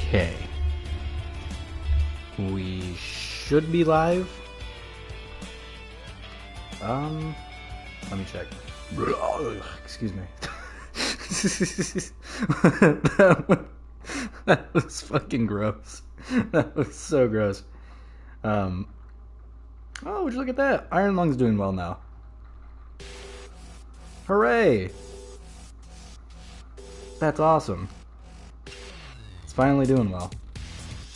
Okay. We should be live. Let me check. Excuse me. That was fucking gross. That was so gross. Oh, would you look at that? Iron Lung's doing well now. Hooray! That's awesome. It's finally doing well.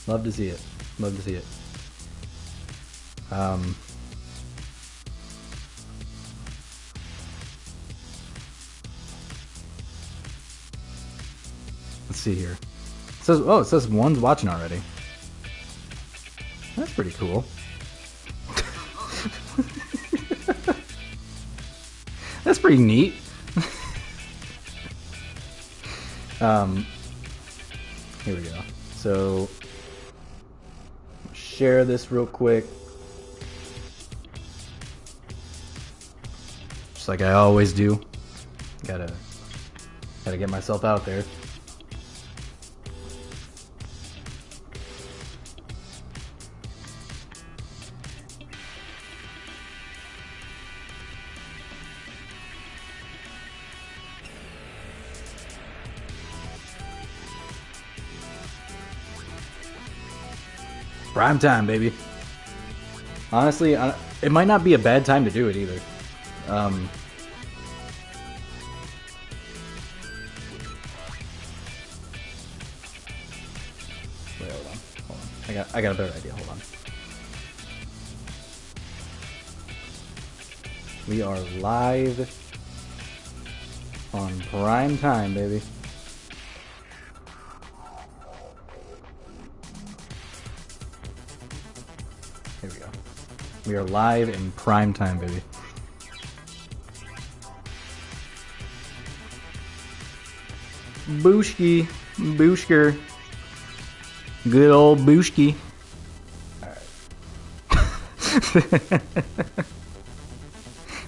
Love to see it. Love to see it. Let's see here. It says one's watching already. That's pretty cool. That's pretty neat. Here we go. So, share this real quick. Just like I always do. Gotta get myself out there. Prime time, baby. Honestly, it might not be a bad time to do it either. Wait, hold on. I got a better idea. Hold on. We are live on prime time, baby. Here we go. We are live in prime time, baby. Booshki. Booshker. Good old Booshki. Alright.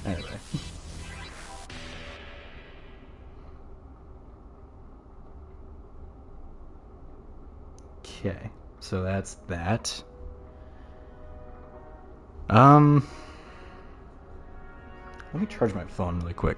Anyway. Okay. So that's that. Let me charge my phone really quick.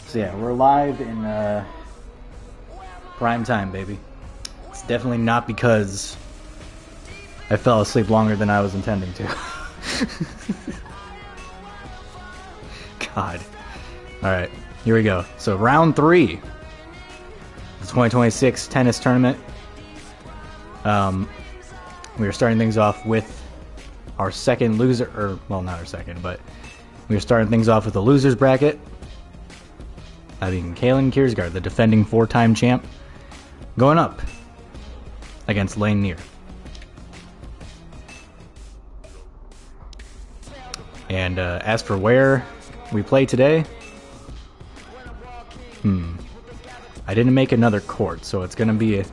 So yeah, we're live in prime time, baby. It's definitely not because I fell asleep longer than I was intending to. God. Alright, here we go. So round 3. The 2026 tennis tournament. We are starting things off with our second loser, or well, not our second, but we are starting things off with a loser's bracket. Having Kalen Kiersgaard, the defending 4-time champ, going up against Lane Neer. And as for where we play today, I didn't make another court, so it's gonna be a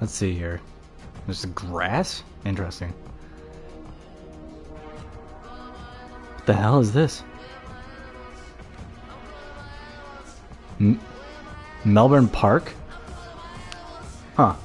Let's see here. There's grass? Interesting. What the hell is this? Melbourne Park? Huh.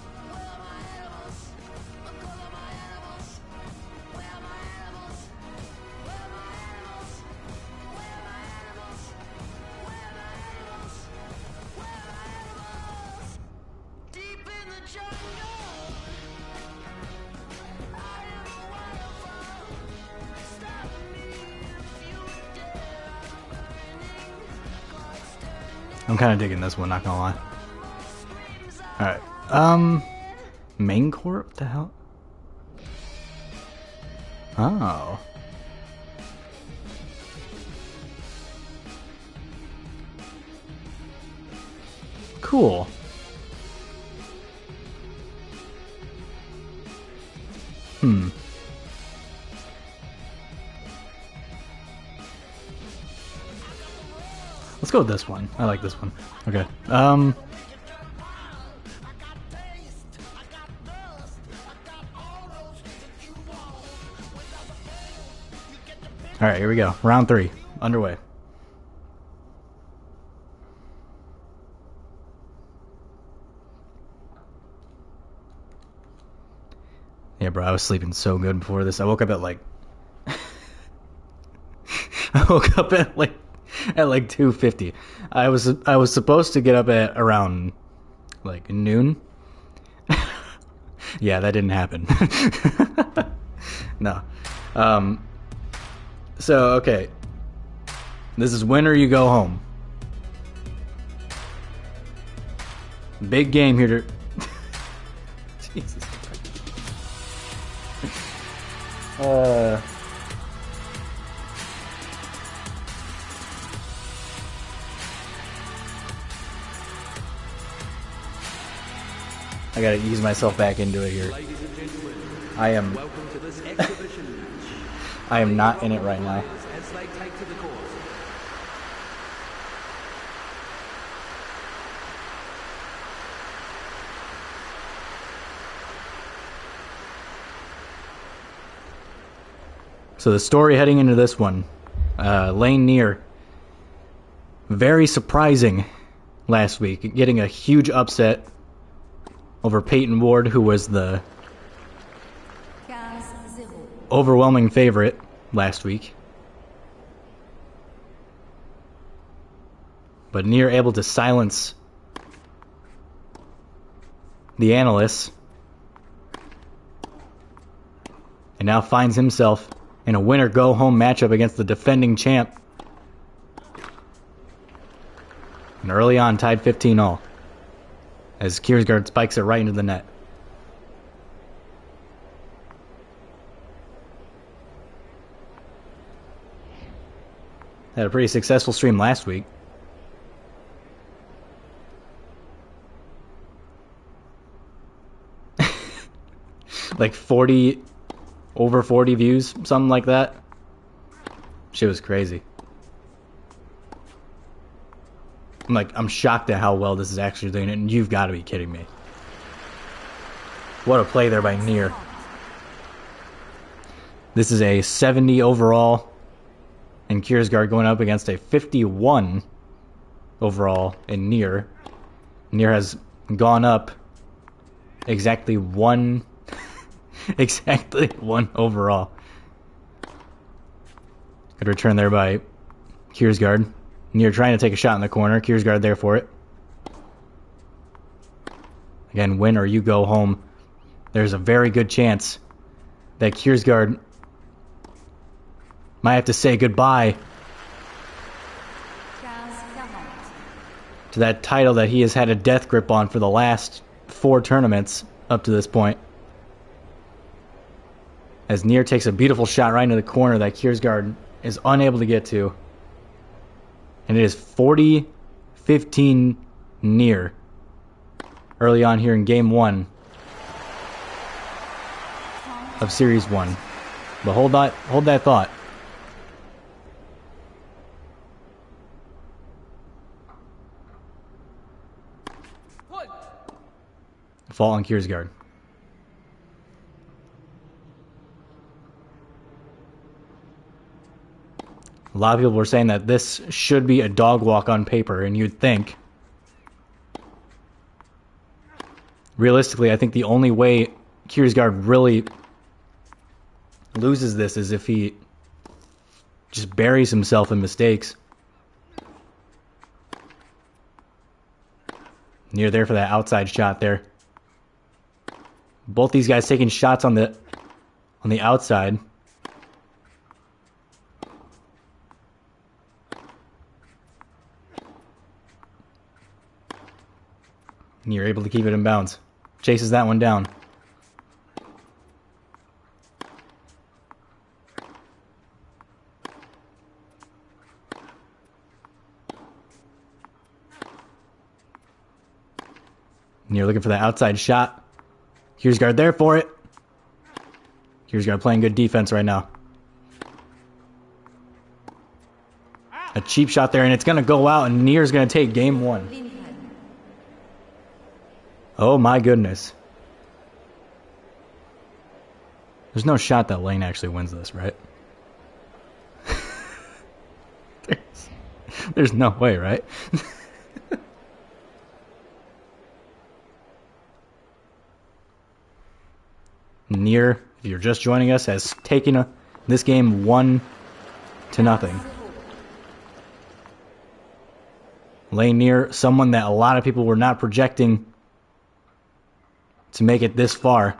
I'm kind of digging this one, not gonna lie. Alright. Main court? What the hell? Oh. Cool. Let's go with this one. I like this one. Okay. Alright, here we go. Round 3. Underway. Yeah, bro, I was sleeping so good before this. I woke up at like... I woke up at like 2:50. I was supposed to get up at around like noon. Yeah, that didn't happen. No. So, okay. This is win or you go home. Big game here to... Jesus Christ. I gotta ease myself back into it here. I am... Welcome to this exhibition. I am not in it right now. As they take to the court. So the story heading into this one, Lane Neer, very surprising last week, getting a huge upset over Peyton Ward, who was the overwhelming favorite last week. But Neer able to silence the analysts, and now finds himself in a winner-go-home matchup against the defending champ. And early on, tied 15-all, as Kiersgaard spikes it right into the net. Had a pretty successful stream last week. Like 40, over 40 views, something like that. Shit was crazy. I'm shocked at how well this is actually doing it, and you've got to be kidding me. What a play there by Neer. This is a 70 overall, and Kiersgaard going up against a 51 overall in Neer. Neer has gone up exactly one overall. Good return there by Kiersgaard. Neer trying to take a shot in the corner. Kiersgaard there for it. Again, win or you go home. There's a very good chance that Kiersgaard might have to say goodbye to that title that he has had a death grip on for the last 4 tournaments up to this point. As Neer takes a beautiful shot right into the corner that Kiersgaard is unable to get to. And it is 40-15 Neer early on here in Game 1 of Series 1. But hold that thought. Fault on Kiersgaard. A lot of people were saying that this should be a dog walk on paper, and you'd think. Realistically, I think the only way Kiersgaard really loses this is if he just buries himself in mistakes. Near there for that outside shot there. Both these guys taking shots on the outside. And you're able to keep it in bounds. Chases that one down. And you're looking for that outside shot. Kiersgaard there for it. Kiersgaard playing good defense right now. A cheap shot there, and it's going to go out, and Nier's going to take game one. Oh my goodness. There's no shot that Lane actually wins this, right? there's no way, right? Nier, if you're just joining us, has taken this game 1-0. Lane Nier, someone that a lot of people were not projecting to make it this far,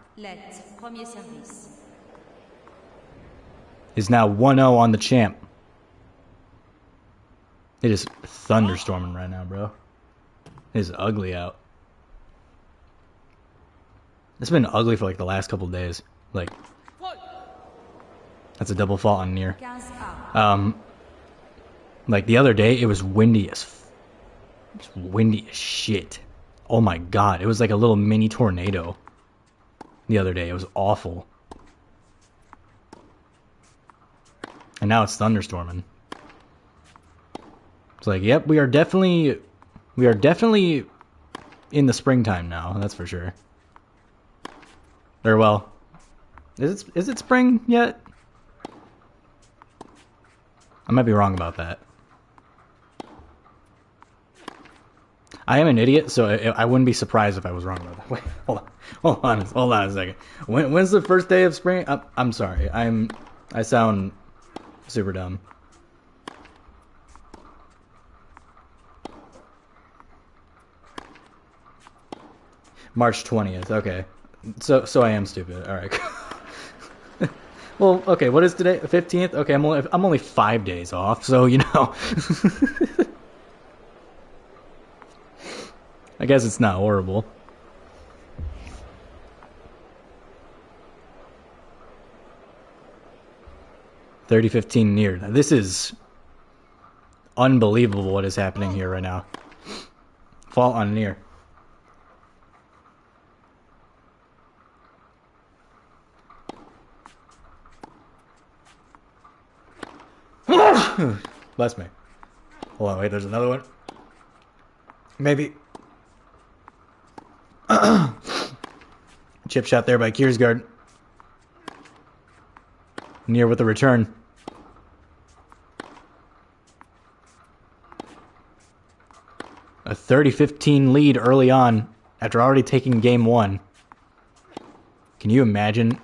is now 1-0 on the champ. It is thunderstorming right now, bro. It is ugly out. It's been ugly for like the last couple days. Like, that's a double fault on Nier. Like the other day, it was windy as shit. Oh my god, it was like a little mini tornado. The other day, it was awful. And now it's thunderstorming. It's like, yep, we are definitely in the springtime now. That's for sure. Or well, is it spring yet? I might be wrong about that. I am an idiot, so I wouldn't be surprised if I was wrong about that. Wait, hold on a second. When's the first day of spring? I'm sorry. I sound super dumb. March 20th. Okay. So I am stupid. All right. Well, okay. What is today? 15th. Okay, I'm only 5 days off. So you know, I guess it's not horrible. $30-15 Nier. This is unbelievable. What is happening here right now? Fault on Nier. Bless me. Hold on, wait, there's another one. Maybe. Chip shot there by Kiersgaard. Nier with the return. A 30-15 lead early on after already taking game one. Can you imagine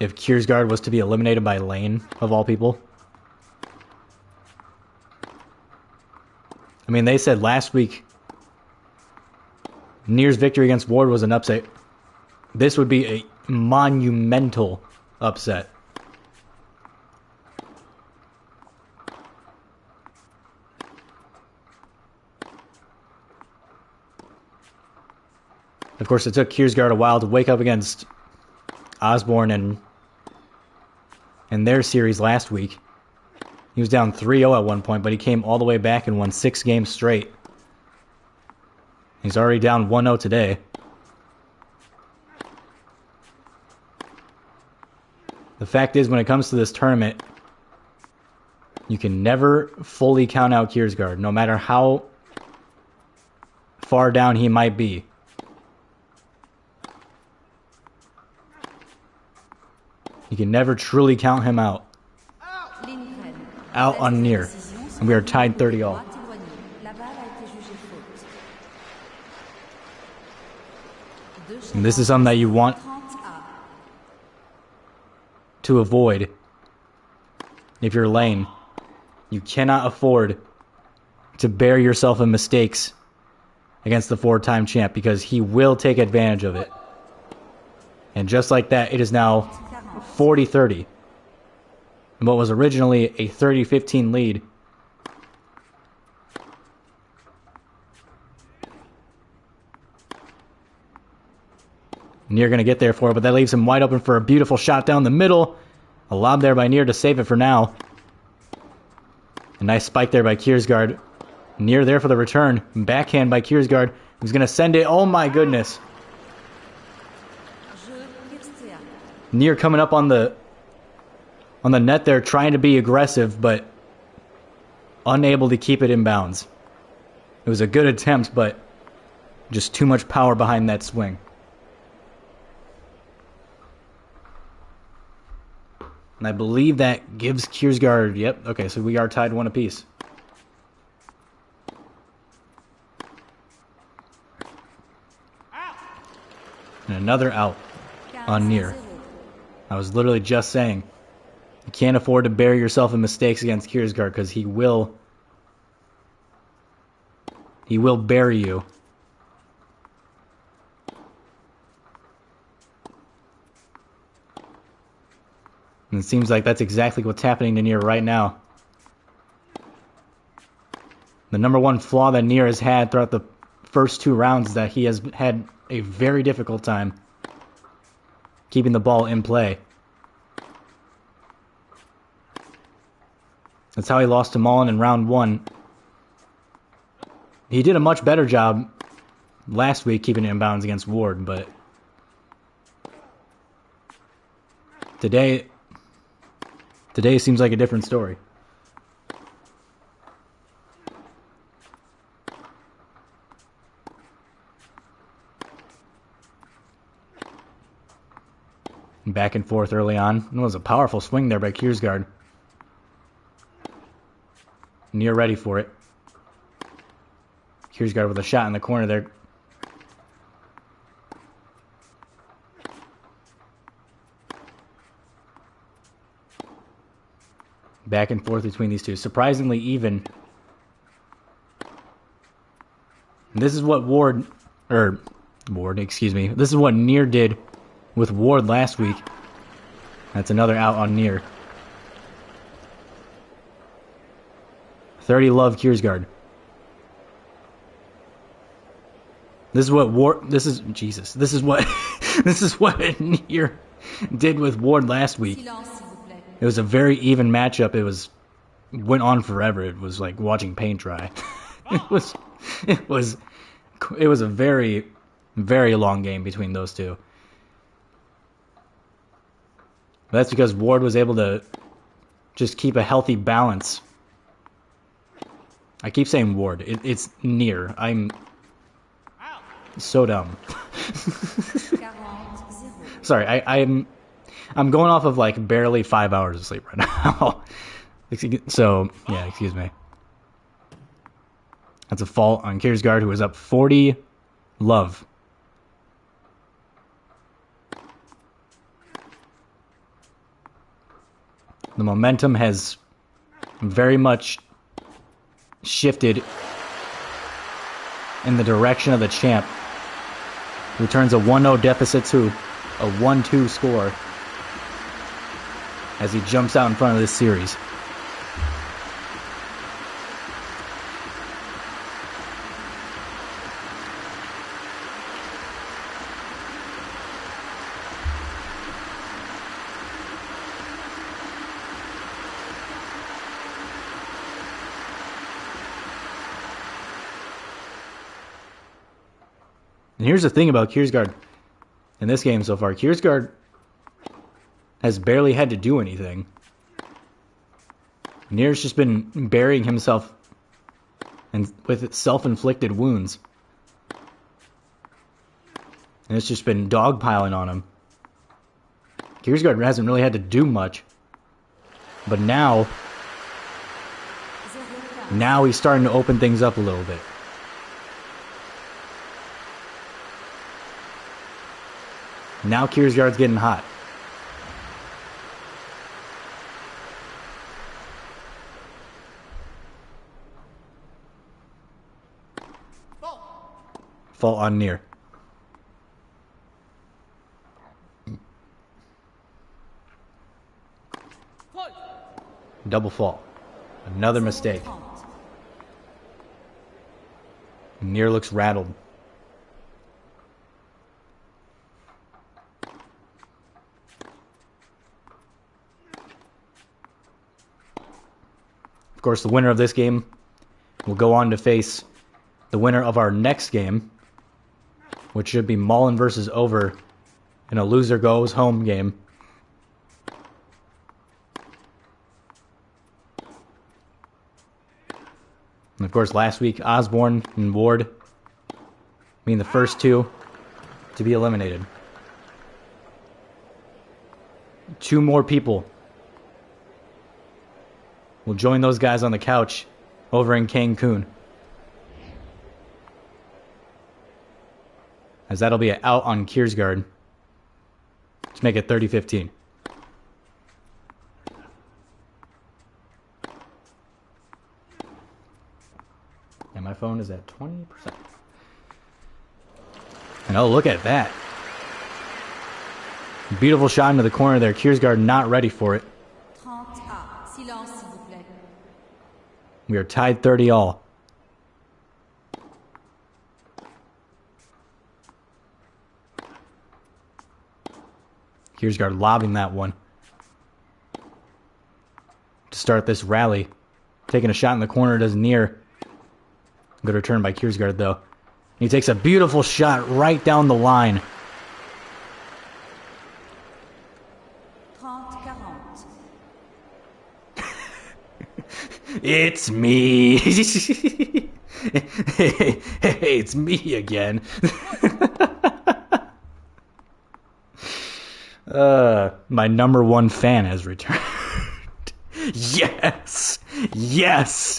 if Kiersgaard was to be eliminated by Lane, of all people? I mean, they said last week Nier's victory against Ward was an upset. This would be a monumental upset. Of course, it took Kiersgaard a while to wake up against Osborne and their series last week. He was down 3-0 at one point, but he came all the way back and won 6 games straight. He's already down 1-0 today. The fact is, when it comes to this tournament, you can never fully count out Kiersgaard, no matter how far down he might be. You can never truly count him out. Out on Nier. And we are tied 30-all. And this is something that you want to avoid if you're Lane. You cannot afford to bear yourself in mistakes against the 4-time champ, because he will take advantage of it. And just like that, it is now 40-30. And what was originally a 30-15 lead Nier going to get there for it, but that leaves him wide open for a beautiful shot down the middle. A lob there by Nier to save it for now. A nice spike there by Kiersgaard. Nier there for the return. Backhand by Kiersgaard, who's going to send it. Oh my goodness. Nier coming up on the net there, trying to be aggressive, but unable to keep it in bounds. It was a good attempt, but just too much power behind that swing. And I believe that gives Kiersgaard... Yep, okay, so we are tied 1 apiece. And another out on Nier. I was literally just saying, you can't afford to bury yourself in mistakes against Kiersgaard, because he will bury you. And it seems like that's exactly what's happening to Nier right now. The number one flaw that Nier has had throughout the first 2 rounds is that he has had a very difficult time keeping the ball in play. That's how he lost to Mullen in round 1. He did a much better job last week keeping it in bounds against Ward, but today seems like a different story. Back and forth early on. It was a powerful swing there by Kiersgaard. Nier ready for it. Kiersgaard with a shot in the corner there. Back and forth between these two. Surprisingly even. And this is what This is what Nier did with Ward last week. That's another out on Nier. 30 love Kiersgaard. This is what Nier did with Ward last week. It was a very even matchup. It went on forever. It was like watching paint dry. it was a very, very long game between those two. But that's because Ward was able to just keep a healthy balance. I keep saying Ward. It's Nier. I'm so dumb. Sorry, I'm going off of like barely 5 hours of sleep right now. So, yeah, excuse me. That's a fault on Kiersgaard, who is up 40 love. The momentum has very much shifted in the direction of the champ, who turns a 1-0 deficit to a 1-2 score as he jumps out in front of this series. And here's the thing about Kiersgaard in this game so far. Kiersgaard has barely had to do anything. Nier's just been burying himself with self-inflicted wounds. And it's just been dogpiling on him. Kiersgaard hasn't really had to do much. But now he's starting to open things up a little bit. Now Kiersgaard's getting hot. Fault on Nier. Double fault. Another mistake. Nier looks rattled. course, the winner of this game will go on to face the winner of our next game, which should be Mullen versus Over in a loser goes home game. And of course, last week, Osborne and Ward being the first two to be eliminated. 2 more people will join those guys on the couch over in Cancun, as that'll be an out on Kiersgaard to make it 30-15. And my phone is at 20%. And oh, look at that. Beautiful shot into the corner there. Kiersgaard not ready for it. We are tied 30 all. Kiersgaard lobbing that one to start this rally. Taking a shot in the corner, does near. Good return by Kiersgaard though. He takes a beautiful shot right down the line. It's me. Hey, it's me again. My number 1 fan has returned. Yes. Yes.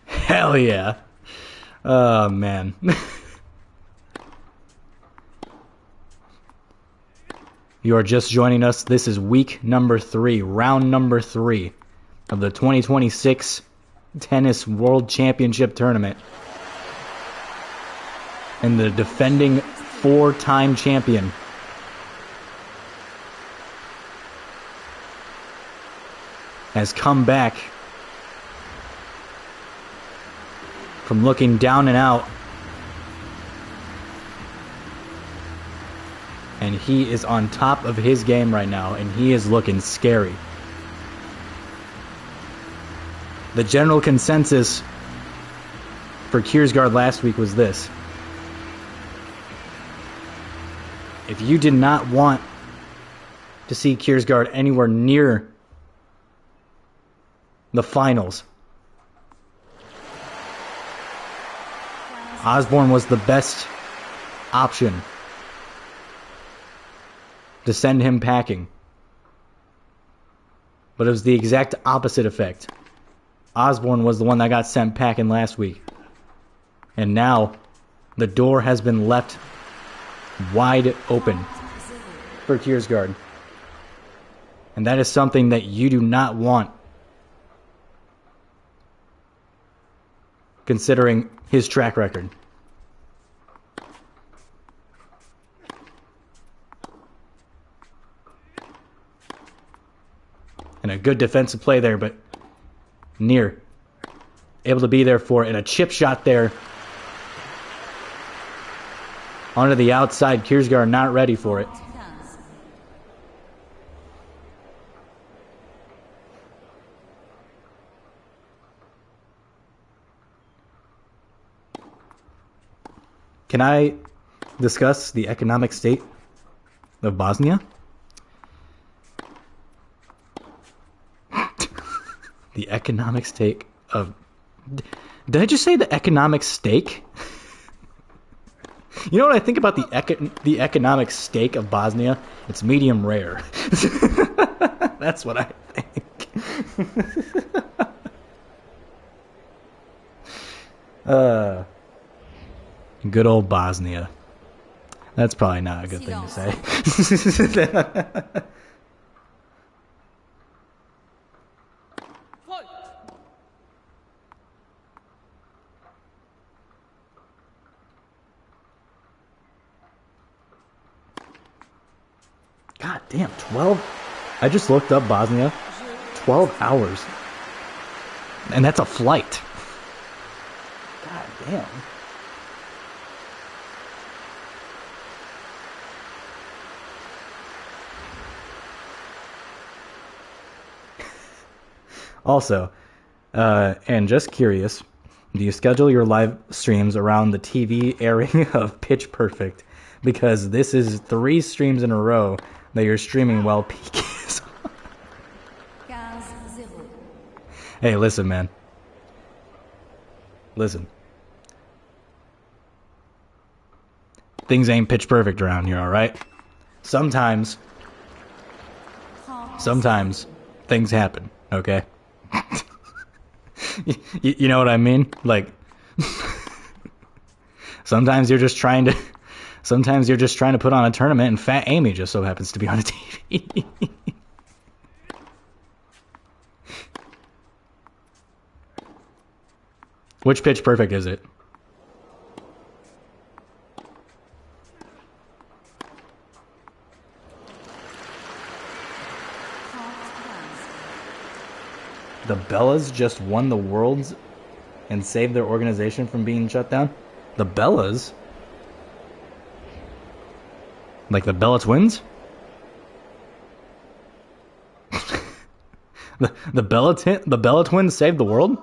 Hell yeah. Oh, man. You are just joining us. This is week number 3, round number 3 of the 2026 Tennis World Championship Tournament. And the defending 4-time champion has come back from looking down and out, and he is on top of his game right now, and he is looking scary. The general consensus for Kiersgaard last week was this: if you did not want to see Kiersgaard anywhere near the finals, Osborne was the best option to send him packing. But it was the exact opposite effect. Osborne was the one that got sent packing last week. And now the door has been left wide open for Kiersgaard. And that is something that you do not want, considering his track record. And a good defensive play there, but near able to be there for it. And a chip shot there onto the outside. Kiersgaard not ready for it. Can I discuss the economic state of Bosnia? The economic state of... Did I just say the economic stake? You know what I think about the economic stake of Bosnia? It's medium rare. That's what I think. Good old Bosnia. That's probably not a good thing to say. God damn, 12. I just looked up Bosnia. 12 hours. And that's a flight. God damn. Also, and just curious, do you schedule your live streams around the TV airing of Pitch Perfect? Because this is 3 streams in a row that you're streaming while peak is on. Hey, listen, man. Listen. Things ain't pitch perfect around here, alright? Sometimes things happen, okay? You know what I mean? Like, sometimes you're just trying to put on a tournament and Fat Amy just so happens to be on a TV. Which Pitch Perfect is it? The Bellas just won the Worlds and saved their organization from being shut down? The Bellas? Like the Bella Twins? the Bella Twins saved the world?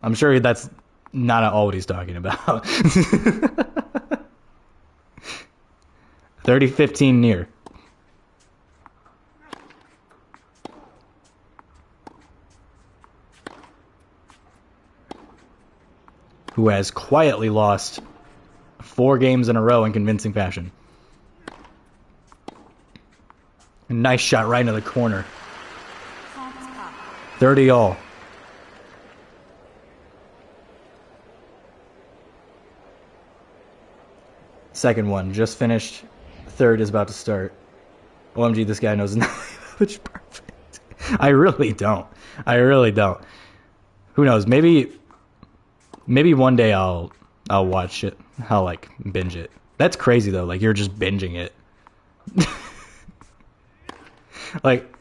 I'm sure that's not all what he's talking about. 30-15 near. Who has quietly lost 4 games in a row in convincing fashion. A nice shot right into the corner. 30 all. Second one, just finished. Third is about to start. OMG, this guy knows nothing. Which perfect. I really don't. Who knows? Maybe one day I'll watch it. I'll like binge it. That's crazy though. Like you're just binging it. Like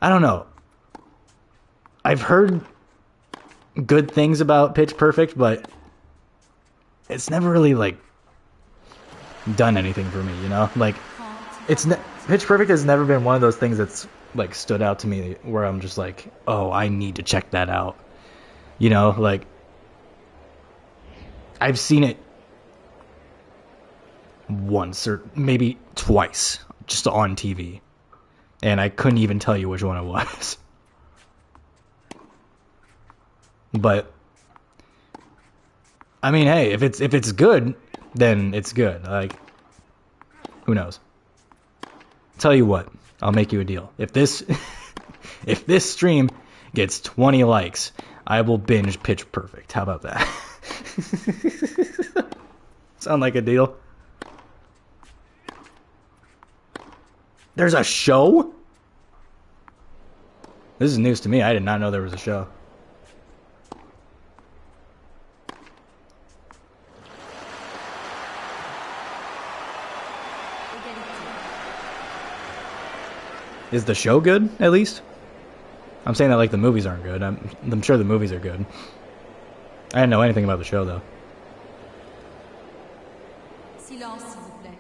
I don't know. I've heard good things about Pitch Perfect, but it's never really like done anything for me, you know? Like Pitch Perfect has never been one of those things that's like stood out to me where I'm just like, "Oh, I need to check that out." You know, like I've seen it once or maybe twice just on TV. And I couldn't even tell you which one it was. But I mean, hey, if it's good, then it's good. Like who knows? Tell you what, I'll make you a deal. If this stream gets 20 likes, I will binge Pitch Perfect. How about that? Sound like a deal? There's a show? This is news to me. I did not know there was a show. Is the show good, at least? I'm saying that like the movies aren't good. I'm sure the movies are good. I didn't know anything about the show, though. Silence, s'il vous plaît.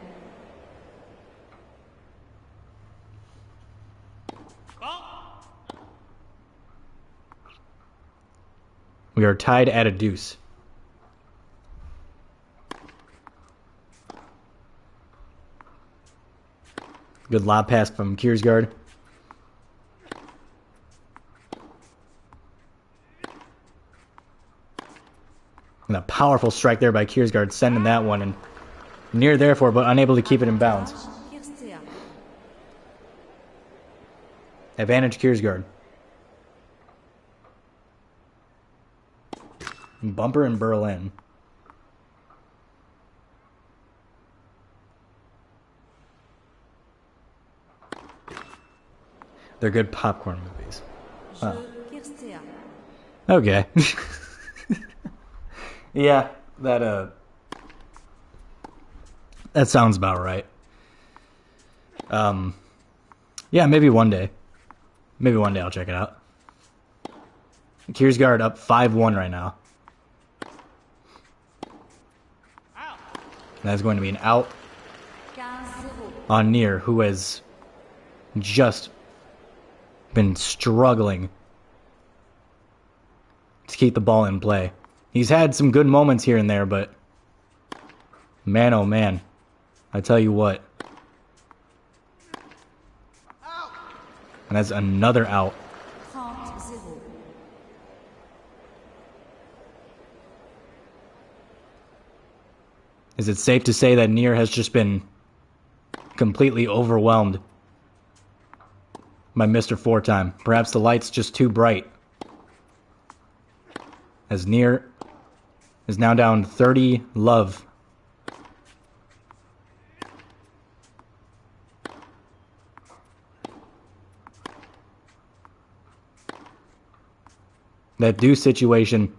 We are tied at a deuce. Good lob pass from Kiersgaard. And a powerful strike there by Kiersgaard, sending that one and near there for, but unable to keep it in bounds. Advantage Kiersgaard. Bumper in Berlin. They're good popcorn movies. Oh. Okay. Yeah, that sounds about right. Yeah, maybe one day. Maybe one day I'll check it out. Kiersgaard up 5-1 right now. That's going to be an out on Near, who has just been struggling to keep the ball in play. He's had some good moments here and there, but man, oh man, I tell you what. And that's another out. Is it safe to say that Nier has just been completely overwhelmed by Mr. 4-time? Perhaps the light's just too bright. As Nier is now down 30 love. That deuce situation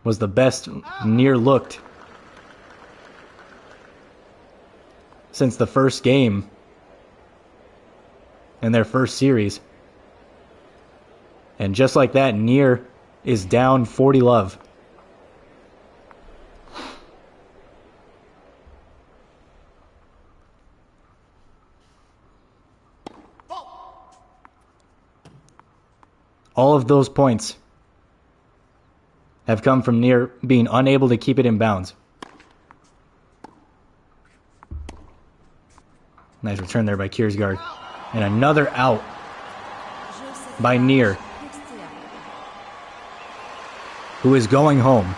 was the best Nier looked since the first game in their first series. And just like that, Nier is down 40 love. All of those points have come from Nier being unable to keep it in bounds. Nice return there by Kiersgaard. And another out by Nier, who is going home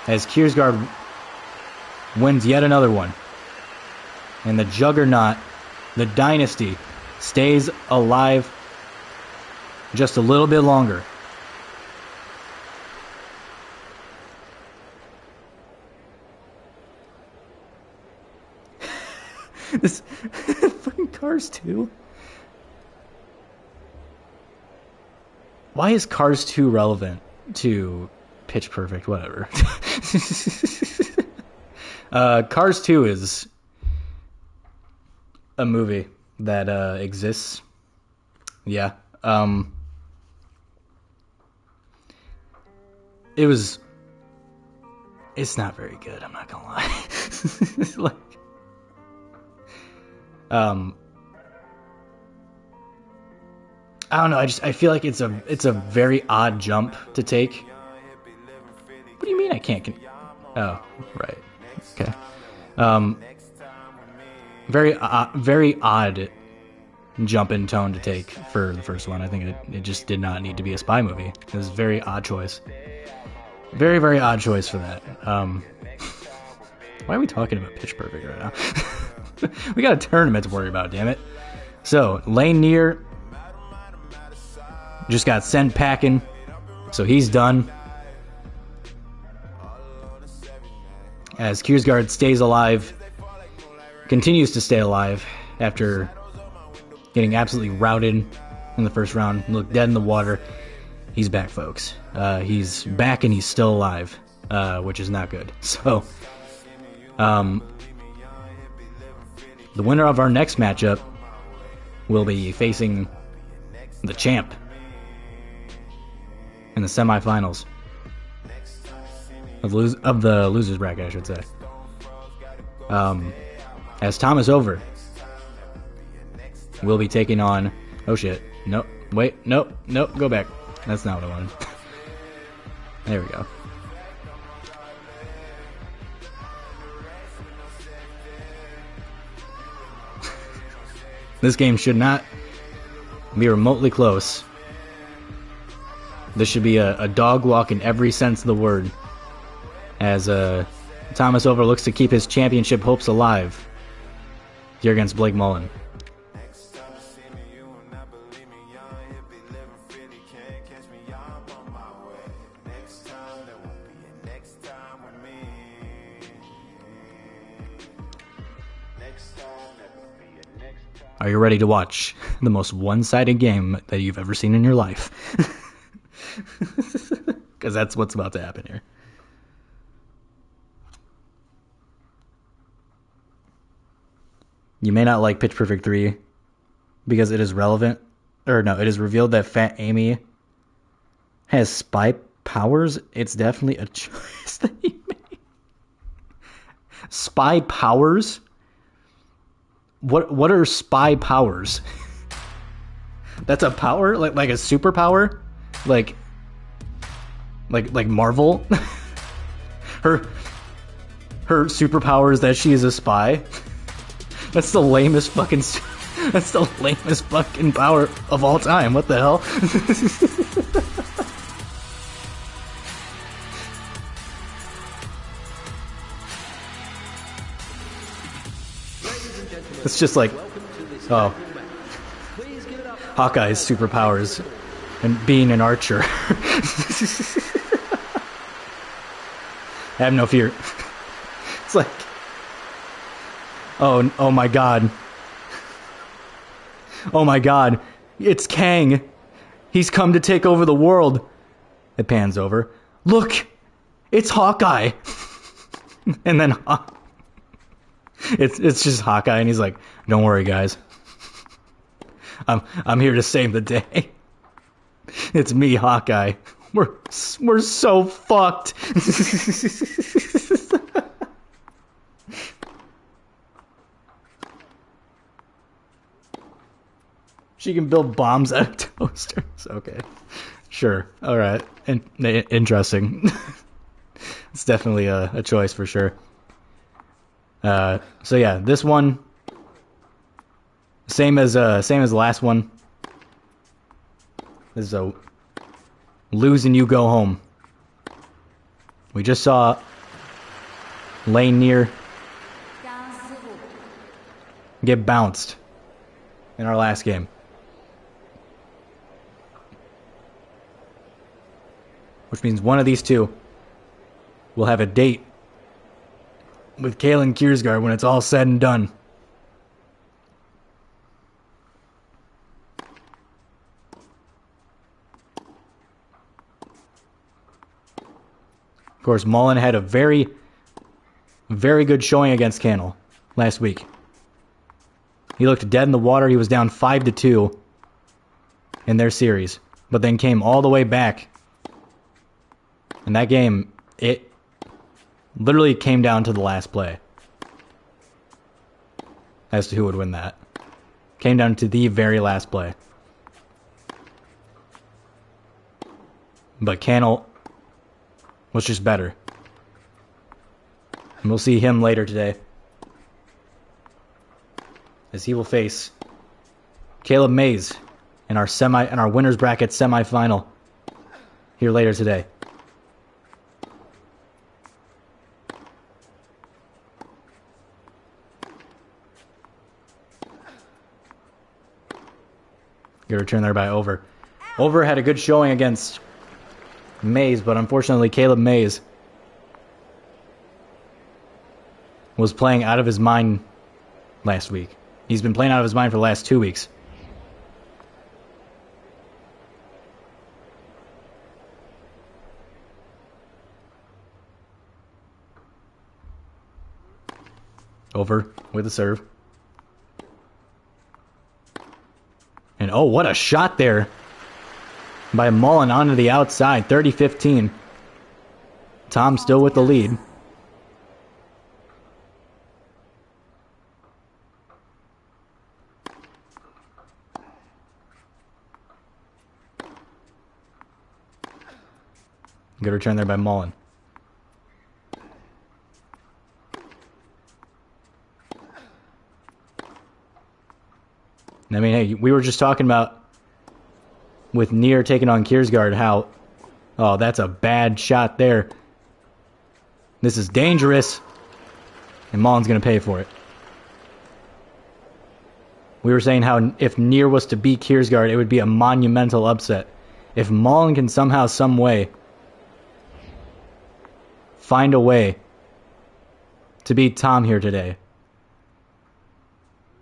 as Kiersgaard wins yet another one. And the juggernaut, the dynasty, stays alive just a little bit longer. This fucking Cars 2. Why is Cars 2 relevant to Pitch Perfect? Whatever. Cars 2 is a movie that exists. Yeah. It's not very good, I'm not gonna lie. Like, I don't know, I feel like it's a very odd jump to take. What do you mean I can't oh, right. Okay. Very odd jump in tone to take for the first one. I think it just did not need to be a spy movie. It was a very odd choice. Very, very odd choice for that. Why are we talking about Pitch Perfect right now? We got a tournament to worry about, damn it. So, Lane Nier just got sent packing, so he's done. As Kiersgaard stays alive, continues to stay alive after getting absolutely routed in the first round, looked dead in the water. He's back, folks. He's back and he's still alive, which is not good. So, the winner of our next matchup will be facing the champ in the semifinals of the losers bracket, I should say. As Thomas Over will be taking on... Oh shit. Nope. Wait. Nope. Nope. Go back. That's not what I wanted. There we go. This game should not be remotely close. This should be a dog walk in every sense of the word. As Thomas Over looks to keep his championship hopes alive here against Blake Mullen. Are you ready to watch the most one-sided game that you've ever seen in your life? Because that's what's about to happen here. You may not like Pitch Perfect 3 because it is relevant, or no, it is revealed that Fat Amy has spy powers. It's definitely a choice that you made. Spy powers? What are spy powers? That's a power? Like a superpower? Like Marvel? Her superpower is that she is a spy? That's the lamest fucking power of all time. What the hell? It's just like, oh, Hawkeye's superpowers and being an archer. Have no fear. It's like, oh my god. Oh my god. It's Kang. He's come to take over the world. It pans over. Look, it's Hawkeye. And then it's just Hawkeye, and he's like, "Don't worry, guys. I'm here to save the day. It's me, Hawkeye. We're so fucked." She can build bombs out of toasters. Okay, sure, all right, interesting. It's definitely a choice for sure. So yeah, this one, same as the last one. This is a lose and you go home. We just saw Lane Near get bounced in our last game. Which means one of these two will have a date with Kalen Kiersgaard when it's all said and done. Of course, Mullen had a very, very good showing against Cannell last week. He looked dead in the water. He was down 5-2 in their series, but then came all the way back. In that game, it literally came down to the last play as to who would win that. Came down to the very last play. But Cannell was just better. And we'll see him later today, as he will face Caleb Mays in our winners bracket semifinal here later today. Good return there by Over. Over had a good showing against Mays, but unfortunately Caleb Mays was playing out of his mind last week. He's been playing out of his mind for the last 2 weeks. Over with a serve. And oh, what a shot there by Mullen onto the outside. 30-15. Tom still with the lead. Good return there by Mullen. I mean, hey, we were just talking about with Near taking on Kiersgaard how, oh, that's a bad shot there. This is dangerous. And Mullen's going to pay for it. We were saying how if Near was to beat Kiersgaard, it would be a monumental upset. If Mullen can somehow, some way, find a way to beat Tom here today,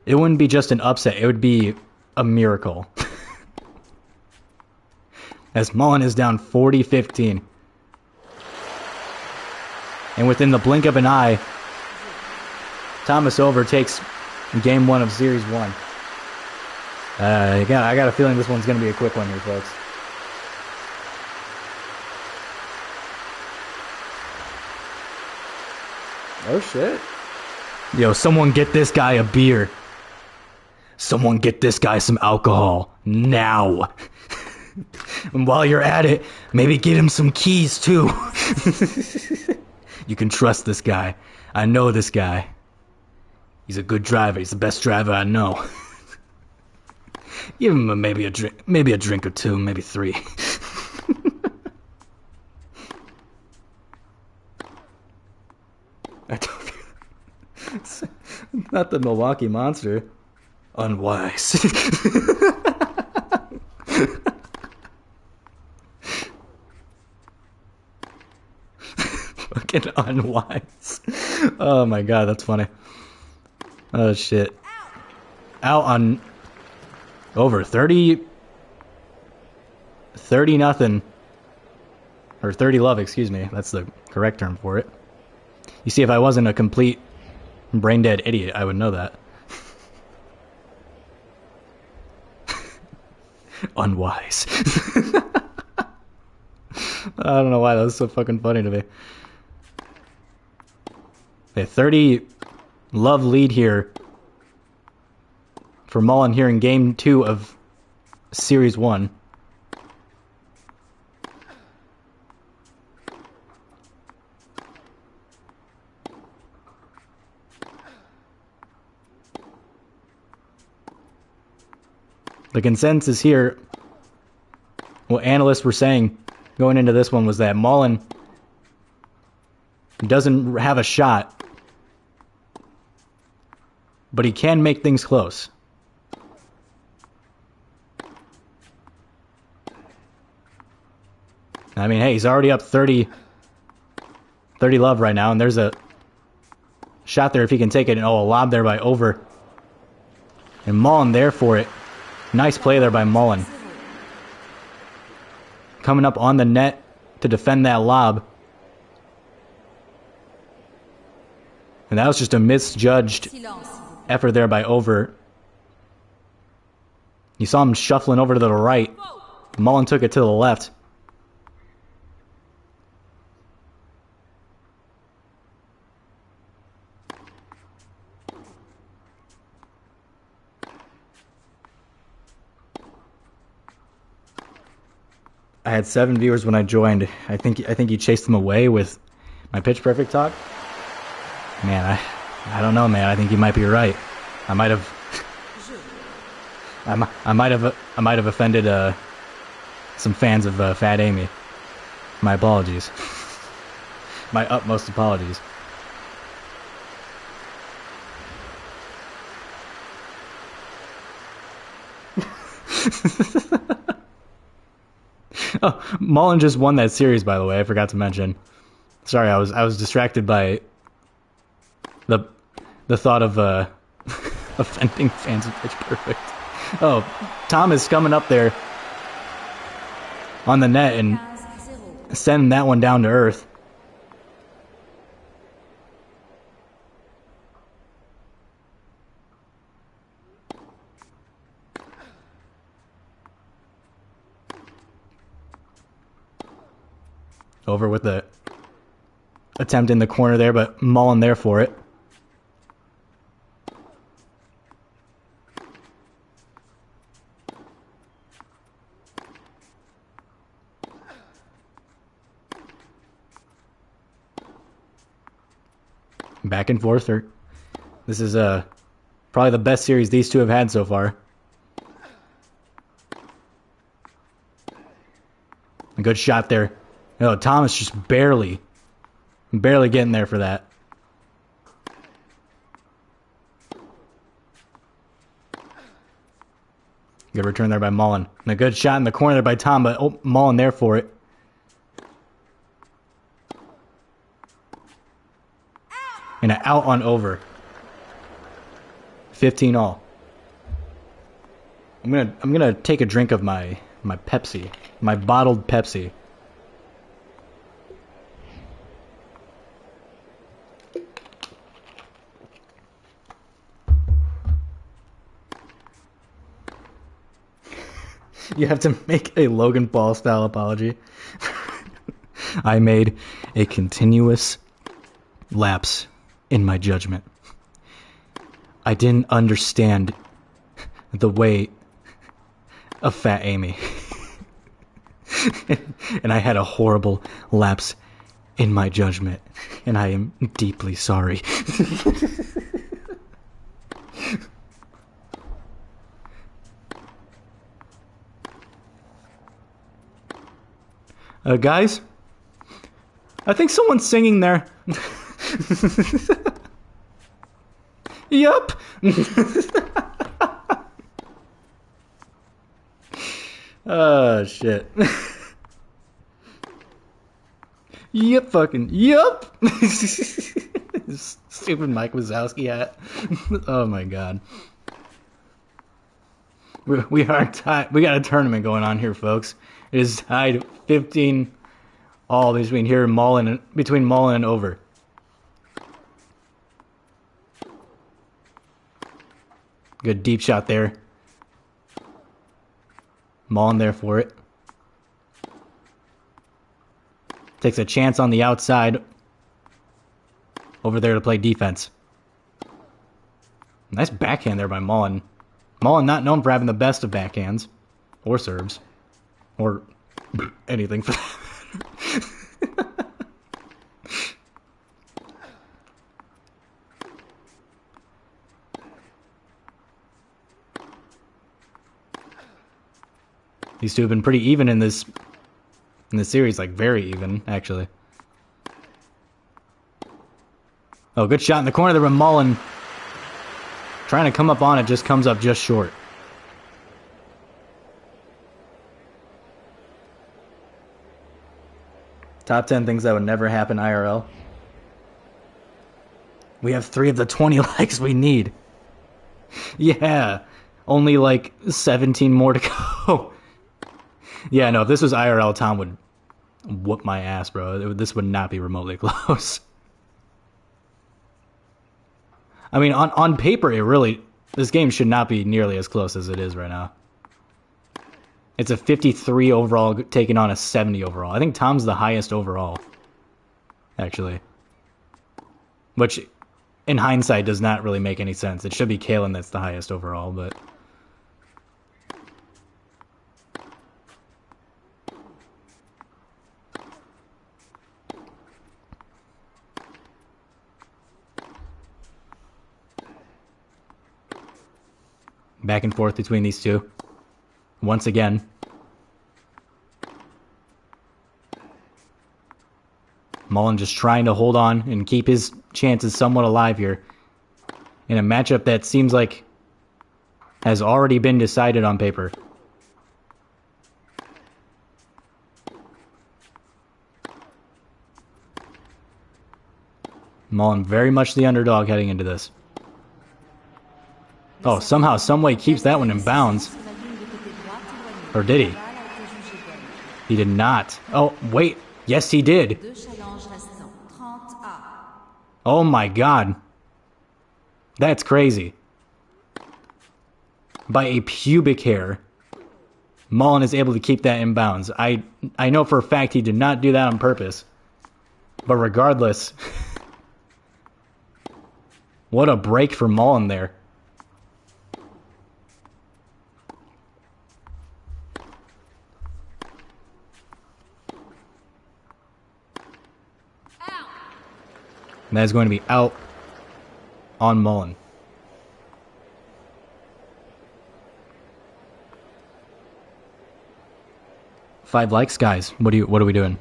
it wouldn't be just an upset. It would be a miracle. As Mullen is down 40-15. And within the blink of an eye, Thomas Over takes game 1 of Series 1. I got a feeling this one's going to be a quick one here, folks. Oh, shit. Yo, someone get this guy a beer. Someone get this guy some alcohol. Now. And while you're at it, maybe get him some keys too. You can trust this guy. I know this guy. He's a good driver. He's the best driver I know. Give him maybe a drink or two, maybe 3. I don't. It's not the Milwaukee Monster. Unwise. Fucking unwise. Oh my god, that's funny. Oh shit. Out on over 30 nothing. Or 30 love, excuse me. That's the correct term for it. You see, if I wasn't a complete brain dead idiot, I would know that. Unwise. I don't know why that was so fucking funny to me. Okay, 30 love lead here for Mullen here in game 2 of series 1. The consensus here, what analysts were saying going into this one, was that Mullen doesn't have a shot, but he can make things close. I mean, hey, he's already up 30 love right now, and there's a shot there if he can take it, and a lob there by Over. And Mullen there for it. Nice play there by Mullen. Coming up on the net to defend that lob. And that was just a misjudged effort there by Over. You saw him shuffling over to the right. Mullen took it to the left. I had 7 viewers when I joined. I think you chased them away with my Pitch Perfect talk. Man, I don't know, man. I think you might be right. I might have offended some fans of Fat Amy. My apologies. My utmost apologies. Oh, Mullen just won that series, by the way. I forgot to mention. Sorry, I was distracted by the thought of offending fans of Pitch Perfect. Oh, Thomas coming up there on the net and sending that one down to earth. Over with the attempt in the corner there, but Mullen there for it. Back and forth. This is probably the best series these two have had so far. A good shot there. Oh, Thomas just barely getting there for that. Good return there by Mullen. And a good shot in the corner there by Tom, but Mullen there for it. And an out on Over. 15 all. I'm gonna take a drink of my Pepsi, my bottled Pepsi. You have to make a Logan Paul style apology. I made a continuous lapse in my judgment. I didn't understand the way of Fat Amy. And I had a horrible lapse in my judgment, and I am deeply sorry. Guys, I think someone's singing there. Yup. Oh, shit. Yep, fucking, yup. Stupid Mike Wazowski hat. Oh my god. We are tied. We got a tournament going on here, folks. It is tied 15 all between here and Mullen, between Mullen and over. Good deep shot there. Mullen there for it. Takes a chance on the outside. Over there to play defense. Nice backhand there by Mullen. Mullen not known for having the best of backhands. Or serves. Or anything for that. These two have been pretty even in this series, like very even, actually. Oh, good shot in the corner there from Mullen. Trying to come up on it, just comes up just short. Top 10 things that would never happen IRL. We have 3 of the 20 likes we need. Yeah, only like 17 more to go. Yeah, no, if this was IRL, Tom would whoop my ass, bro. This would not be remotely close. I mean, on paper, this game should not be nearly as close as it is right now. It's a 53 overall taking on a 70 overall. I think Tom's the highest overall, actually. Which, in hindsight, does not really make any sense. It should be Kalen that's the highest overall, but... Back and forth between these two. Once again. Mullen just trying to hold on and keep his chances somewhat alive here. In a matchup that seems like has already been decided on paper. Mullen very much the underdog heading into this. Oh, somehow, someway keeps that one in bounds. Or did he? He did not. Oh, wait. Yes, he did. Oh my god. That's crazy. By a pubic hair, Mullen is able to keep that in bounds. I know for a fact he did not do that on purpose. But regardless, what a break for Mullen there. And that is going to be out on Mullen. Five likes, guys. What are we doing?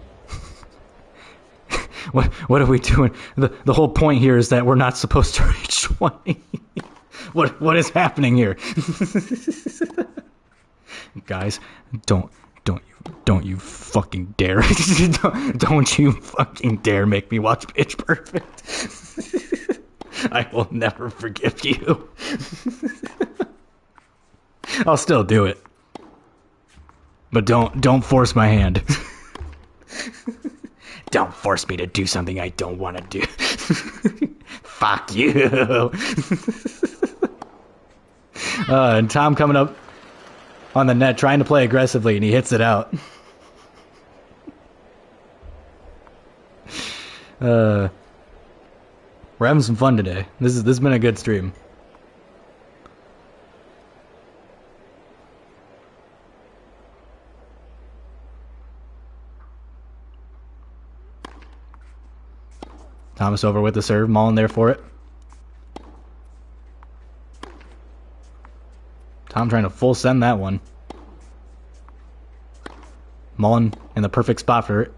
what are we doing? The whole point here is that we're not supposed to reach 20. What is happening here? Guys, don't you fucking dare. don't you fucking dare make me watch Pitch Perfect. I will never forgive you. I'll still do it. But don't force my hand. Don't force me to do something I don't want to do. Fuck you. And Tom coming up on the net, trying to play aggressively, and he hits it out. We're having some fun today. This has been a good stream. Thomas over with the serve. Mullen there for it. Tom trying to full send that one. Mullen in the perfect spot for it.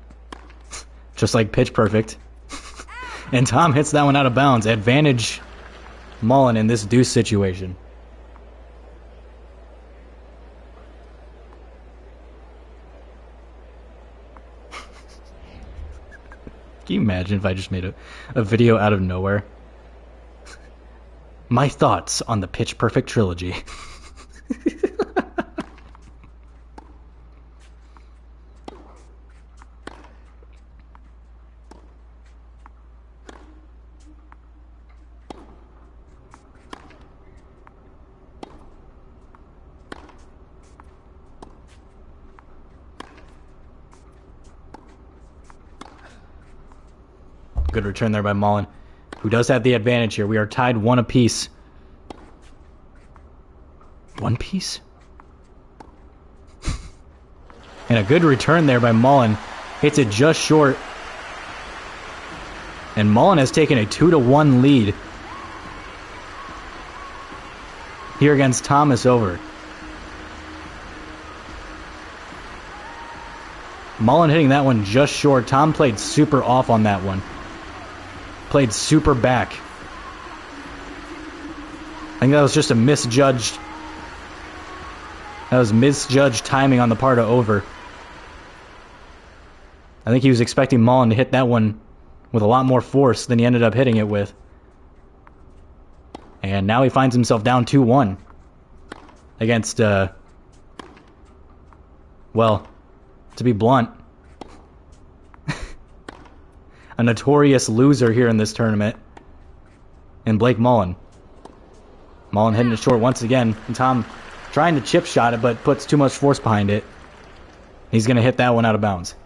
Just like pitch perfect. And Tom hits that one out of bounds. Advantage Mullen in this deuce situation. Can you imagine if I just made a video out of nowhere? My thoughts on the Pitch Perfect trilogy. Good return there by Mullen, who does have the advantage here. We are tied 1 apiece. 1 piece? And a good return there by Mullen. Hits it just short. And Mullen has taken a 2-1 lead here against Thomas over. Mullen hitting that one just short. Tom played super off on that one. Played super back. I think that was just a misjudged... That was misjudged timing on the part of over. I think he was expecting Mullen to hit that one with a lot more force than he ended up hitting it with. And now he finds himself down 2-1 against, well, to be blunt, a notorious loser here in this tournament in Blake Mullen. Mullen hitting it short once again, and Tom trying to chip shot it, but puts too much force behind it. He's going to hit that one out of bounds.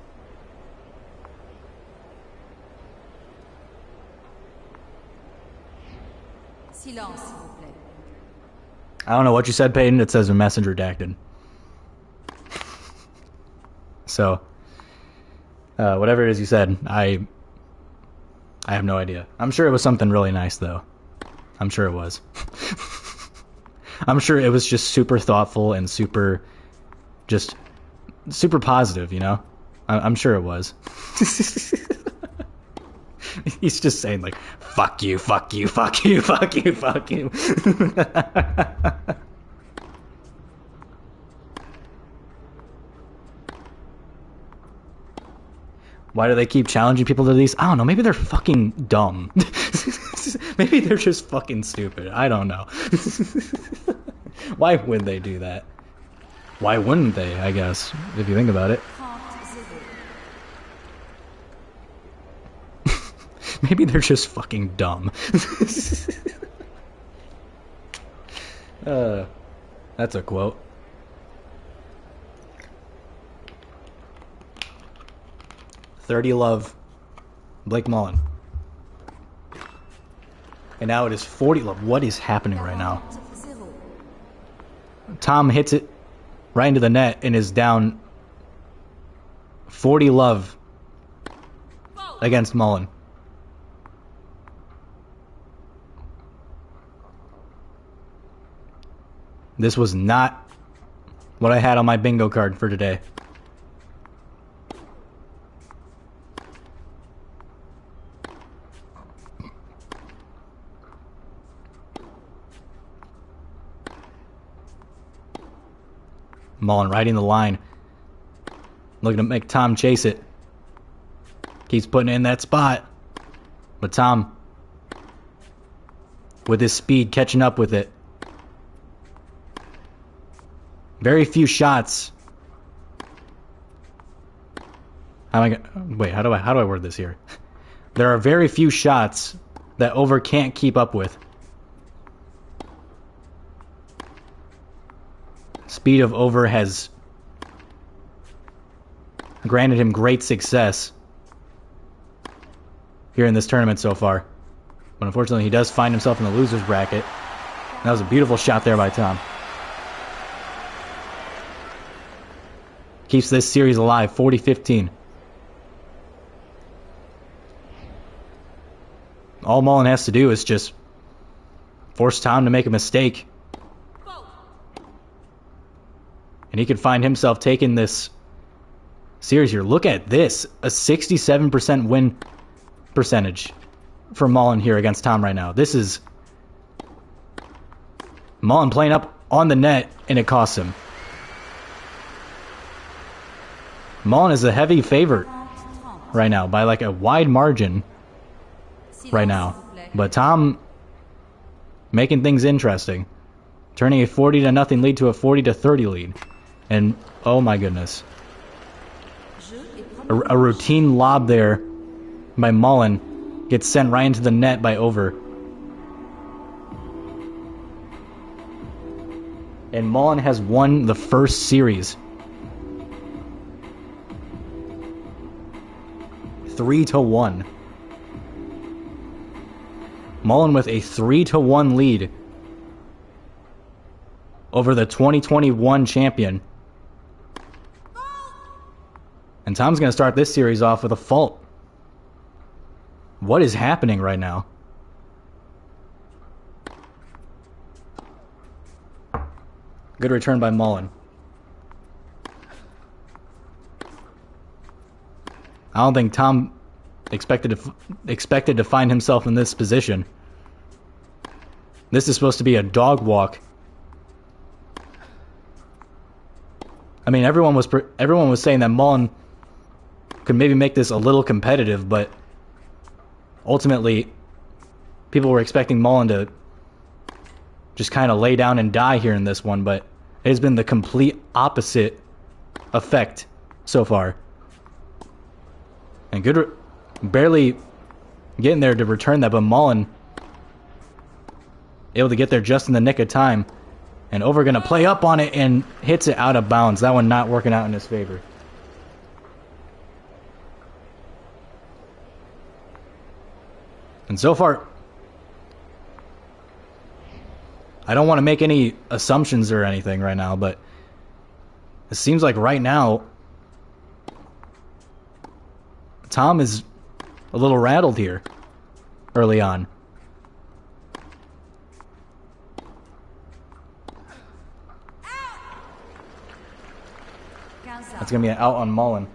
I don't know what you said, Peyton. It says a message redacted. So, whatever it is you said, I have no idea. I'm sure it was something really nice, though. I'm sure it was. I'm sure it was just super thoughtful and super positive, you know? I'm sure it was. He's just saying, like, fuck you, fuck you, fuck you, fuck you, fuck you. Why do they keep challenging people to these? I don't know. Maybe they're fucking dumb. Maybe they're just fucking stupid. I don't know. Why would they do that? Why wouldn't they, I guess, if you think about it? Maybe they're just fucking dumb. That's a quote. "30 love, Blake Mullen." And now it is 40 love. What is happening right now? Tom hits it right into the net and is down 40 love against Mullen. This was not what I had on my bingo card for today. Mullen riding the line. Looking to make Tom chase it. Keeps putting it in that spot. But Tom, with his speed, catching up with it. Very few shots. Wait, how do I word this here? There are very few shots that Over can't keep up with. Speed of Over has granted him great success here in this tournament so far. But unfortunately, he does find himself in the loser's bracket. That was a beautiful shot there by Tom. Keeps this series alive, 40-15. All Mullen has to do is just force Tom to make a mistake. And he could find himself taking this series here. Look at this. A 67% win percentage for Mullen here against Tom right now. This is Mullen playing up on the net, and it costs him. Mullen is a heavy favorite right now by like a wide margin right now. But Tom making things interesting. Turning a 40-0 lead to a 40-30 lead. And oh my goodness. A routine lob there by Mullen gets sent right into the net by Over. And Mullen has won the first series. 3-1. Mullen with a 3-1 lead over the 2021 champion. And Tom's going to start this series off with a fault. What is happening right now? Good return by Mullen. I don't think Tom expected to find himself in this position. This is supposed to be a dog walk. I mean, everyone was saying that Mullen could maybe make this a little competitive, but ultimately, people were expecting Mullen to just kind of lay down and die here in this one, but it has been the complete opposite effect so far. And good, barely getting there to return that, but Mullen able to get there just in the nick of time. And Over going to play up on it and hits it out of bounds. That one not working out in his favor. And so far, I don't want to make any assumptions or anything right now, but it seems like right now, Tom is a little rattled here early on. That's going to be an out on Mullen.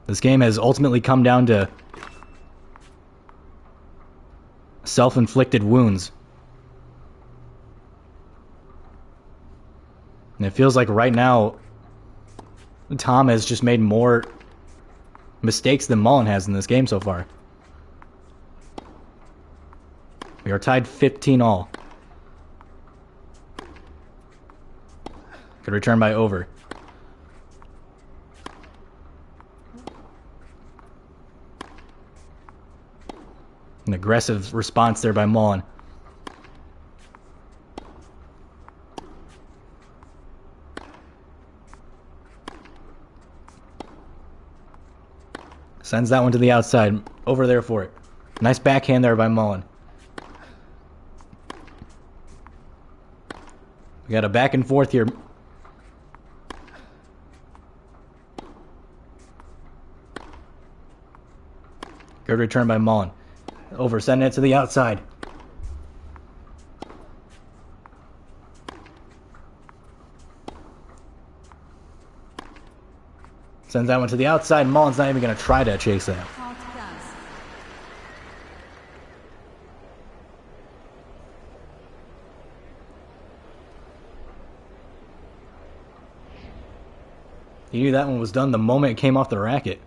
This game has ultimately come down to self-inflicted wounds. And it feels like right now, Tom has just made more mistakes than Mullen has in this game so far. We are tied 15-all. Good return by Over. An aggressive response there by Mullen. Sends that one to the outside. Over there for it. Nice backhand there by Mullen. We got a back and forth here. Good return by Mullen. Over, sending it to the outside. Sends that one to the outside. Mullen's not even going to try to chase that. He knew that one was done the moment it came off the racket.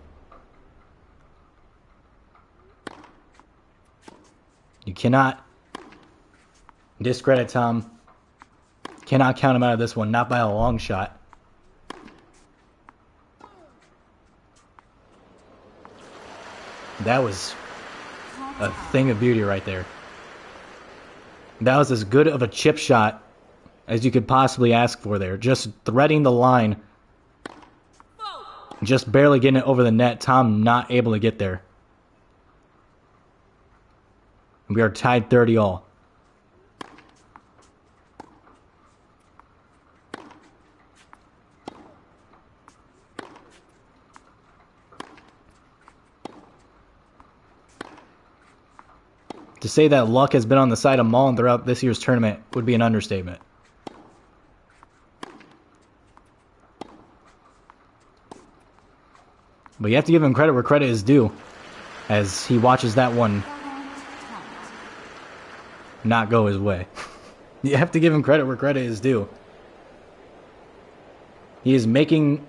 You cannot discredit Tom. Cannot count him out of this one, not by a long shot. That was a thing of beauty right there. That was as good of a chip shot as you could possibly ask for there. Just threading the line. Just barely getting it over the net. Tom not able to get there. We are tied 30-all. To say that luck has been on the side of Mullen throughout this year's tournament would be an understatement. But you have to give him credit where credit is due, as he watches that one not go his way. You have to give him credit where credit is due. He is making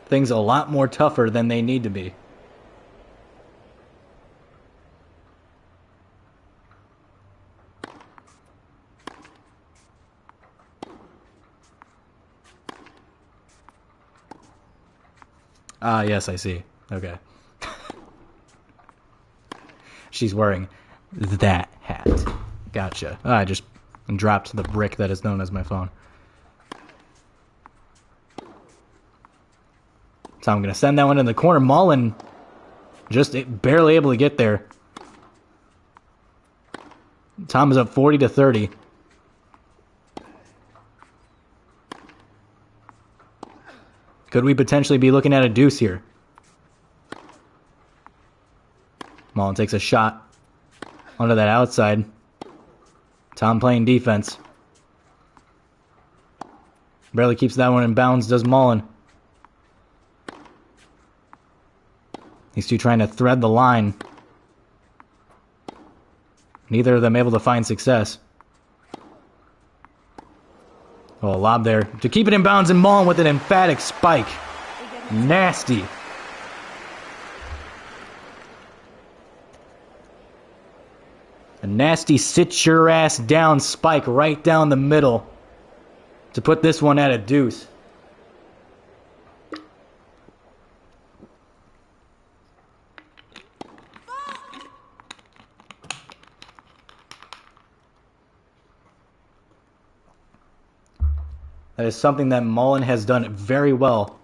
things a lot more tougher than they need to be. Ah, yes, I see. Okay. She's wearing that hat. Gotcha. Ah, I just dropped the brick that is known as my phone. So I'm going to send that one in the corner. Mullen just barely able to get there. Tom is up 40-30. Could we potentially be looking at a deuce here? Mullen takes a shot onto that outside. Tom playing defense. Barely keeps that one in bounds, does Mullen. These two trying to thread the line. Neither of them able to find success. Oh, a lob there to keep it in bounds, and Mullen with an emphatic spike. Nasty. A nasty sit your ass down spike right down the middle to put this one at a deuce. That is something that Mullen has done very well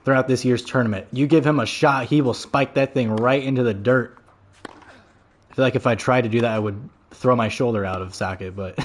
throughout this year's tournament. You give him a shot, he will spike that thing right into the dirt. I feel like if I tried to do that, I would throw my shoulder out of socket, but...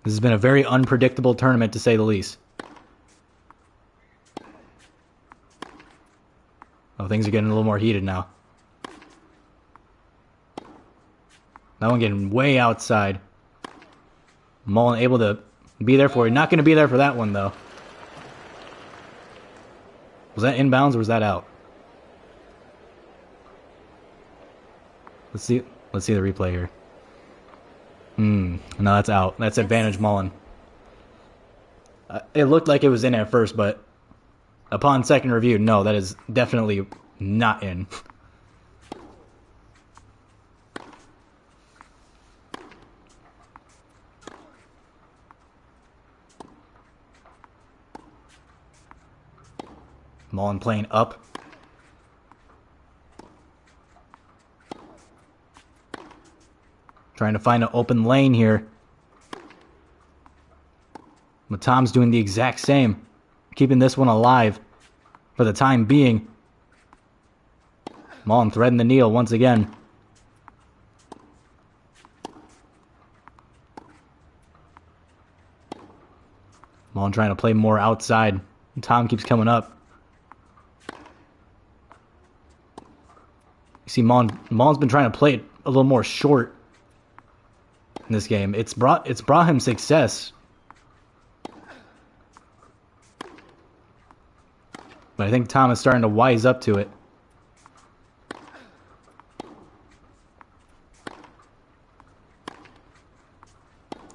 This has been a very unpredictable tournament, to say the least. Oh, things are getting a little more heated now. That one getting way outside. Mullen able to be there for it. Not going to be there for that one, though. Was that inbounds or was that out? Let's see the replay here. No, that's out. That's advantage Mullen. It looked like it was in at first, but upon second review, no, that is definitely not in. Mullen playing up. Trying to find an open lane here. But Tom's doing the exact same. Keeping this one alive for the time being. Mullen threading the needle once again. Mullen trying to play more outside. Tom keeps coming up. You see Mullen's been trying to play it a little more short in this game. It's brought him success. But I think Tom is starting to wise up to it.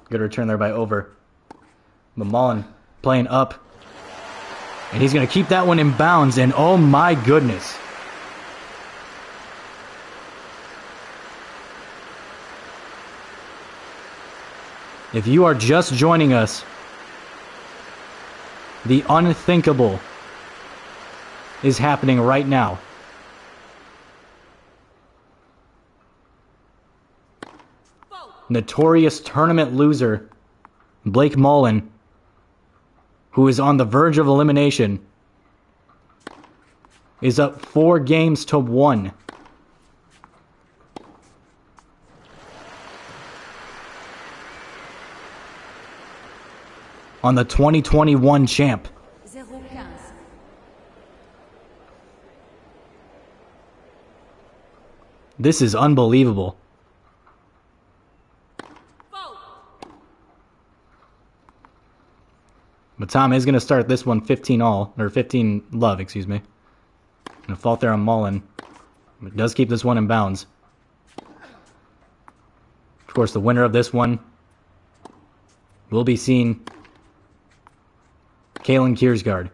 Good return there by Over. But Mullen playing up. And he's going to keep that one in bounds. And oh my goodness. If you are just joining us, the unthinkable is happening right now. Notorious tournament loser Blake Mullen who is on the verge of elimination, is up 4 games to 1. On the 2021 champ. This is unbelievable. But Tom is going to start this one 15 all, or 15 love, excuse me. And a fault there on Mullen. But does keep this one in bounds. Of course, the winner of this one will be seeing Kalen Kiersgaard.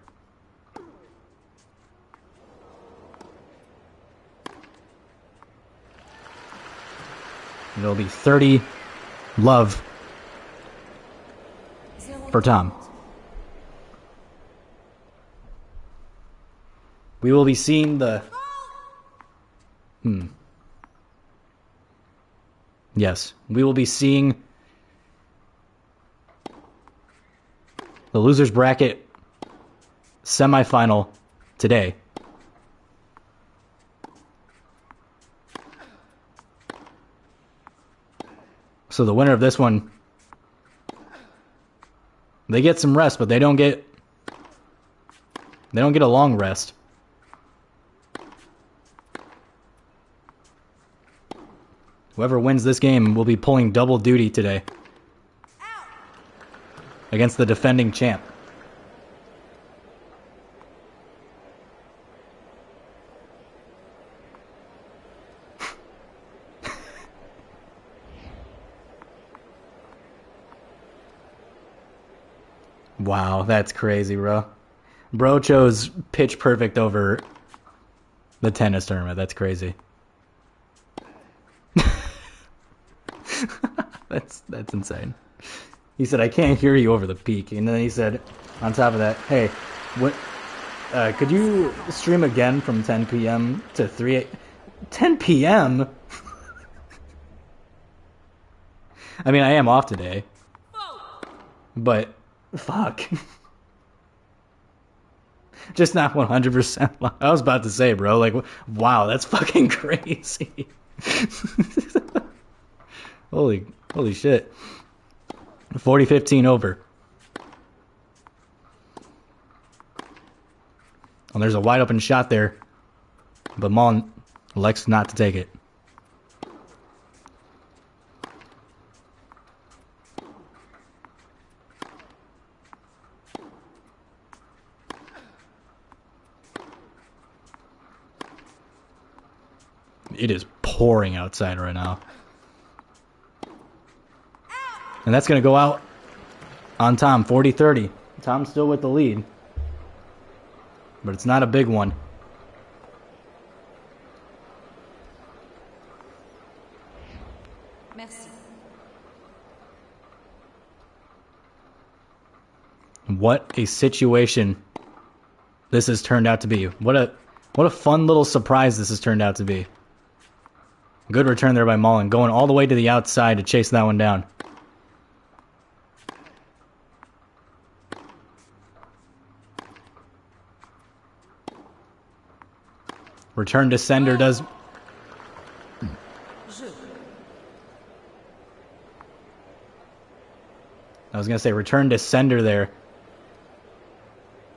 It'll be 30 love for Tom. We will be seeing the... Yes, we will be seeing the losers bracket semifinal today. So the winner of this one, they get some rest, but they don't get a long rest. Whoever wins this game will be pulling double duty today against the defending champ. Wow, that's crazy, bro. Bro chose pitch perfect over the tennis tournament. That's crazy. That's insane. He said, I can't hear you over the peak. And then he said, on top of that, hey, what? Could you stream again from 10 p.m. to 3 a.m.? 10 p.m.? I mean, I am off today. But, fuck. Just not 100%. I was about to say, bro, like, wow, that's fucking crazy. Holy shit. 40-15 over. Well, there's a wide open shot there, but Mullen elects not to take it. It is pouring outside right now. And that's going to go out on Tom, 40-30. Tom's still with the lead. But it's not a big one. Merci. What a situation this has turned out to be. What a fun little surprise this has turned out to be. Good return there by Mullen, going all the way to the outside to chase that one down. Return to sender does... I was going to say return to sender there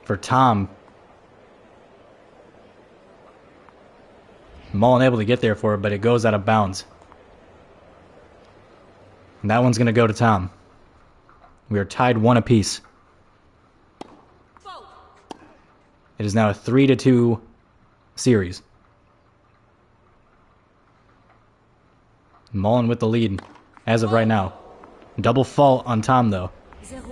for Tom. Mullen able to get there for it, but it goes out of bounds. And that one's going to go to Tom. We are tied 1 apiece. It is now a 3-2 series. Mullen with the lead as of right now. Double fault on Tom, though. 0-15.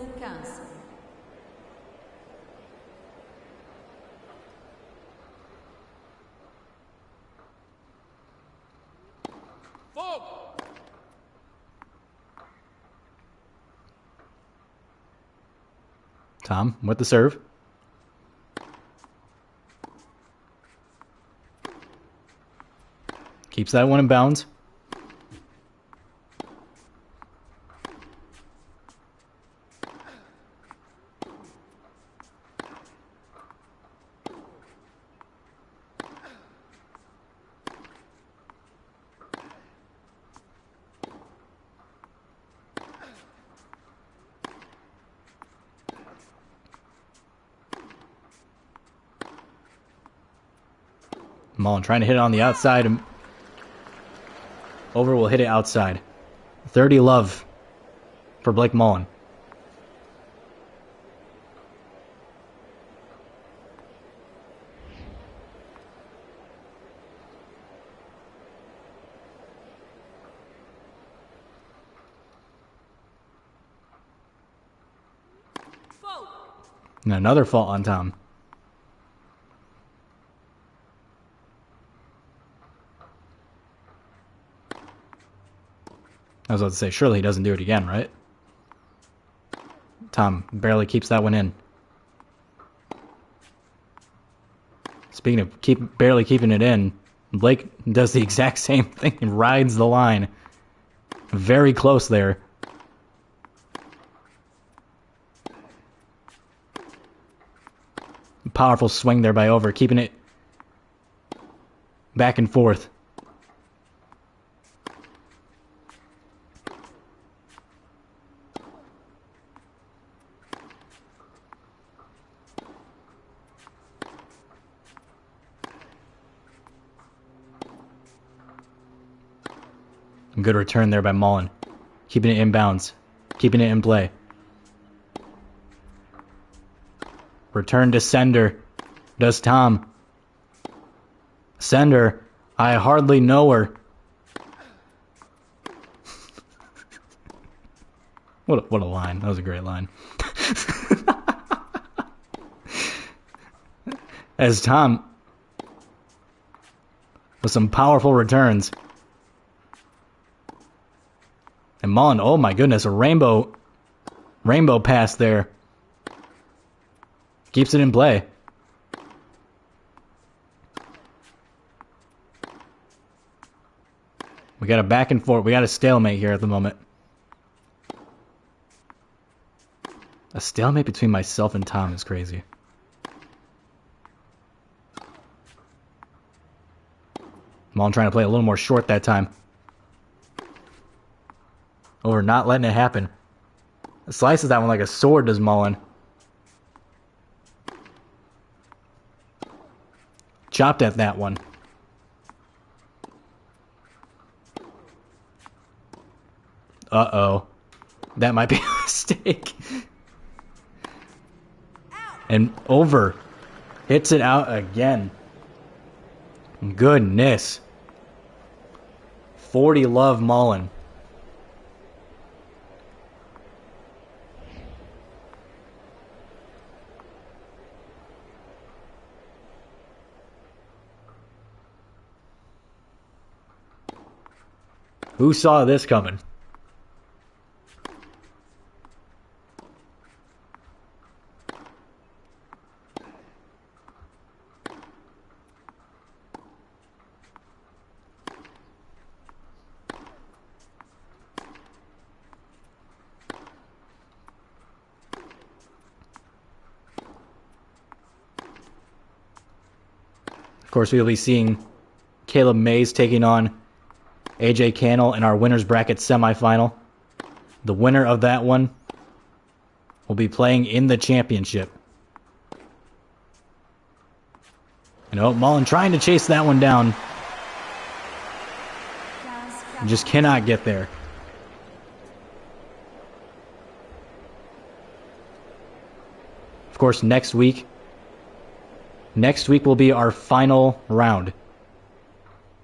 Tom with the serve. Keeps that one in bounds. Mullen trying to hit it on the outside. Over will hit it outside. 30 love for Blake Mullen. And another fault on Tom. I was about to say, surely he doesn't do it again, right? Tom barely keeps that one in. Speaking of barely keeping it in, Blake does the exact same thing and rides the line. Very close there. Powerful swing there by Over, keeping it back and forth. Good return there by Mullen. Keeping it inbounds. Keeping it in play. Return to sender. Does Tom. Sender. I hardly know her. What a line. That was a great line. As Tom with some powerful returns. And Mullen, oh my goodness, a rainbow pass there. Keeps it in play. We got a back and forth. We got a stalemate here at the moment. A stalemate between myself and Tom is crazy. Mullen trying to play a little more short that time. Over not letting it happen. Slices that one like a sword, does Mullen. Chopped at that one. Uh-oh. That might be a mistake. And Over hits it out again. Goodness. 40 love Mullen. Who saw this coming? Of course, we'll be seeing Caleb Mays taking on AJ Cannell in our winner's bracket semifinal. The winner of that one will be playing in the championship. And oh, Mullen trying to chase that one down. Just cannot get there. Of course, next week will be our final round.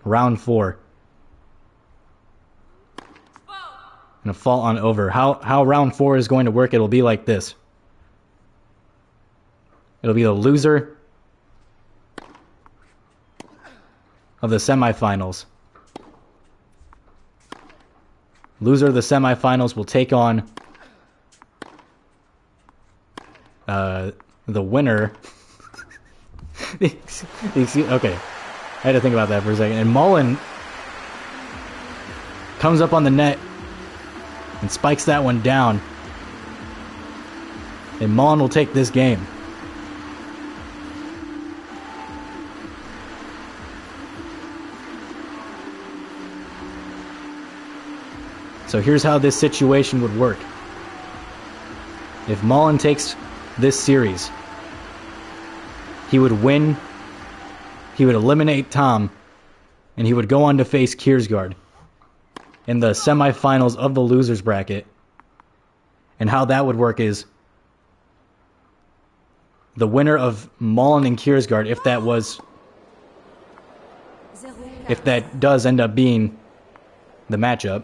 Round 4. And a fault on Over. How round 4 is going to work, it'll be like this. It'll be the loser of the semifinals. Loser of the semifinals will take on the winner. Okay, I had to think about that for a second. And Mullen comes up on the net and spikes that one down. And Mullen will take this game. So here's how this situation would work. If Mullen takes this series, he would win he would eliminate Tom, and he would go on to face Kiersgaard in the semifinals of the losers bracket. And how that would work is the winner of Mullen and Kiersgaard, if that does end up being the matchup,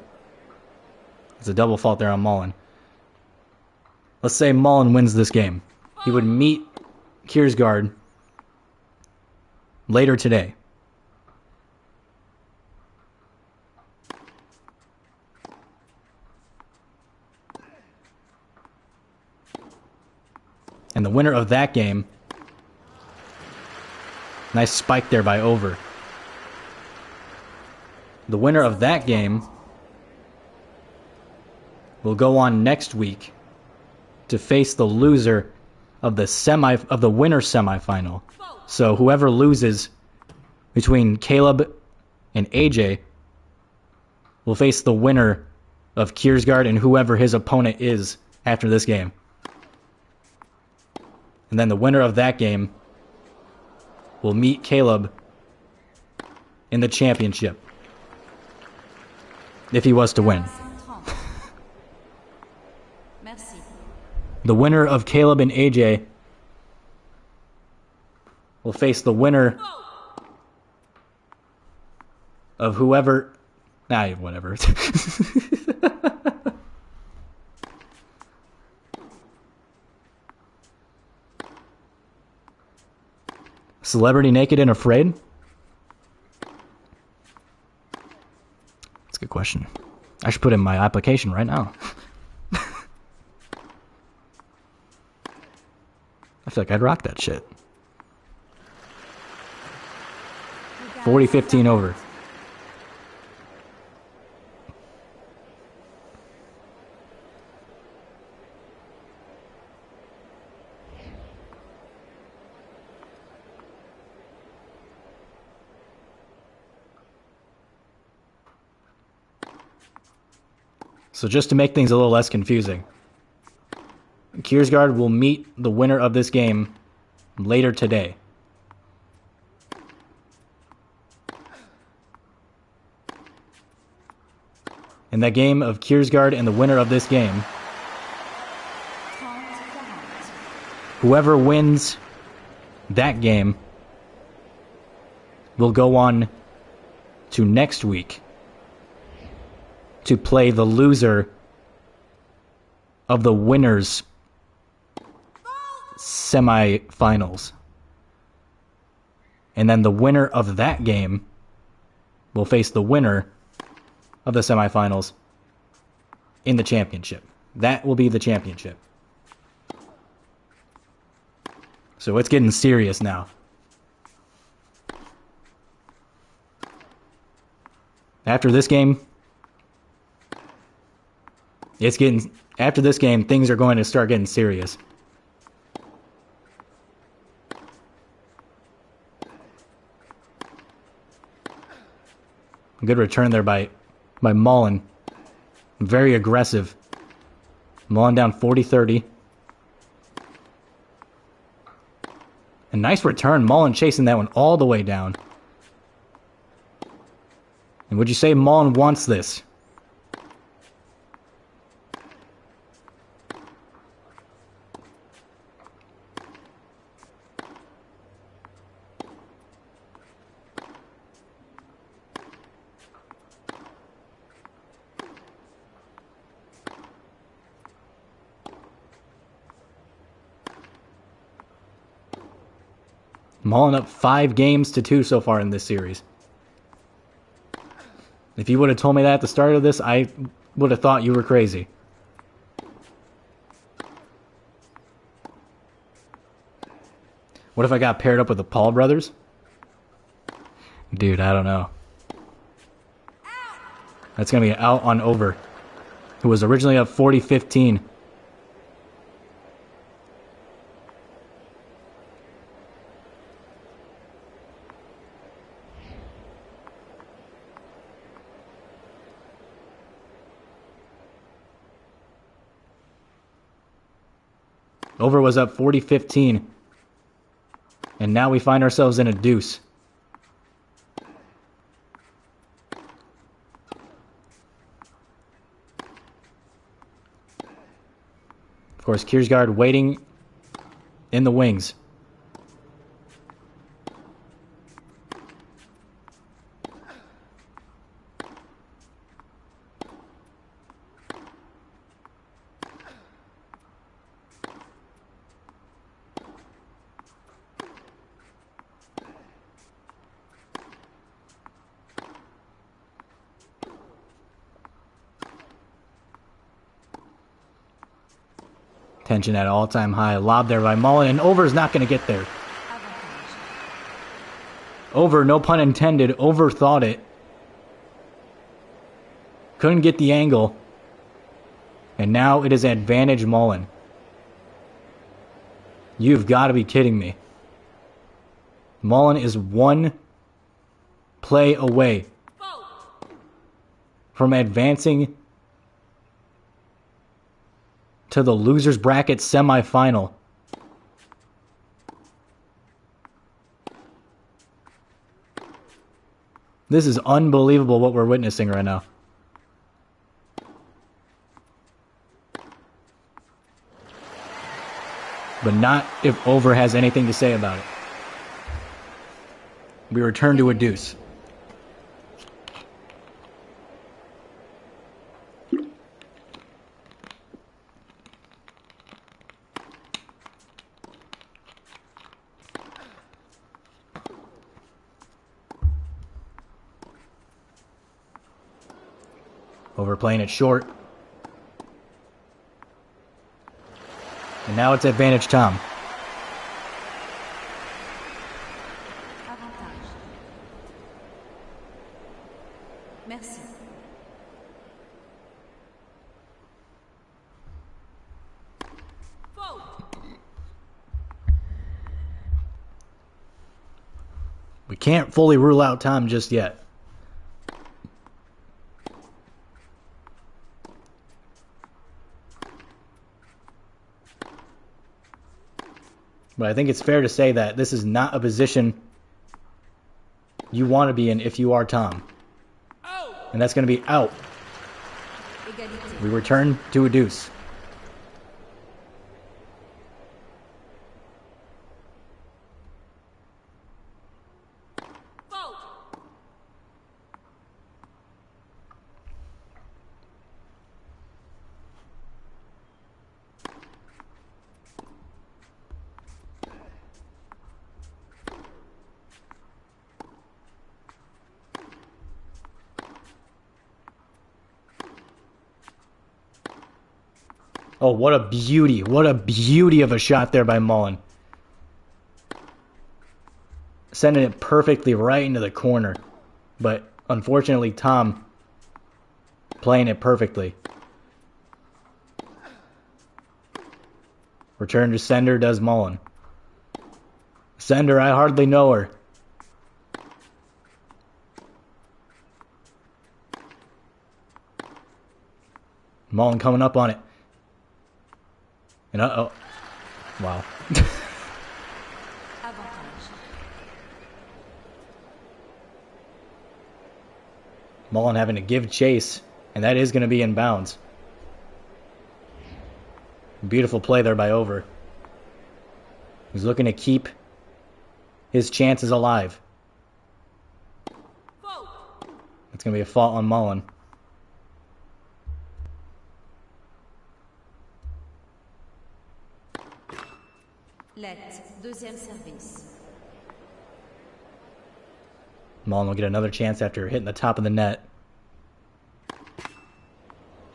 it's a double fault there on Mullen. Let's say Mullen wins this game. He would meet Kiersgaard later today. And the winner of that game, nice spike there by Over. The winner of that game will go on next week to face the loser of the winner semifinal. So whoever loses between Caleb and AJ will face the winner of Kiersgaard and whoever his opponent is after this game. And then the winner of that game will meet Caleb in the championship, if he was to win. The winner of Caleb and AJ will face the winner of whoever... whatever. Celebrity Naked and Afraid? That's a good question. I should put in my application right now. I feel like I'd rock that shit. 40-15 over. So just to make things a little less confusing, Kiersgaard will meet the winner of this game later today. In that game of Kiersgaard and the winner of this game, whoever wins that game will go on to next week to play the loser of the winners semifinals. And then the winner of that game will face the winner of the semifinals in the championship. That will be the championship. So it's getting serious now. After this game, things are going to start getting serious. Good return there by Mullen. Very aggressive. Mullen down 40-30. A nice return. Mullen chasing that one all the way down. And would you say Mullen wants this? Mullen up 5-2 so far in this series. If you would have told me that at the start of this, I would have thought you were crazy. What if I got paired up with the Paul brothers? Dude, I don't know. That's going to be out on Over, who was originally up 40-15. Over was up 40-15. And now we find ourselves in a deuce. Of course, Kiersgaard waiting in the wings. Tension at all-time high. Lob there by Mullen, and Over's not going to get there. Over, no pun intended, overthought it. Couldn't get the angle. And now it is advantage Mullen. You've got to be kidding me. Mullen is one play away from advancing to the losers bracket semifinal. This is unbelievable what we're witnessing right now. But not if Over has anything to say about it. We return to a deuce. Over playing it short. And now it's advantage Tom. Merci. We can't fully rule out Tom just yet. But I think it's fair to say that this is not a position you want to be in if you are Tom. And that's going to be out. We return to a deuce. Oh, what a beauty. What a beauty of a shot there by Mullen. Sending it perfectly right into the corner. But unfortunately, Tom playing it perfectly. Return to sender does Mullen. Sender, I hardly know her. Mullen coming up on it. And uh-oh. Wow. Mullen having to give chase, and that is going to be in bounds. Beautiful play there by Over. He's looking to keep his chances alive. It's going to be a fault on Mullen. Deuxième service. Mullen will get another chance after hitting the top of the net.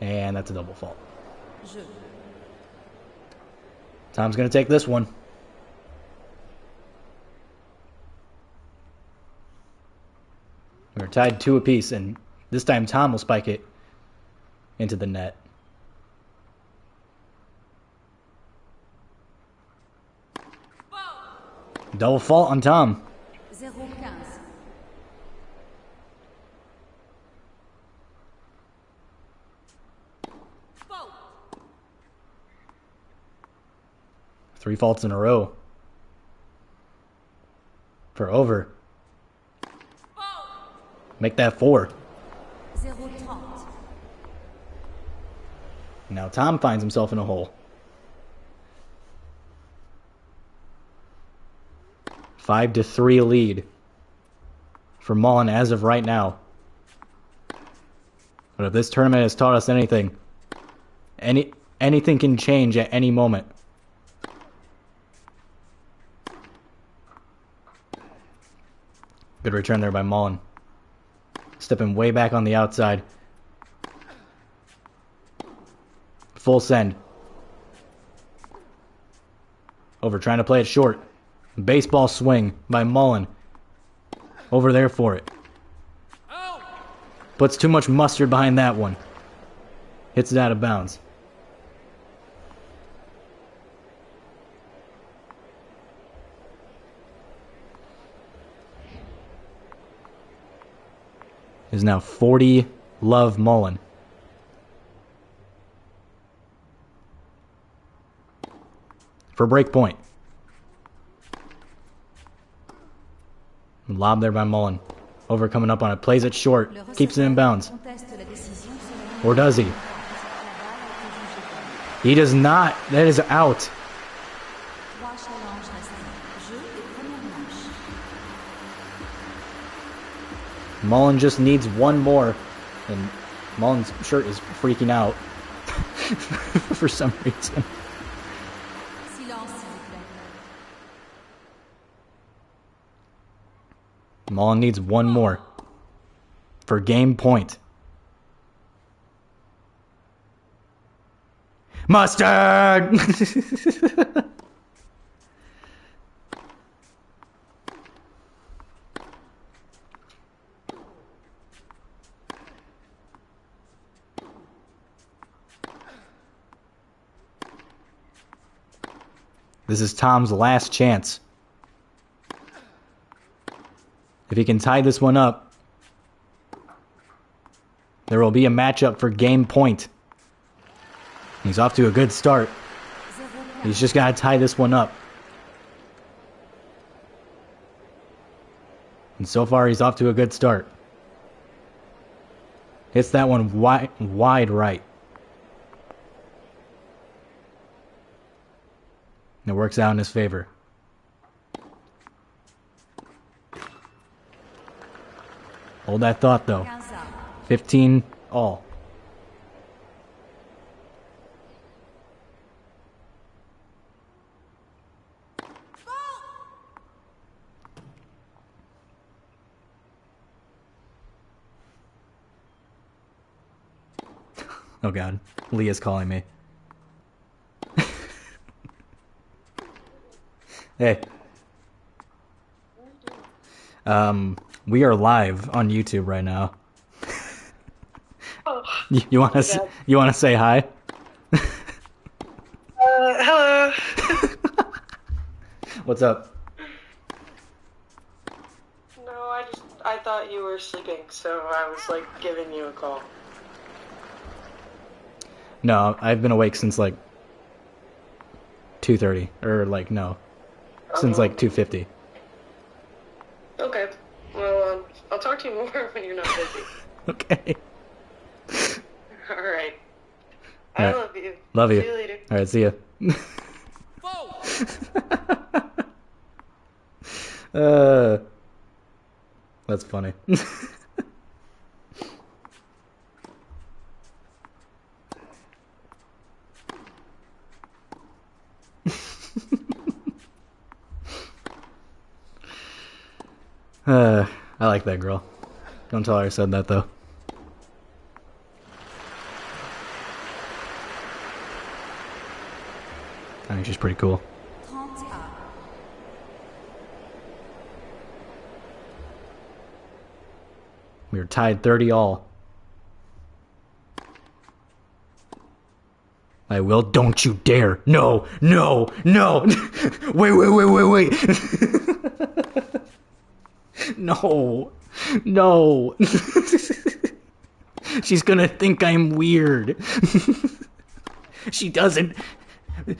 And that's a double fault. Tom's going to take this one. We're tied 2 apiece, and this time Tom will spike it into the net. Double fault on Tom. 0-15. Three faults in a row. For Over. Make that 4. 0-30. Now Tom finds himself in a hole. 5-3 lead for Mullen as of right now. But if this tournament has taught us anything, anything can change at any moment. Good return there by Mullen. Stepping way back on the outside. Full send. Over, trying to play it short. Baseball swing by Mullen. Over there for it. Puts too much mustard behind that one. Hits it out of bounds. Is now 40 love Mullen. For break point. Lob there by Mullen. Over, coming up on it. Plays it short. Keeps it in bounds. Or does he? He does not. That is out. Mullen just needs one more. And Mullen's shirt is freaking out. For some reason. Mullen needs one more for game point. Mustard! This is Tom's last chance. If he can tie this one up, there will be a matchup for game point. He's off to a good start. He's just got to tie this one up. And so far, he's off to a good start. Hits that one wide right. And it works out in his favor. Hold that thought, though. 15 all. Oh God, Leah's calling me. Hey. We are live on YouTube right now. Oh, you want to say hi? Hello. What's up? No, I thought you were sleeping, so I was like giving you a call. No, I've been awake since like 2:30, or like no, since like 2:50. Okay. Well, I'll talk to you more when you're not busy. Okay. All right. All right. I love you. Love you. See you later. All right, see ya. That's funny. I like that girl. Don't tell her I said that, though. I think she's pretty cool. We are tied 30 all. I will. Don't you dare. No, no, no. Wait. No, no. She's gonna think I'm weird. She doesn't.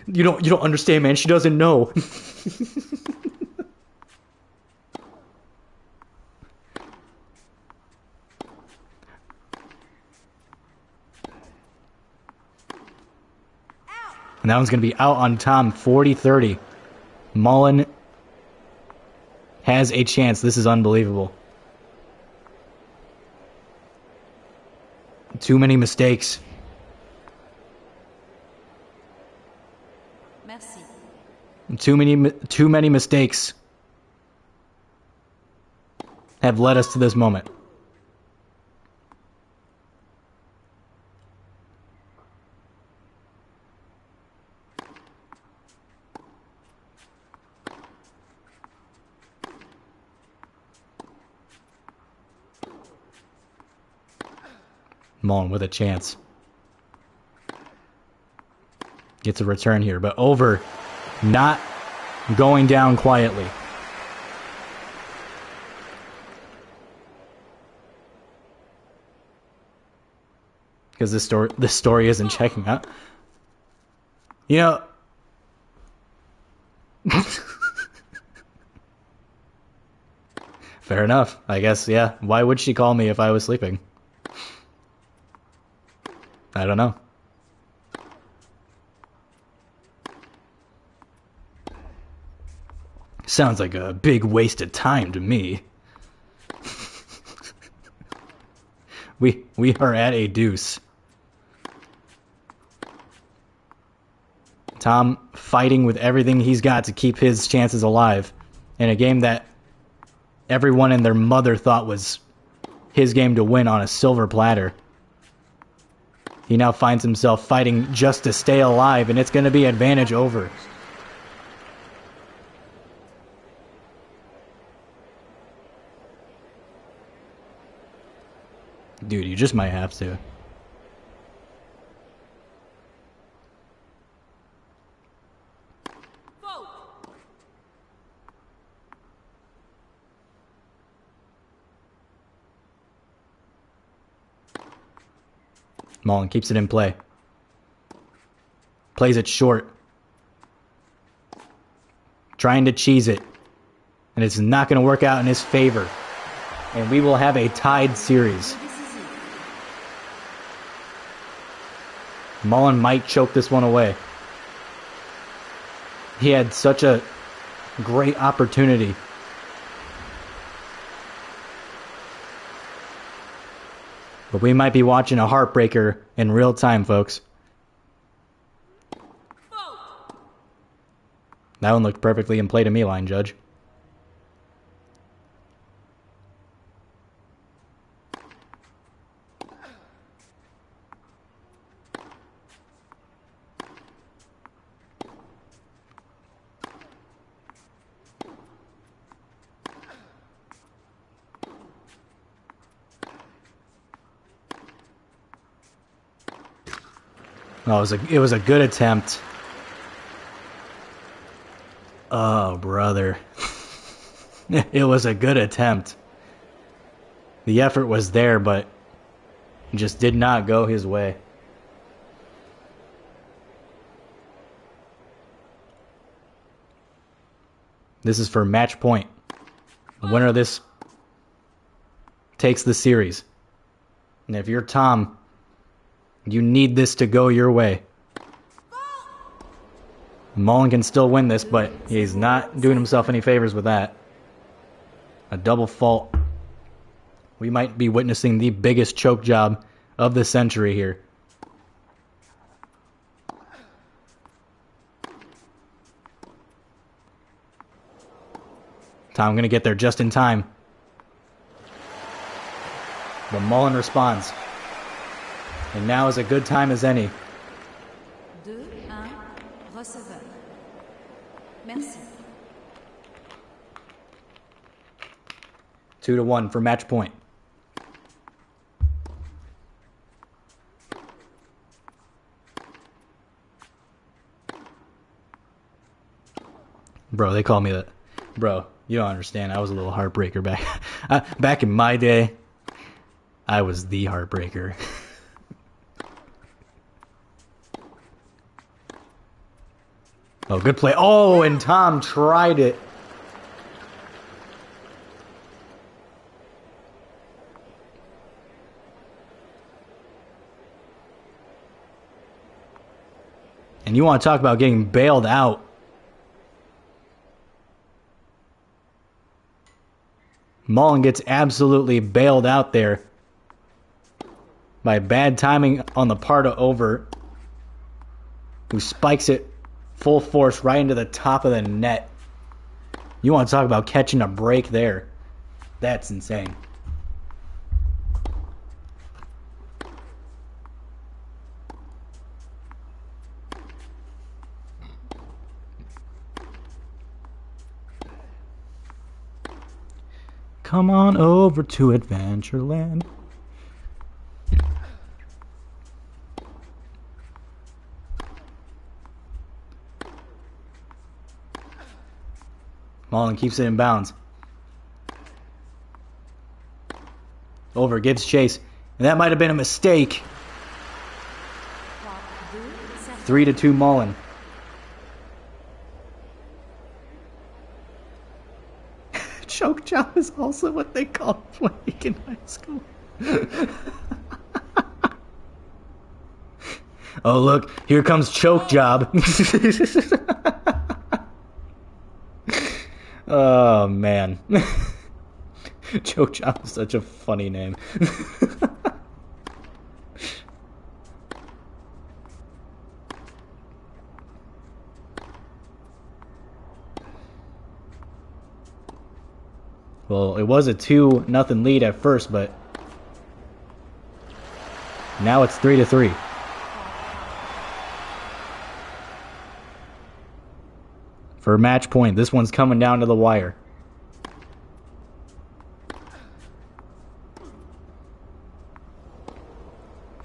You don't understand, man. She doesn't know. And that one's going to be out on Tom, 40-30. Mullen has a chance. This is unbelievable. Too many mistakes. Merci. Too many mistakes have led us to this moment. Mullen with a chance. Gets a return here, but over. Not going down quietly. Because this story isn't checking out. You know... Fair enough. I guess, yeah. Why would she call me if I was sleeping? I don't know. Sounds like a big waste of time to me. We are at a deuce. Tom fighting with everything he's got to keep his chances alive in a game that everyone and their mother thought was his game to win on a silver platter. He now finds himself fighting just to stay alive, and it's going to be advantage over. Dude, you just might have to. Mullen keeps it in play. Plays it short. Trying to cheese it. And it's not going to work out in his favor. And we will have a tied series. Mullen might choke this one away. He had such a great opportunity. But we might be watching a heartbreaker in real time, folks. That one looked perfectly in play to me, line judge. Oh, it was a good attempt. Oh, brother. It was a good attempt. The effort was there, but it just did not go his way. This is for match point. The winner of this takes the series. And if you're Tom, you need this to go your way. Mullen can still win this, but he's not doing himself any favors with that. A double fault. We might be witnessing the biggest choke job of the century here. Tom going to get there just in time. But Mullen responds. And now is a good time as any. 2-1, receveur. Merci. 2-1 for match point. Bro, they call me that. Bro, you don't understand. I was a little heartbreaker back in my day. I was the heartbreaker. Oh, good play. Oh, and Tom tried it. And you want to talk about getting bailed out. Mullen gets absolutely bailed out there by bad timing on the part of Over, who spikes it full force right into the top of the net. You want to talk about catching a break there. That's insane. Come on over to Adventureland. Mullen keeps it in bounds. Over, gives chase. And that might have been a mistake. 3-2 Mullen. Choke job is also what they call playing in high school. Oh look, here comes choke job. Oh man. Choke job is such a funny name. Well, it was a 2-0 lead at first, but now it's 3-3. For match point, this one's coming down to the wire.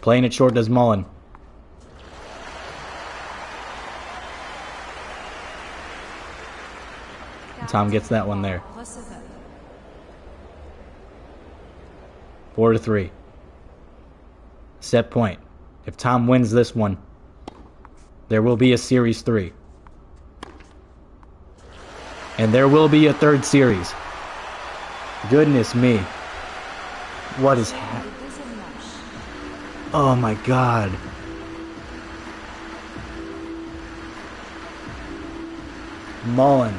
Playing it short does Mullen. Tom gets that one there. 4-3. Set point. If Tom wins this one, there will be a Series 3. And there will be a third series. Goodness me. What is happening? Oh my god. Mullen.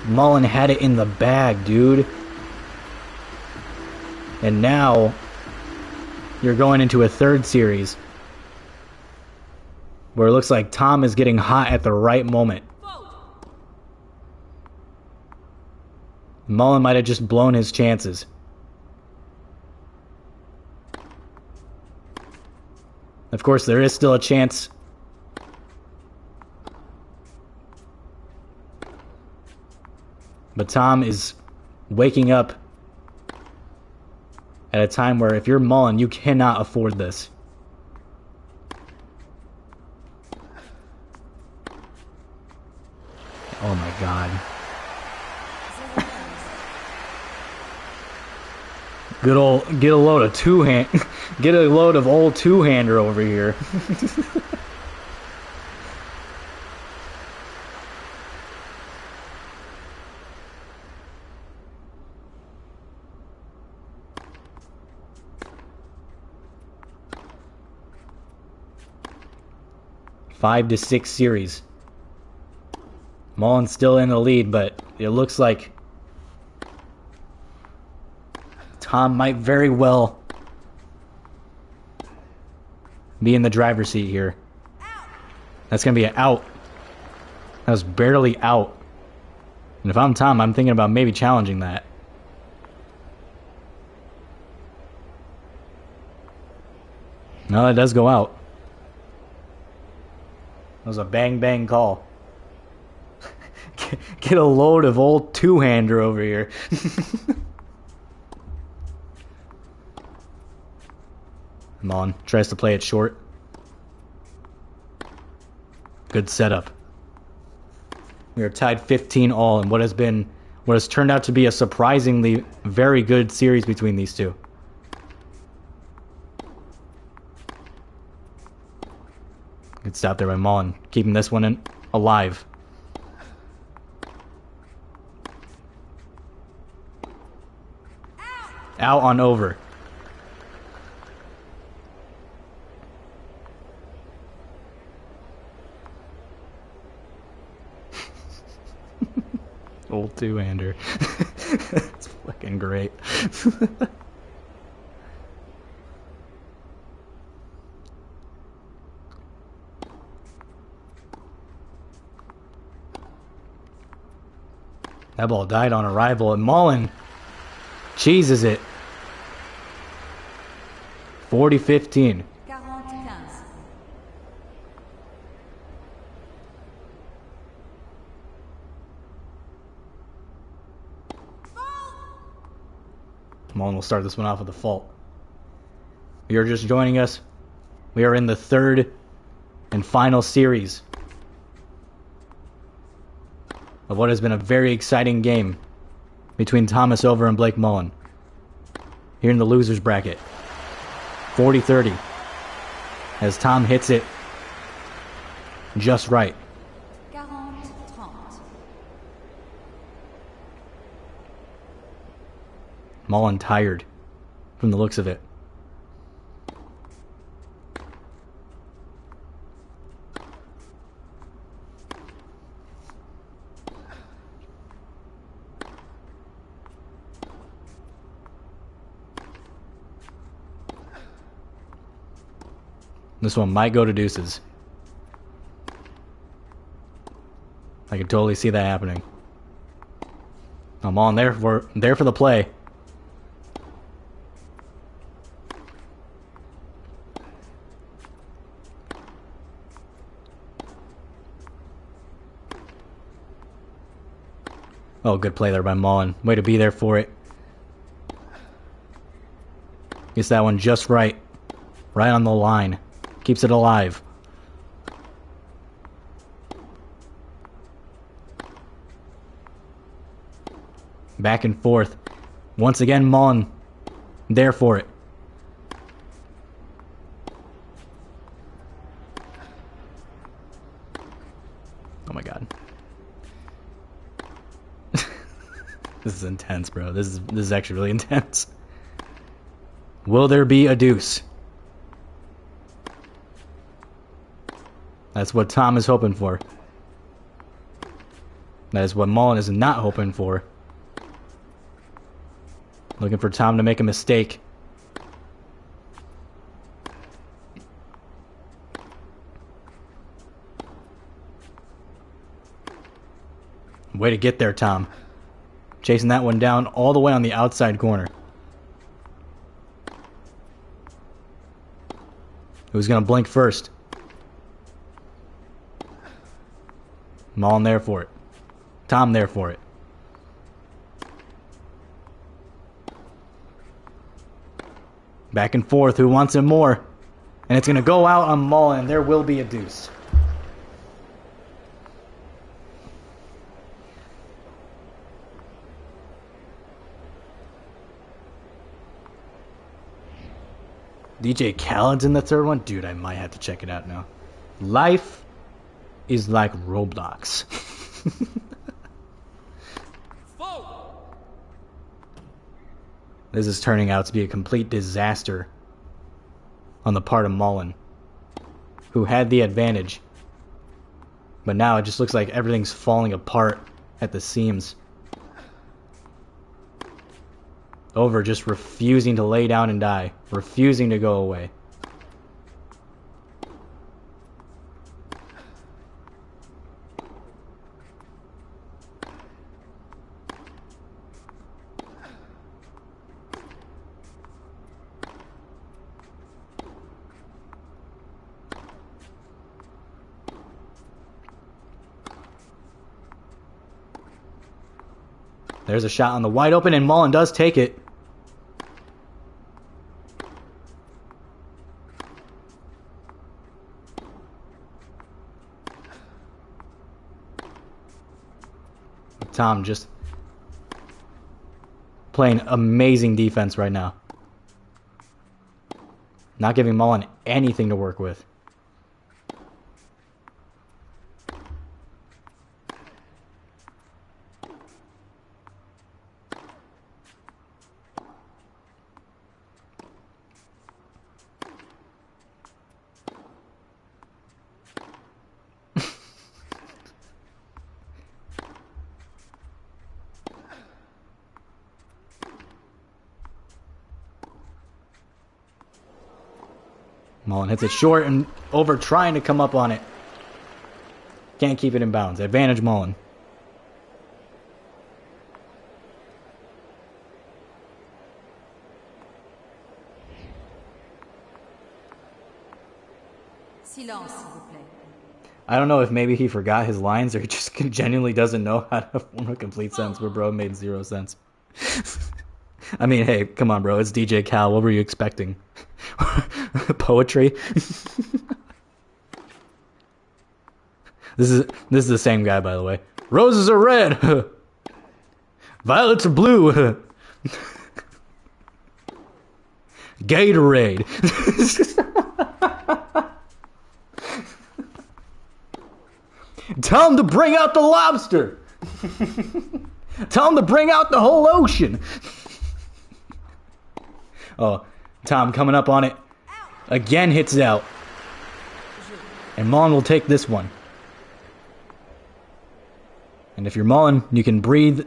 Mullen had it in the bag, dude. And now you're going into a third series where it looks like Tom is getting hot at the right moment. Mullen might have just blown his chances. Of course, there is still a chance. But Tom is waking up at a time where if you're Mullen, you cannot afford this. Oh my god. Good old, get a load of get a load of old two-hander over here. Five to 6 series. Mullen's still in the lead, but it looks like Tom might very well be in the driver's seat here. That's going to be an out. That was barely out. And if I'm Tom, I'm thinking about maybe challenging that. No, it does go out. That was a bang-bang call. Get a load of old two-hander over here. Mullen tries to play it short. Good setup. We are tied 15-all in what has turned out to be a surprisingly very good series between these two. Good stop there by Mullen, keeping this one alive. Out on over. Old two-hander. It's fucking great. That ball died on arrival, and Mullen cheeses it. 40-15. 40-15. Mullen will start this one off with a fault. If you're just joining us, we are in the third and final series of what has been a very exciting game between Thomas Over and Blake Mullen. Here in the losers bracket. 40-30. As Tom hits it just right. 40-30. Mullen tired from the looks of it. This one might go to deuces. I can totally see that happening. I'm on there for the play. Oh, good play there by Mullen. Way to be there for it. Gets that one just right. Right on the line. Keeps it alive. Back and forth. Once again, Mullen there for it. Oh my god. This is intense, bro. This is actually really intense. Will there be a deuce? That's what Tom is hoping for. That is what Mullen is not hoping for. Looking for Tom to make a mistake. Way to get there, Tom. Chasing that one down all the way on the outside corner. Who's going to blink first? Mullen there for it. Tom there for it. Back and forth. Who wants it more? And it's going to go out on Mullen. There will be a deuce. DJ Khaled's in the third one? Dude, I might have to check it out now. Life is like Roblox. This is turning out to be a complete disaster on the part of Mullen, who had the advantage. But now it just looks like everything's falling apart at the seams. Over just refusing to lay down and die. Refusing to go away. There's a shot on the wide open, and Mullen does take it. Tom just playing amazing defense right now. Not giving Mullen anything to work with. Mullen hits it short and over, trying to come up on it. Can't keep it in bounds. Advantage Mullen. Silence, s'il vous plaît. I don't know if maybe he forgot his lines or he just genuinely doesn't know how to form a complete sentence, but bro, it made zero sense. I mean, hey, come on, bro. It's DJ Cal. What were you expecting? Poetry? This is the same guy, by the way. Roses are red. Violets are blue. Gatorade. Tell him to bring out the lobster. Tell him to bring out the whole ocean. Oh, Tom coming up on it. Again hits it out. And Mullen will take this one. And if you're Mullen, you can breathe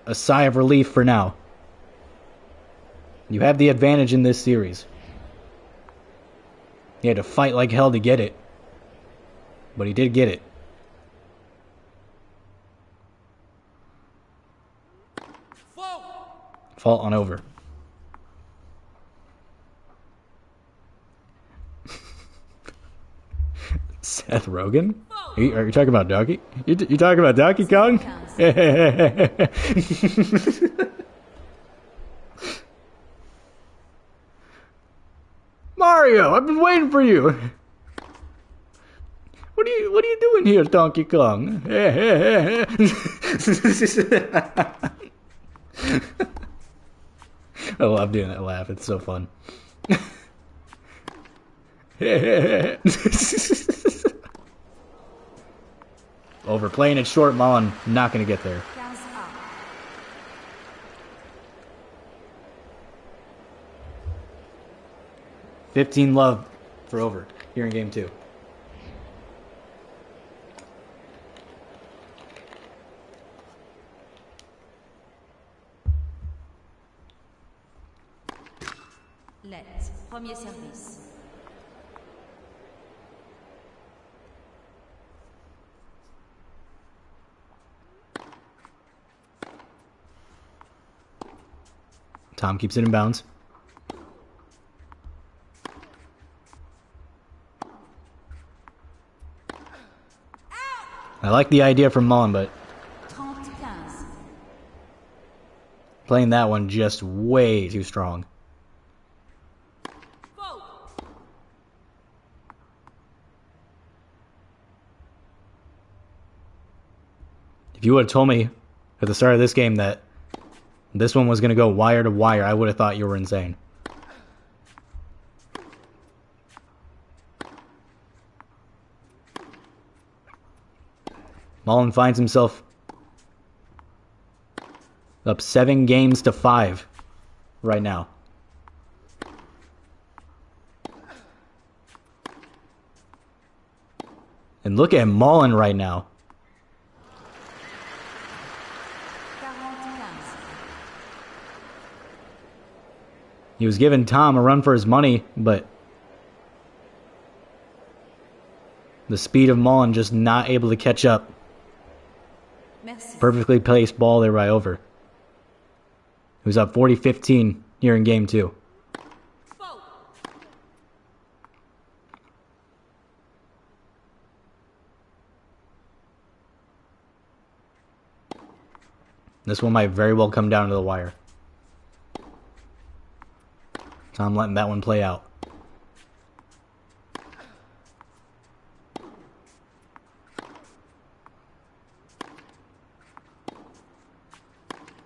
a sigh of relief for now. You have the advantage in this series. He had to fight like hell to get it. But he did get it. Fault on over. Seth Rogen? Are you talking about Donkey? You talking about Donkey Kong? Mario, I've been waiting for you. What are you doing here, Donkey Kong? I love doing that laugh. It's so fun. Overplaying it short, Mullen not going to get there. 15 love for over here in game 2. Let. Premier service. Tom keeps it in bounds. I like the idea from Mullen, but 30-15. playing that one just way too strong. If you would have told me at the start of this game that this one was going to go wire to wire, I would have thought you were insane. Mullen finds himself up 7-5 right now. And look at Mullen right now. 40-15. He was giving Tom a run for his money, but the speed of Mullen just not able to catch up. Merci. Perfectly placed ball there by over. He was up 40-15 here in game 2. This one might very well come down to the wire. Tom letting that one play out.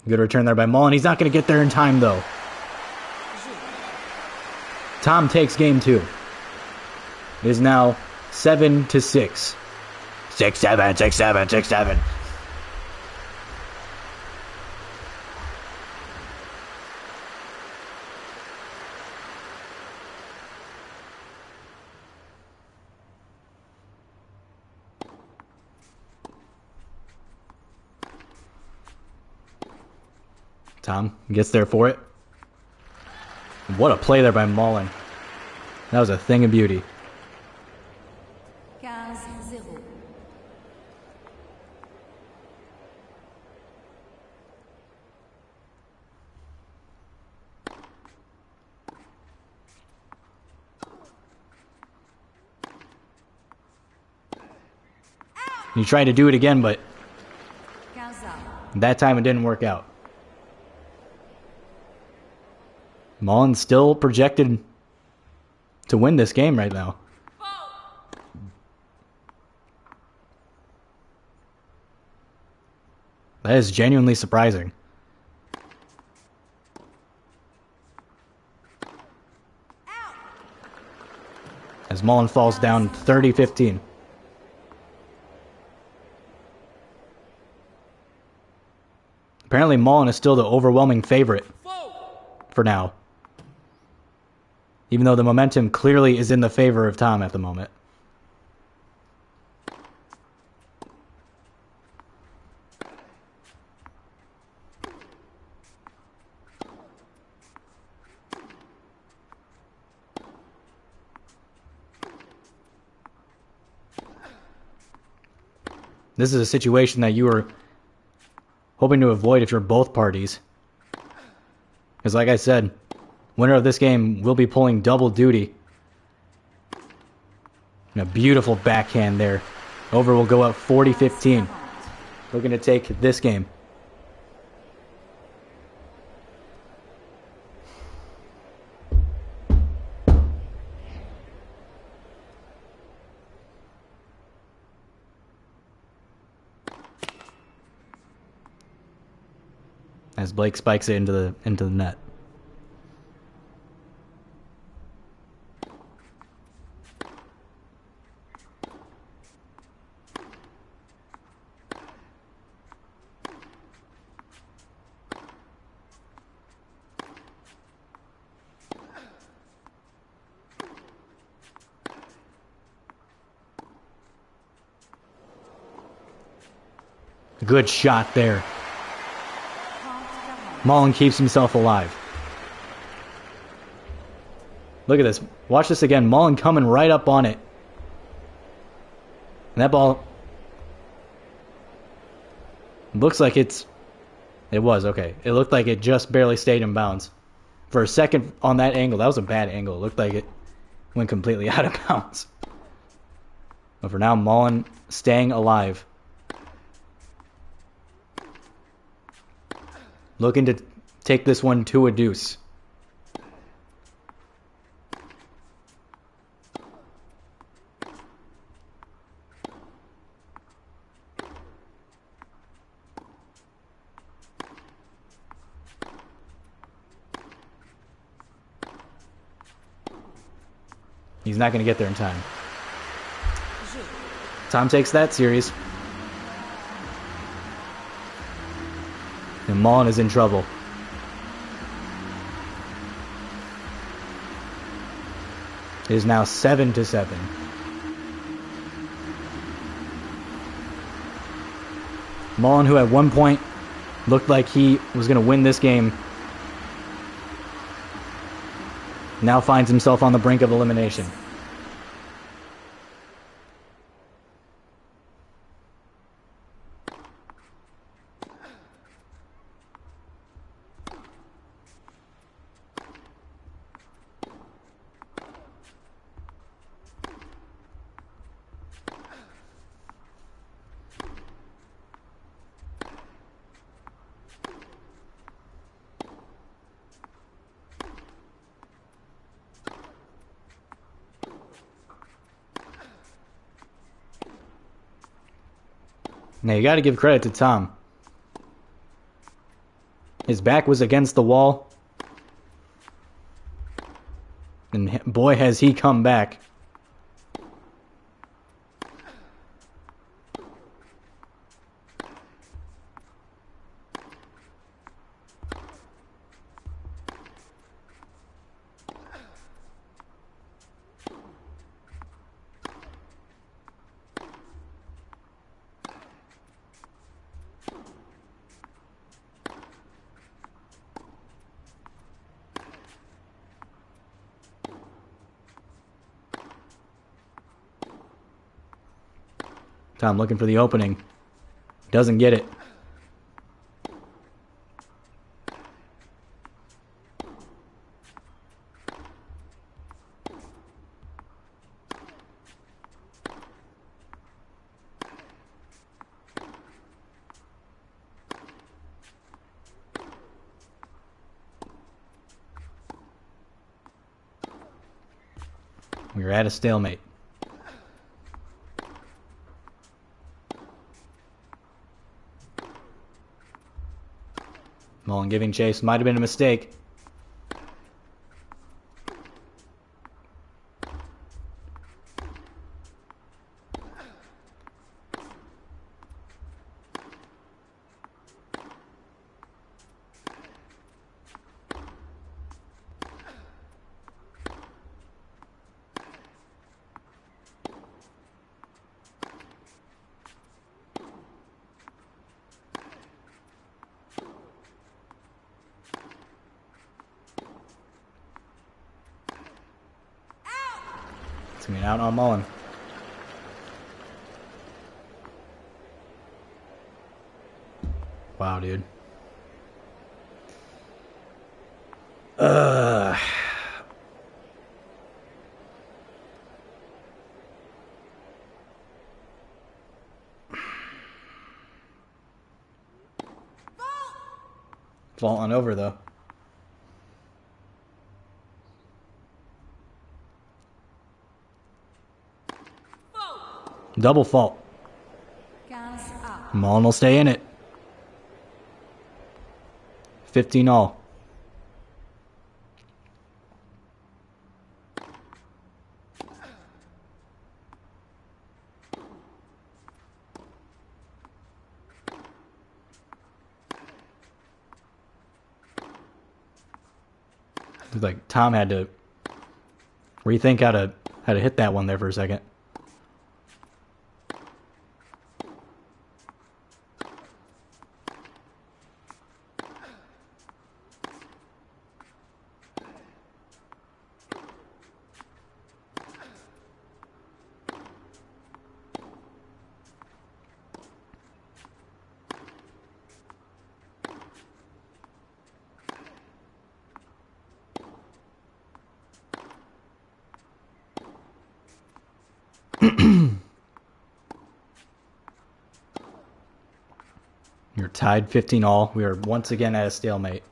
Good return there by Mullen. He's not going to get there in time, though. Tom takes game 2. It is now 7-6. 6-7, 6-7, 6-7. Tom gets there for it. What a play there by Mullen. That was a thing of beauty. 15-0. He tried to do it again, but 15. that time it didn't work out. Mullen still projected to win this game right now. That is genuinely surprising. As Mullen falls down 30-15. Apparently Mullen is still the overwhelming favorite for now. Even though the momentum clearly is in the favor of Tom at the moment. This is a situation that you were hoping to avoid if you're both parties. Because like I said, winner of this game will be pulling double duty. And a beautiful backhand there. Over will go up 40-15. Looking to take this game. As Blake spikes it into the net. Good shot there. Mullen keeps himself alive. Look at this. Watch this again. Mullen coming right up on it. And that ball looks like it was, okay. It looked like it just barely stayed in bounds. For a second on that angle, that was a bad angle. It looked like it went completely out of bounds. But for now, Mullen staying alive. Looking to take this one to a deuce. He's not going to get there in time. Tom takes that series. And Mullen is in trouble. It is now 7-7. Mullen, who at one point looked like he was going to win this game, now finds himself on the brink of elimination. Now, you got to give credit to Tom. His back was against the wall. And boy, has he come back. Tom looking for the opening. Doesn't get it. We're at a stalemate. Mullen giving chase. Might have been a mistake. It's going to be out on Mullen. Wow, dude. Fault on over, though. Double fault. 15A. Mullen will stay in it. 15 all. Looks like Tom had to rethink how to hit that one there for a second. You're tied 15 all. We are once again at a stalemate.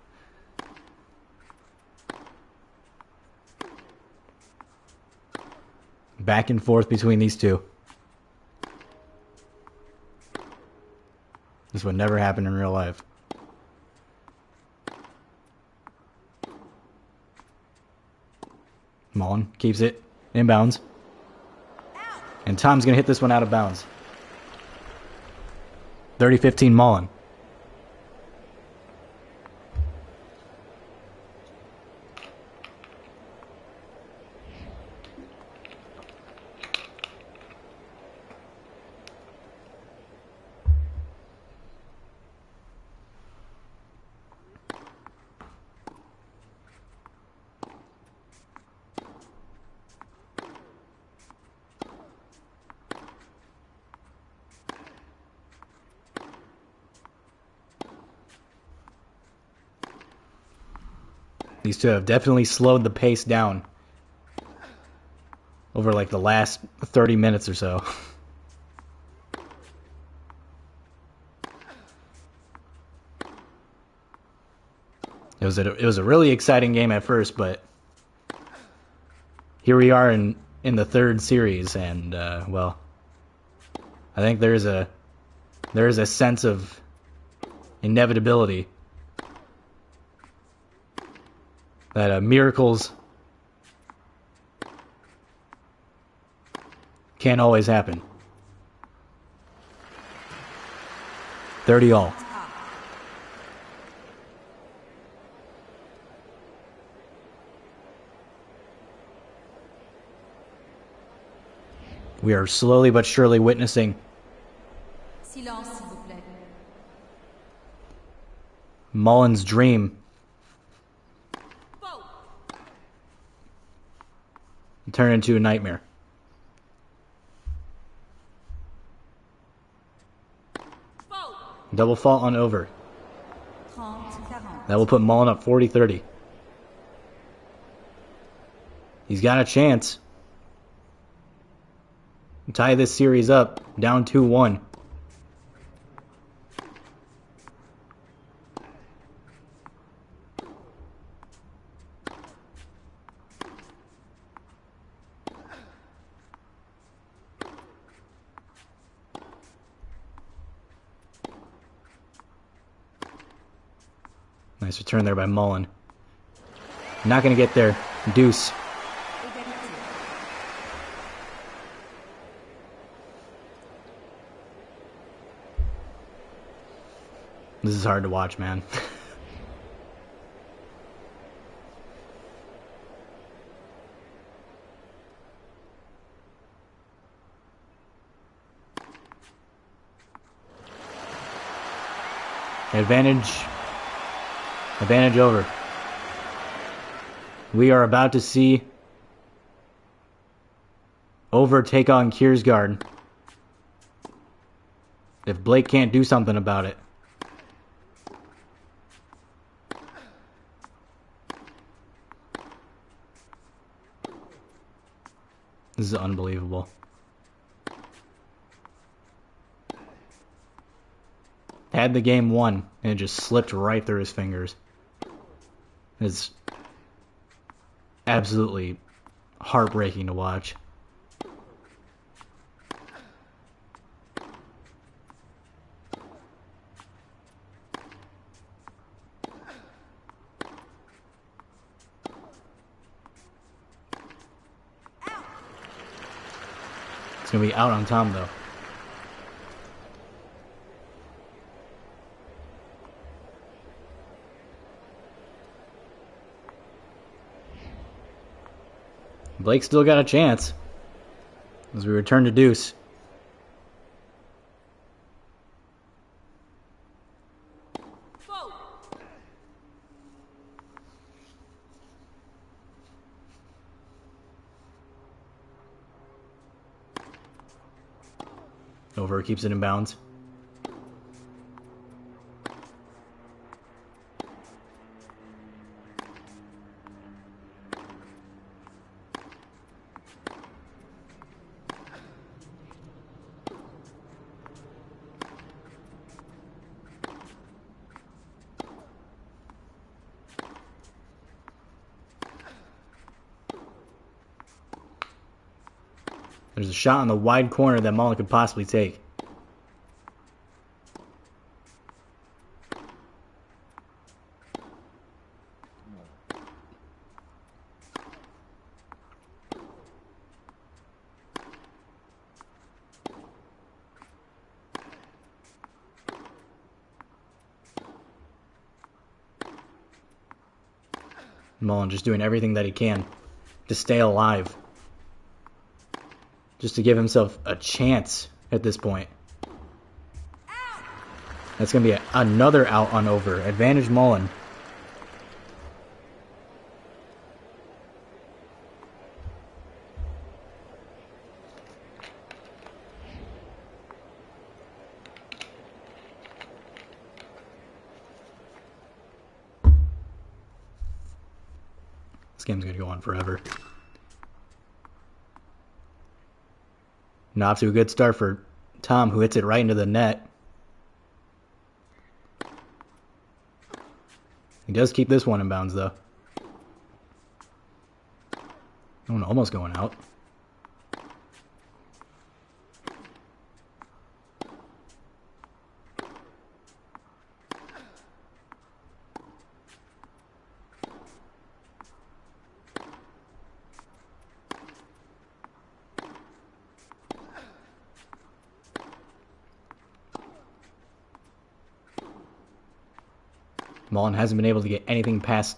Back and forth between these two. This would never happen in real life. Mullen keeps it inbounds. And Tom's going to hit this one out of bounds. 30-15 Mullen. These two have definitely slowed the pace down over like the last 30 minutes or so. It was a really exciting game at first, but here we are in the third series, and well, I think there is a sense of inevitability that miracles can't always happen. 30 all. We are slowly but surely witnessing Silence, s'il vous plaît. Mullen's dream turn into a nightmare. Double fault on over. 30-40. That will put Mullen up 40-30. He's got a chance. Tie this series up, down 2-1. Nice return there by Mullen. Not going to get there. Deuce. Égalité. This is hard to watch, man. Advantage over. We are about to see over take on Kiersgaard. If Blake can't do something about it. This is unbelievable. Had the game won, and it just slipped right through his fingers. It's absolutely heartbreaking to watch. It's going to be out on Tom, though. Blake still got a chance as we return to deuce. Over keeps it in bounds. There's a shot in the wide corner that Mullen could possibly take. Mullen just doing everything that he can to stay alive. Just to give himself a chance at this point. That's going to be another out on over. Advantage Mullen. This game's going to go on forever. Not to a good start for Tom, who hits it right into the net. He does keep this one in bounds, though. Oh, almost going out. Mullen hasn't been able to get anything past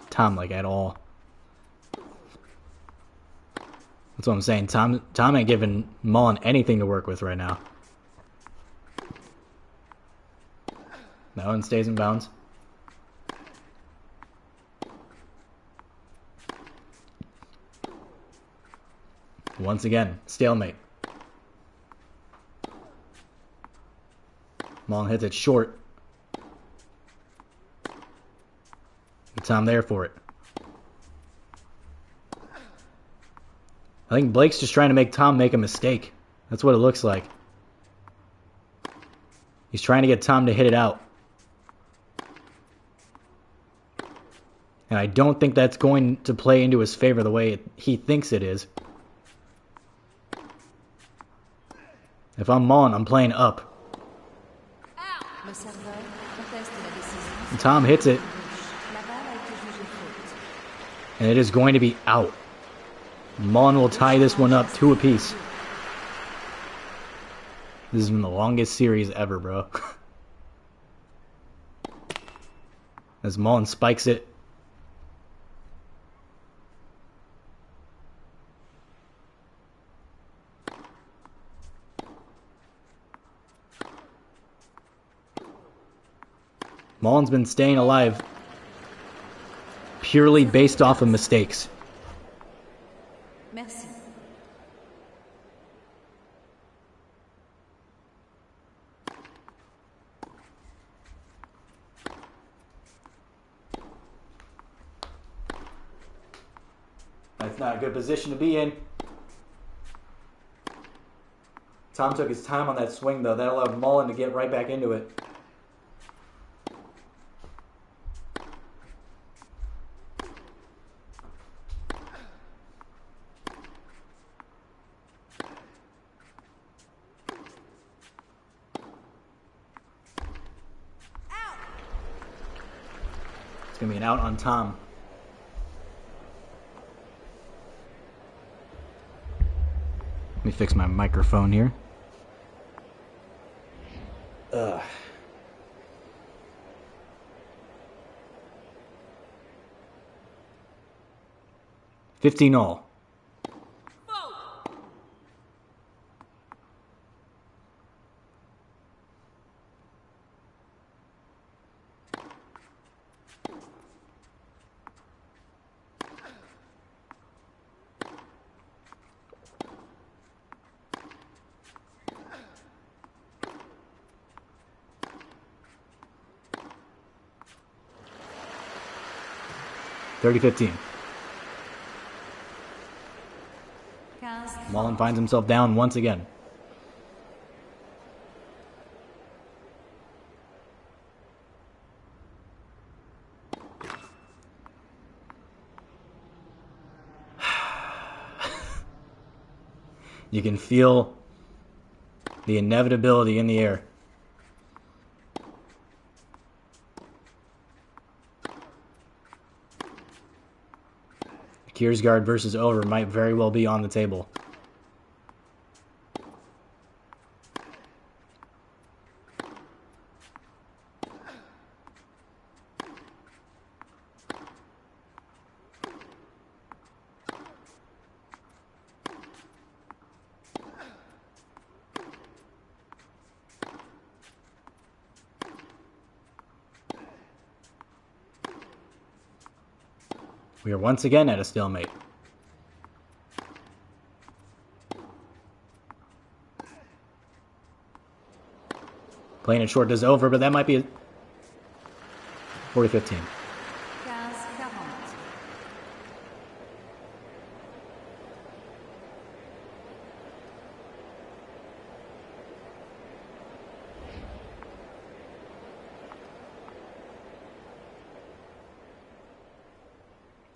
Tom, like, at all. That's what I'm saying. Tom ain't giving Mullen anything to work with right now. That one stays in bounds. Once again, stalemate. Mullen hits it short. Tom there for it. I think Blake's just trying to make Tom make a mistake. That's what it looks like. He's trying to get Tom to hit it out. And I don't think that's going to play into his favor the way he thinks it is. If I'm Mullen, I'm playing up. Le serveur conteste la décision. And Tom hits it, La balle a été jugée faute. and it is going to be out. Mullen will tie this one up 2 apiece. This has been the longest series ever, bro. As Mullen spikes it. Mullen's been staying alive purely based off of mistakes. Merci. That's not a good position to be in. Tom took his time on that swing, though. That allowed Mullen to get right back into it. It's going to be an out on Tom. Let me fix my microphone here. Ugh. $15-all. $30-15. 15. Mullen finds himself down once again. You can feel the inevitability in the air. Kiersgaard versus Over might very well be on the table. We are once again at a stalemate. Playing it short does Over, but that might be a 40-15. 15, 40.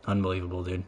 Unbelievable, dude.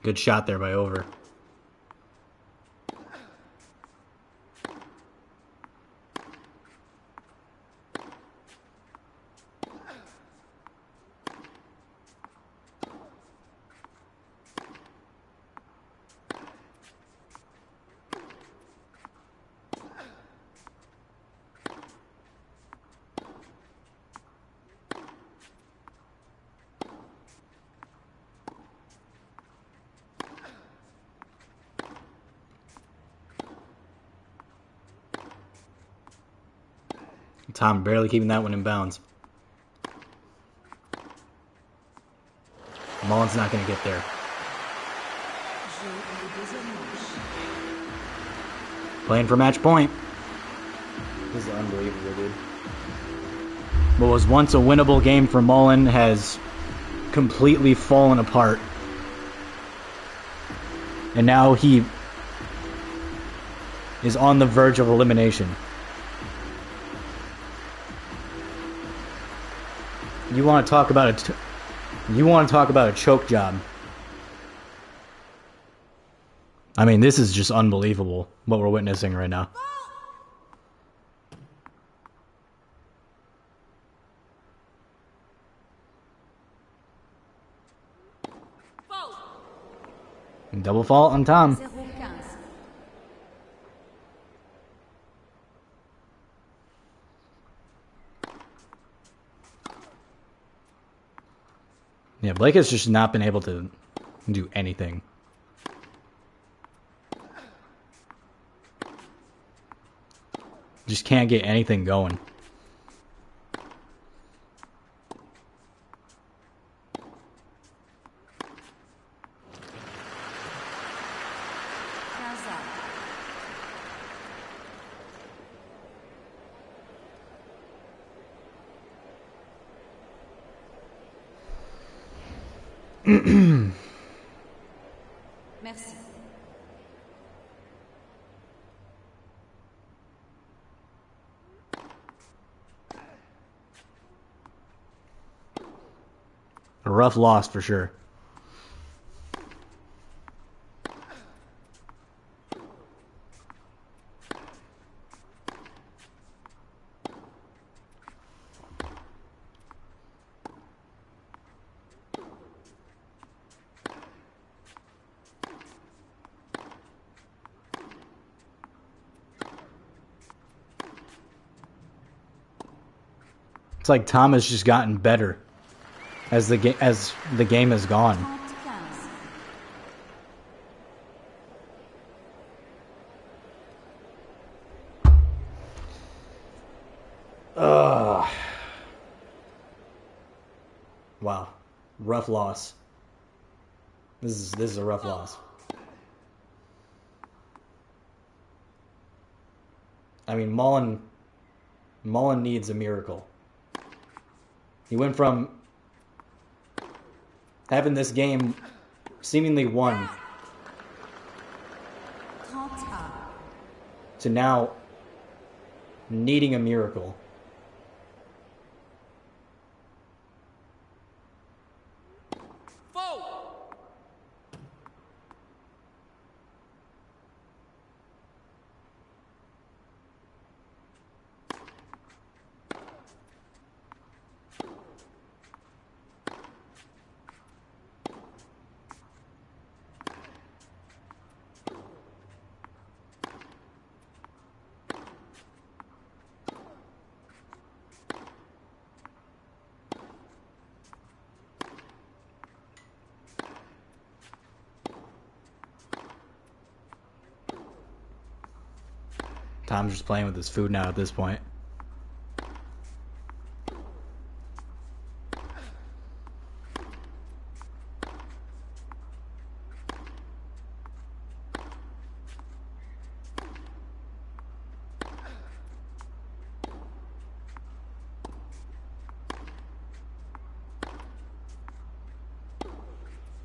Good shot there by Over. Tom barely keeping that one in bounds. Mullen's not going to get there. Playing for match point. This is unbelievable, dude. What was once a winnable game for Mullen has completely fallen apart. And now he is on the verge of elimination. You want to talk about a choke job. I mean, this is just unbelievable what we're witnessing right now. Double fault on Tom. Yeah, Blake has just not been able to do anything. Just can't get anything going. Merci. A rough loss for sure. It's like Tom has just gotten better as the game has gone. 30-15. Wow, rough loss. This is a rough loss. I mean, Mullen needs a miracle. He went from having this game seemingly won 30-1. to now needing a miracle. Tom's just playing with his food now at this point.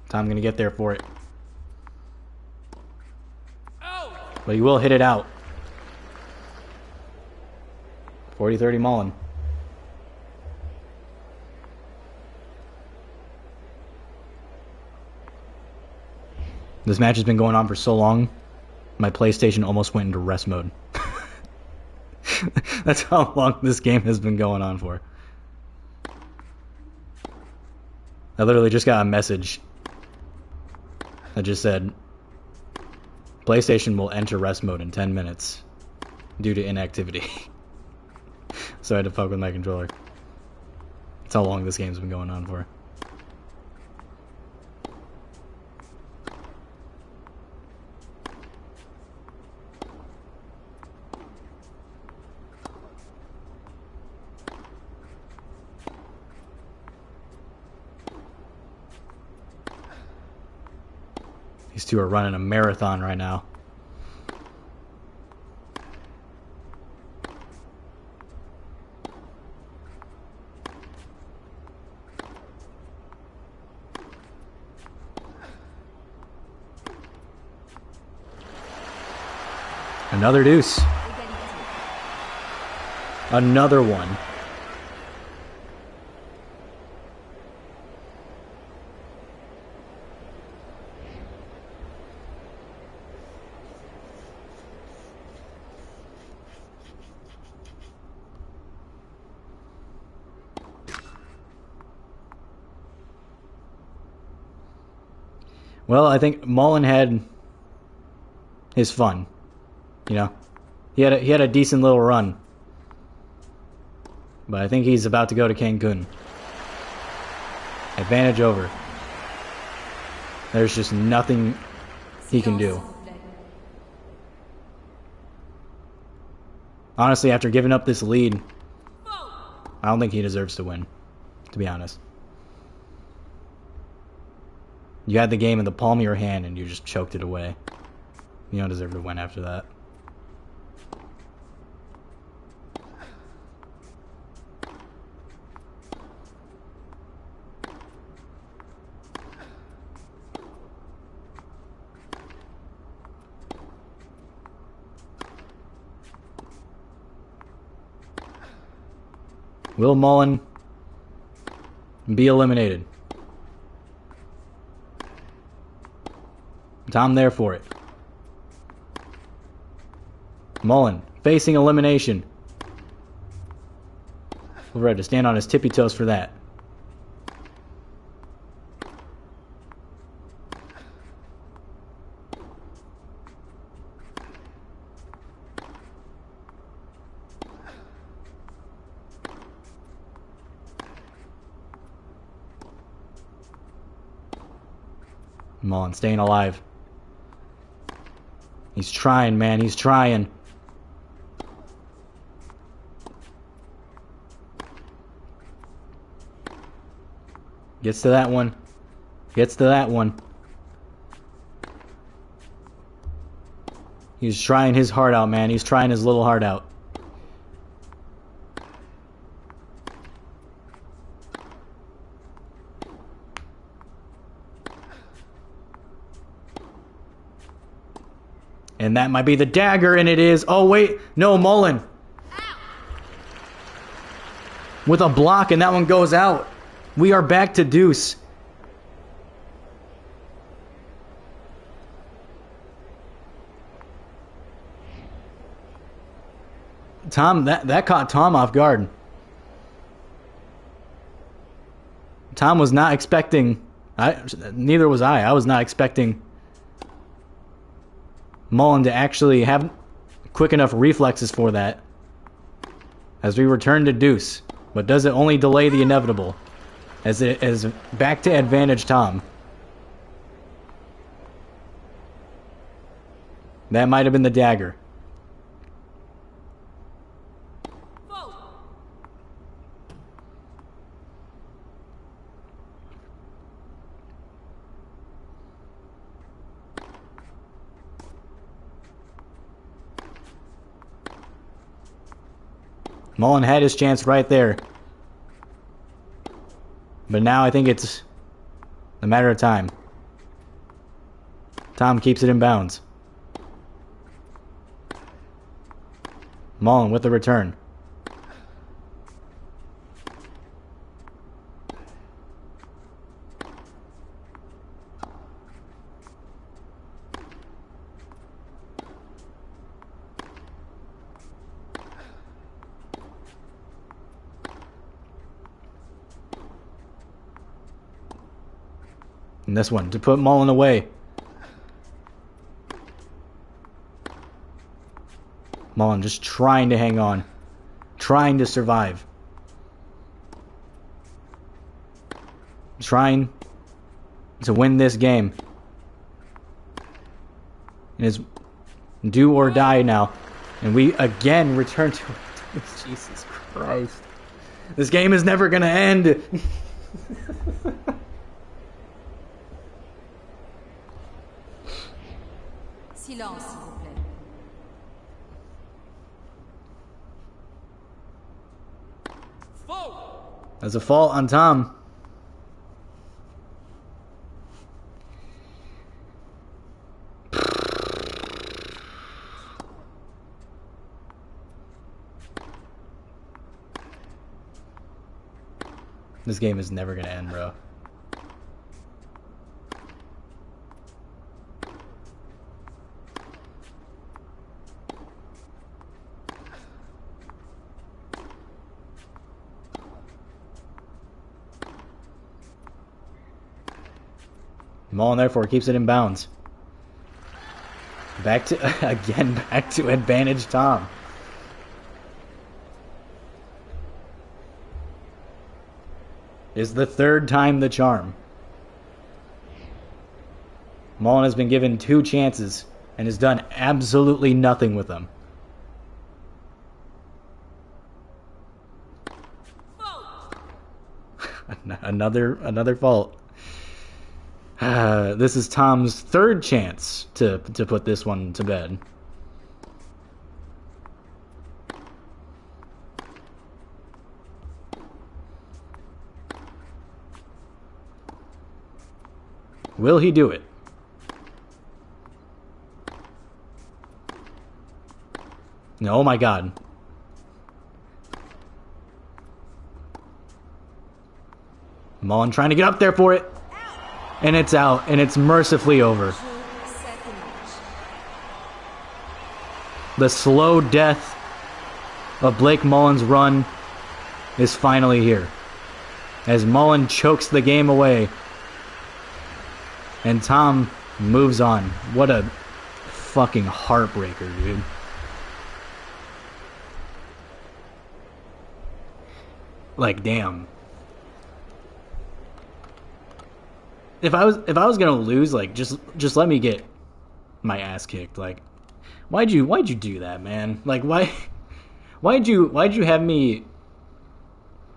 Tom gonna get there for it. But he will hit it out. 40-30 Mullen. This match has been going on for so long, my PlayStation almost went into rest mode. That's how long this game has been going on for. I literally just got a message that just said, PlayStation will enter rest mode in 10 minutes due to inactivity. So I had to fuck with my controller. That's how long this game's been going on for. These two are running a marathon right now. Another deuce. Another one. Well, I think Mullen had his fun. You know, he had a decent little run, but I think he's about to go to Cancun. Advantage over. There's just nothing he can do. Honestly, after giving up this lead, I don't think he deserves to win, to be honest. You had the game in the palm of your hand and you just choked it away. You don't deserve to win after that. Will Mullen be eliminated? Tom there for it. Mullen facing elimination. We're ready to stand on his tippy toes for that. Mullen staying alive. He's trying, man. He's trying. Gets to that one. Gets to that one. He's trying his heart out, man. He's trying his little heart out. And that might be the dagger, and it is. Oh, wait. No, Mullen. With a block, and that one goes out. We are back to deuce. Tom, that caught Tom off guard. Tom was not expecting... neither was I. I was not expecting Mullen to actually have quick enough reflexes for that. As we return to deuce. But does it only delay the inevitable? As it is back to advantage Tom. That might have been the dagger. Mullen had his chance right there. But now I think it's a matter of time. Tom keeps it in bounds. Mullen with the return. And this one to put Mullen away. Mullen just trying to hang on. Trying to survive. Trying to win this game. It is do or die now. And we again return to it. Jesus Christ. This game is never going to end. Silence, s'il vous plaît. That's a fault on Tom. This game is never gonna end, bro. Mullen therefore keeps it in bounds. Back to back to advantage Tom. Is the third time the charm. Mullen has been given 2 chances and has done absolutely nothing with them. Another fault. This is Tom's 3rd chance to put this one to bed. Will he do it? No, oh my god. Mullen trying to get up there for it. And it's out, and it's mercifully over. The slow death of Blake Mullen's run is finally here. As Mullen chokes the game away. And Tom moves on. What a fucking heartbreaker, dude. Like, damn. If I was gonna lose, like, just let me get my ass kicked. Like, why'd you do that, man? Like, why'd you have me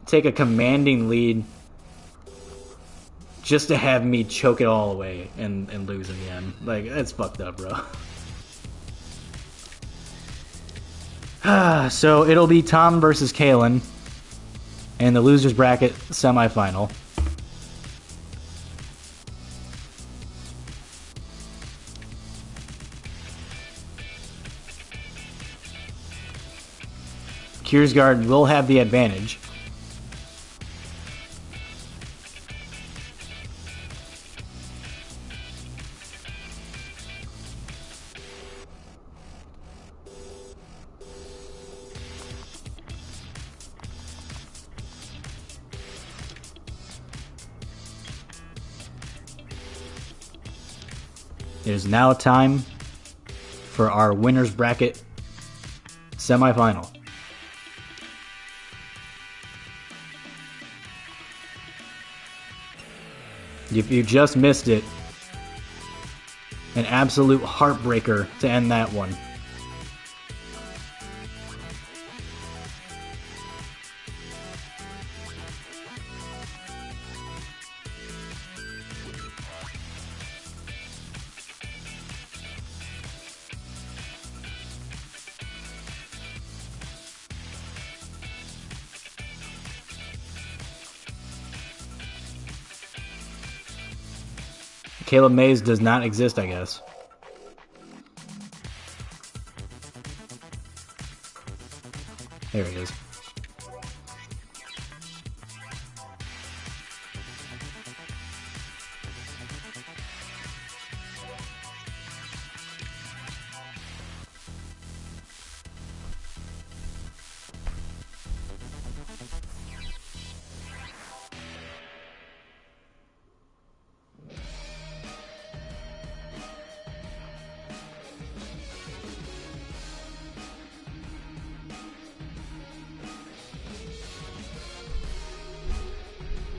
take a commanding lead just to have me choke it all away and lose in the end? Like, that's fucked up, bro. So it'll be Tom versus Kalen in the losers bracket semifinal. Kiersgaard will have the advantage. It is now time for our winners bracket semifinal. If you just missed it, an absolute heartbreaker to end that one. Caleb Mays does not exist, I guess. There he is.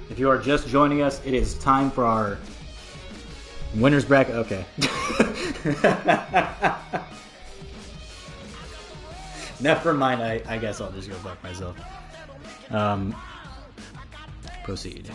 If you are just joining us, it is time for our winners bracket. Okay. Never mind. I guess I'll just go fuck myself. Proceed.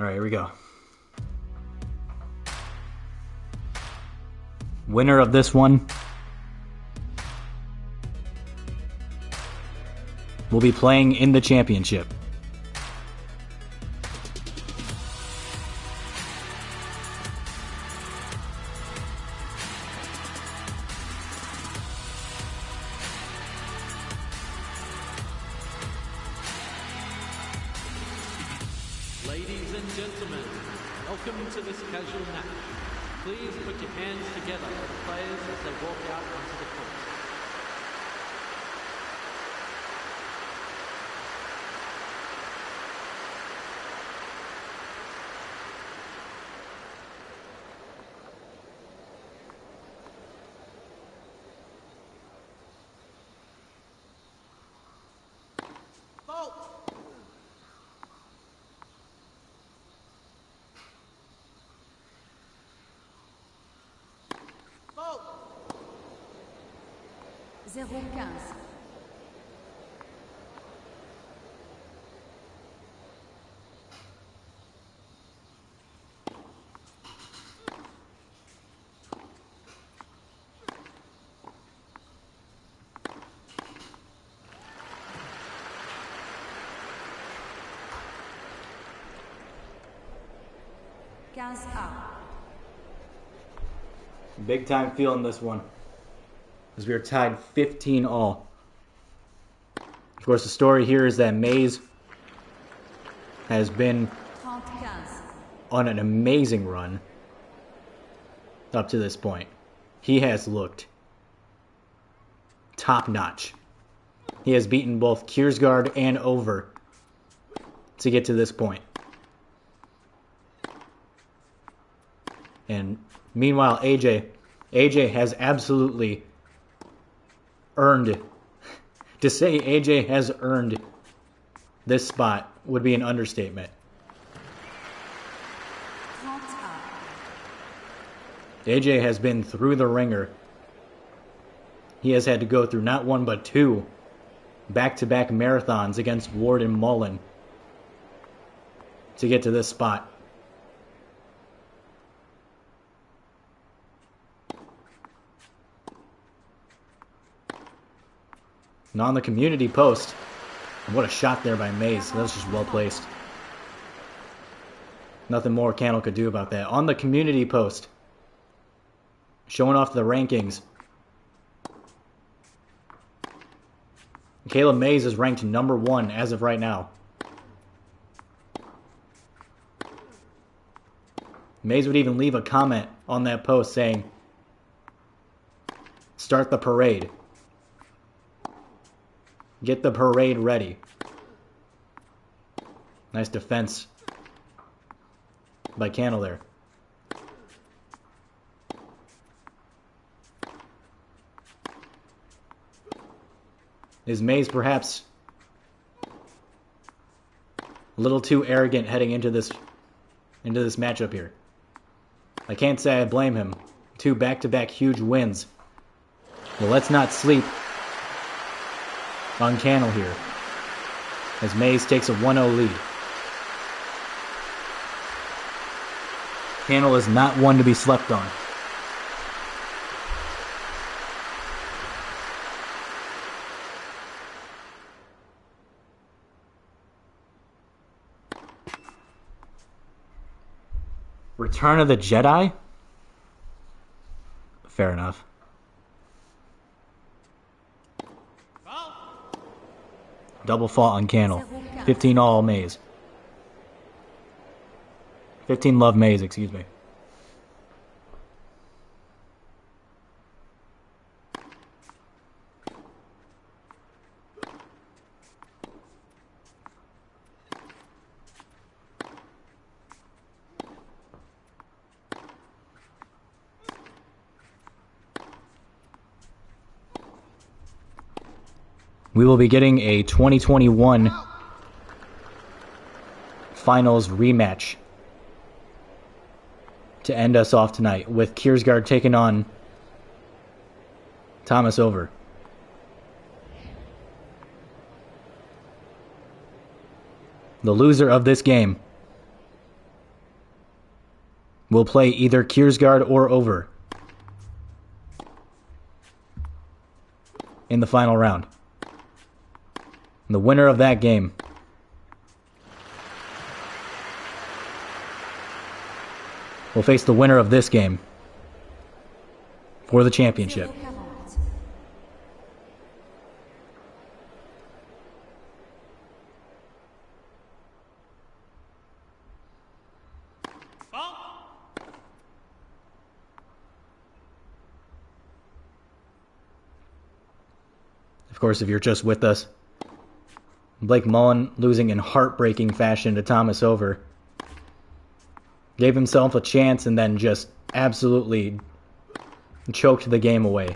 Alright, here we go. Winner of this one will be playing in the championship. Ladies and gentlemen, welcome to this casual match. Please put your hands together for the players as they walk out onto the court. Zéro 15. Quinze A. Big time feeling this one, as we are tied 15 all. Of course, the story here is that Mays has been 30 15. on an amazing run up to this point. He has looked top notch. He has beaten both Kiersgaard and Over to get to this point. And meanwhile, AJ has absolutely earned. To say AJ has earned this spot would be an understatement. 30 A. AJ has been through the ringer. He has had to go through not one but two back-to-back marathons against Ward and Mullen to get to this spot. And on the community post, what a shot there by Mays. That was just well placed. Nothing more Cannell could do about that. On the community post, showing off the rankings, Caleb Mays is ranked number 1 as of right now. Mays would even leave a comment on that post saying, "Start the parade. Get the parade ready." Nice defense by Cannell there. Is Mays perhaps a little too arrogant heading into this matchup here? I can't say I blame him. 2 back-to-back huge wins. Well, let's not sleep on Cannell here, as Mays takes a 1-0 lead. Cannell is not one to be slept on. Return of the Jedi? Fair enough. Double fault on Cannell. 15 all Mays. 15 love Mays, excuse me. We will be getting a 2021 finals rematch to end us off tonight, with Kiersgaard taking on Thomas Over. The loser of this game will play either Kiersgaard or over in the final round. And the winner of that game will face the winner of this game for the championship. 0,40. Of course, if you're just with us, Blake Mullen losing in heartbreaking fashion to Thomas Over. Gave himself a chance and then just absolutely choked the game away.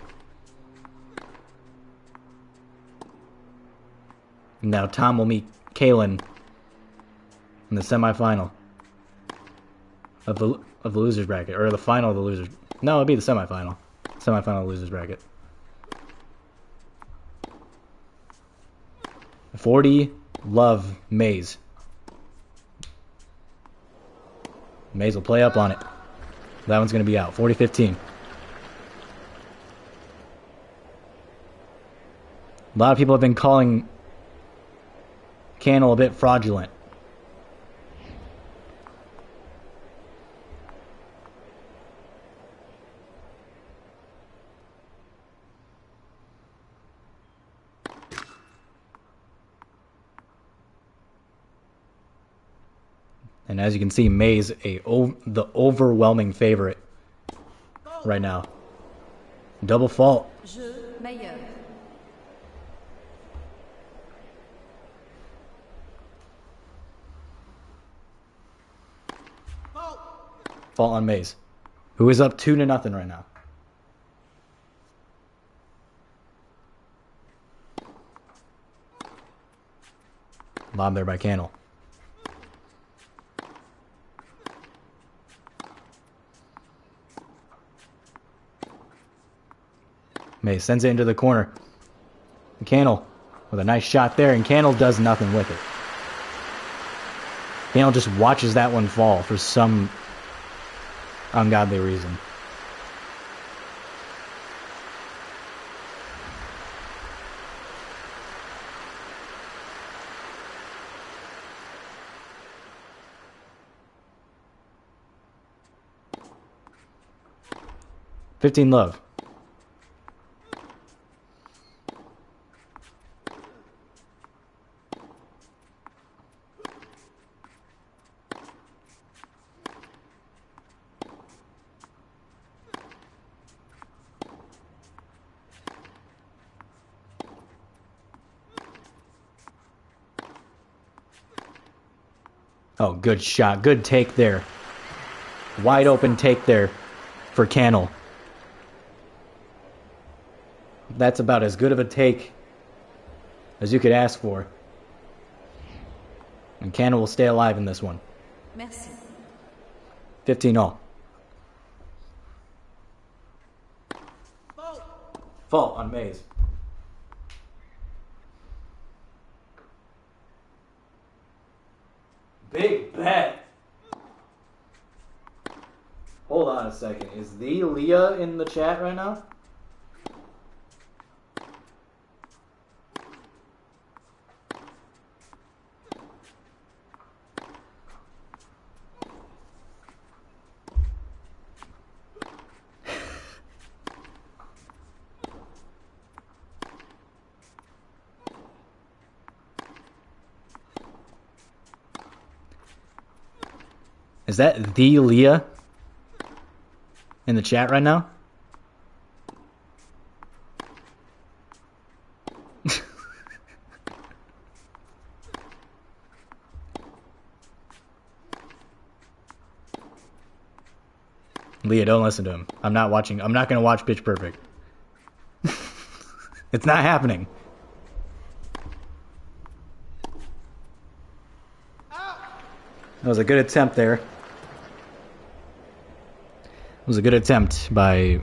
Now Tom will meet Kalen in the semifinal of the losers bracket, or the final of the losers. No, it'd be the semifinal. Semifinal of the losers bracket. 40 love Maze. Maze will play up on it. That one's going to be out. 40-15. A lot of people have been calling Cannell a bit fraudulent. And as you can see, Maze the overwhelming favorite right now. Double fault. Jeu meilleur. Fault on Maze, who is up 2-0 right now. Lob there by Cannell. Maze sends it into the corner. Cannell with a nice shot there, and Cannell does nothing with it. Cannell just watches that one fall for some ungodly reason. $15 love. Oh, good shot. Good take there. Wide open take there for Cannell. That's about as good of a take as you could ask for. And Cannell will stay alive in this one. Merci. 15-all. Fault on Maze. Big bet. Hold on a second. Is the Leah in the chat right now? Is that the Leah in the chat right now? Leah, don't listen to him. I'm not watching. I'm not going to watch Pitch Perfect. It's not happening. That was a good attempt there. It was a good attempt by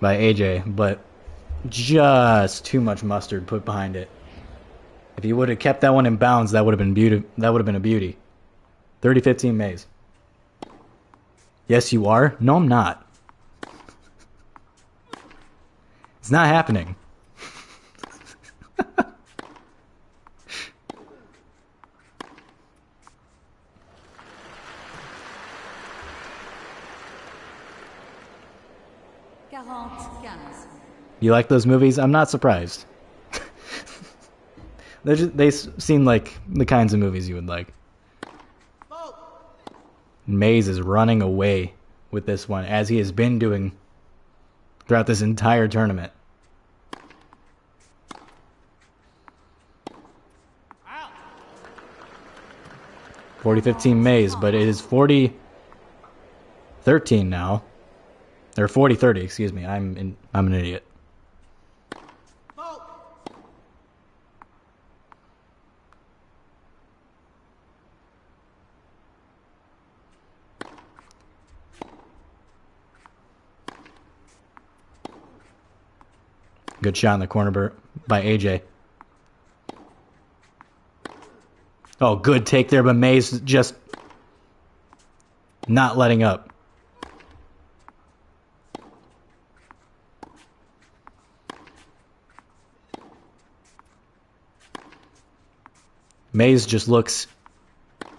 AJ, but just too much mustard put behind it. If he would have kept that one in bounds, that would have been beauty. That would have been a beauty. 30-15 Maze. Yes, you are. No, I'm not. It's not happening. You like those movies? I'm not surprised. They seem like the kinds of movies you would like. Maze is running away with this one, as he has been doing throughout this entire tournament. 40-15 Maze, but it is 40-13 now. Or 40-30, excuse me. I'm an idiot. Good shot in the corner by AJ. Oh, good take there, but Maze just not letting up. Maze just looks...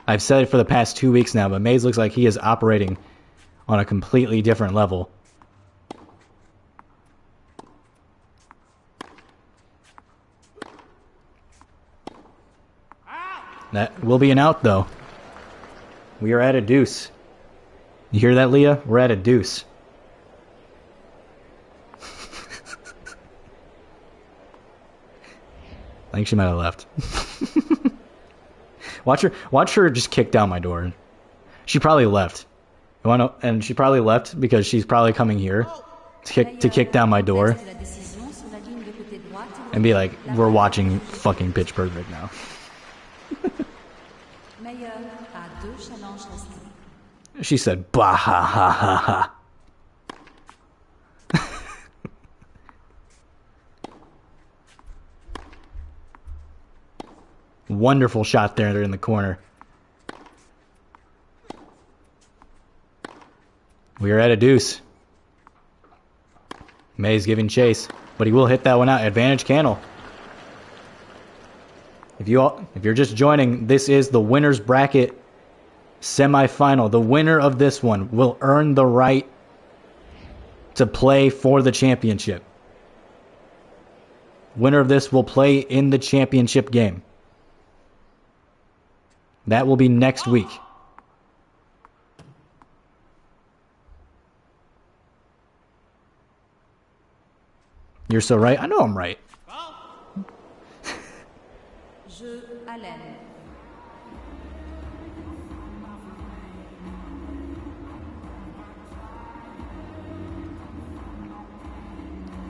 I've said it for the past 2 weeks now, but Maze looks like he is operating on a completely different level. That will be an out, though. We are at a deuce. You hear that, Leah? We're at a deuce. I think she might have left. Watch her just kick down my door. She probably left. And she probably left because she's probably coming here to kick down my door and be like, we're watching fucking Pitch Perfect now. She said, bah ha ha ha ha. Wonderful shot there in the corner. We are at a deuce. Maze giving chase, but he will hit that one out. Advantage Cannell. If you're just joining, this is the winner's bracket semifinal. The winner of this one will earn the right to play for the championship. Winner of this will play in the championship game. That will be next week. You're so right. I know I'm right.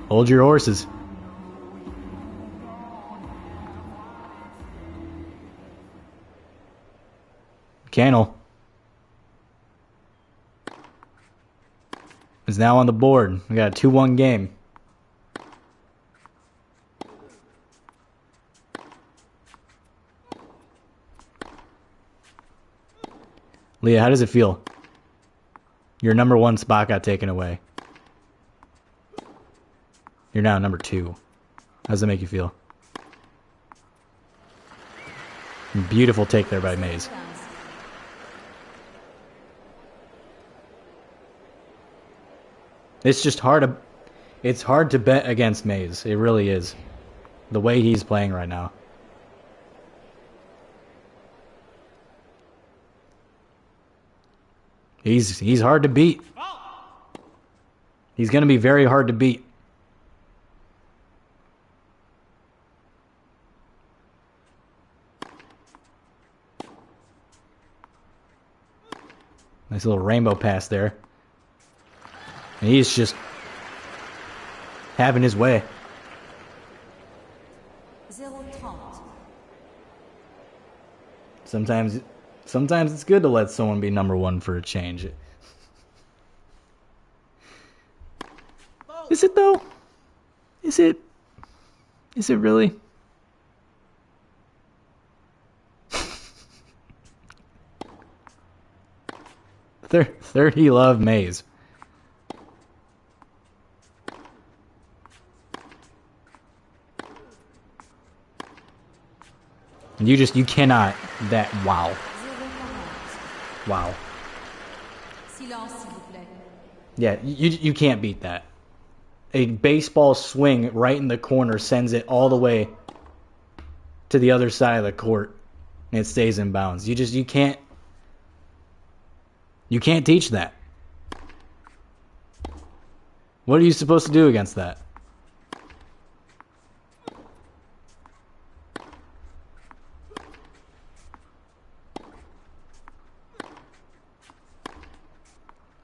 Hold your horses. Cannell is now on the board. We got a 2-1 game. Leah, how does it feel? Your number 1 spot got taken away. You're now number 2. How does that make you feel? Beautiful take there by Maze. It's just hard to bet against Maze. It really is. The way he's playing right now. He's hard to beat. He's going to be very hard to beat. Nice little rainbow pass there. And he's just having his way. Sometimes it's good to let someone be number 1 for a change. Is it though? Is it really? 30 love Maze. And you cannot wow. Wow. Silence, s'il vous plaît. Yeah, you can't beat that. A baseball swing right in the corner sends it all the way to the other side of the court, and it stays in bounds. You can't teach that. What are you supposed to do against that?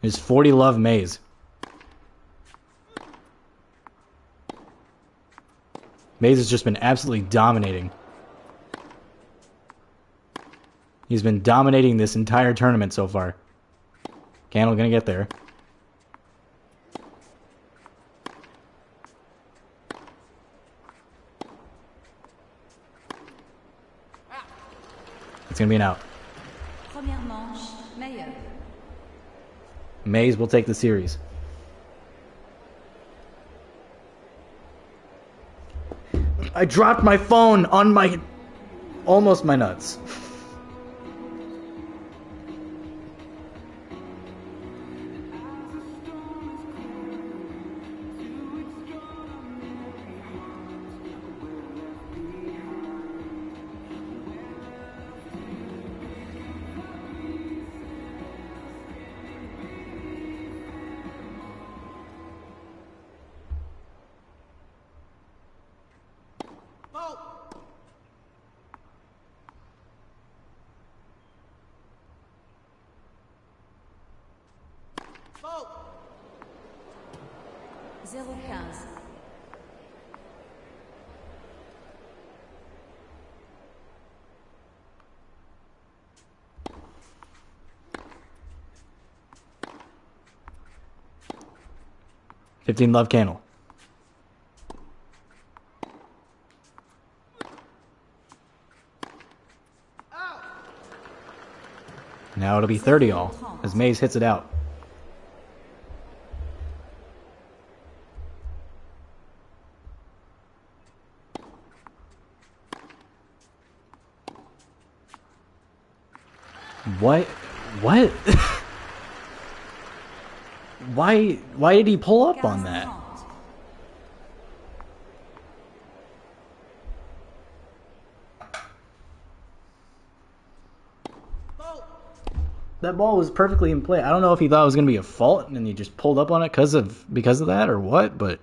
It's 40 love Maze. Maze has just been absolutely dominating. He's been dominating this entire tournament so far. Candle gonna get there. It's gonna be an out. Première manche, meilleur. Maze will take the series. I dropped my phone on almost my nuts. Zéro 15. Love Candle. Now it'll be 30 all as Maze hits it out. What? Why did he pull up on that? That ball was perfectly in play. I don't know if he thought it was going to be a fault and then he just pulled up on it because of that or what, but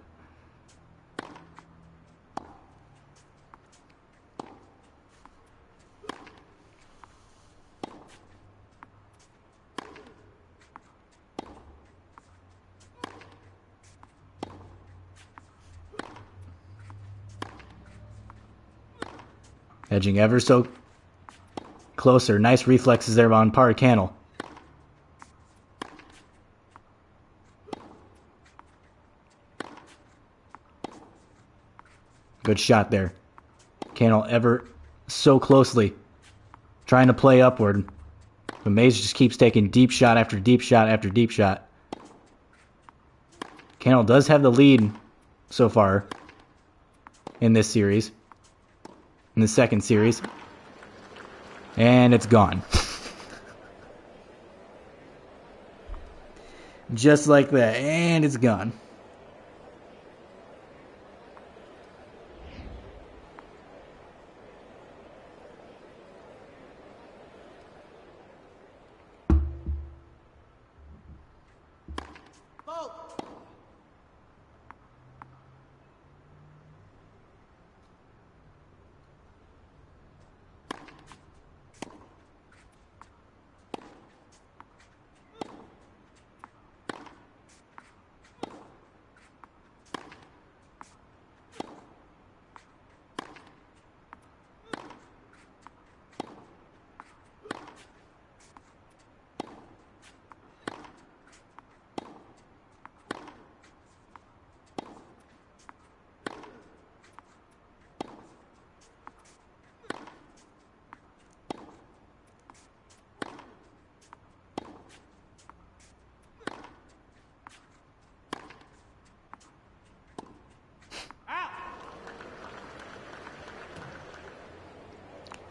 edging ever so closer. Nice reflexes there on par Candle. Good shot there. Candle ever so closely trying to play upward. But Maze just keeps taking deep shot after deep shot after deep shot. Candle does have the lead so far in this series. In the second series. And it's gone. Just like that. And it's gone.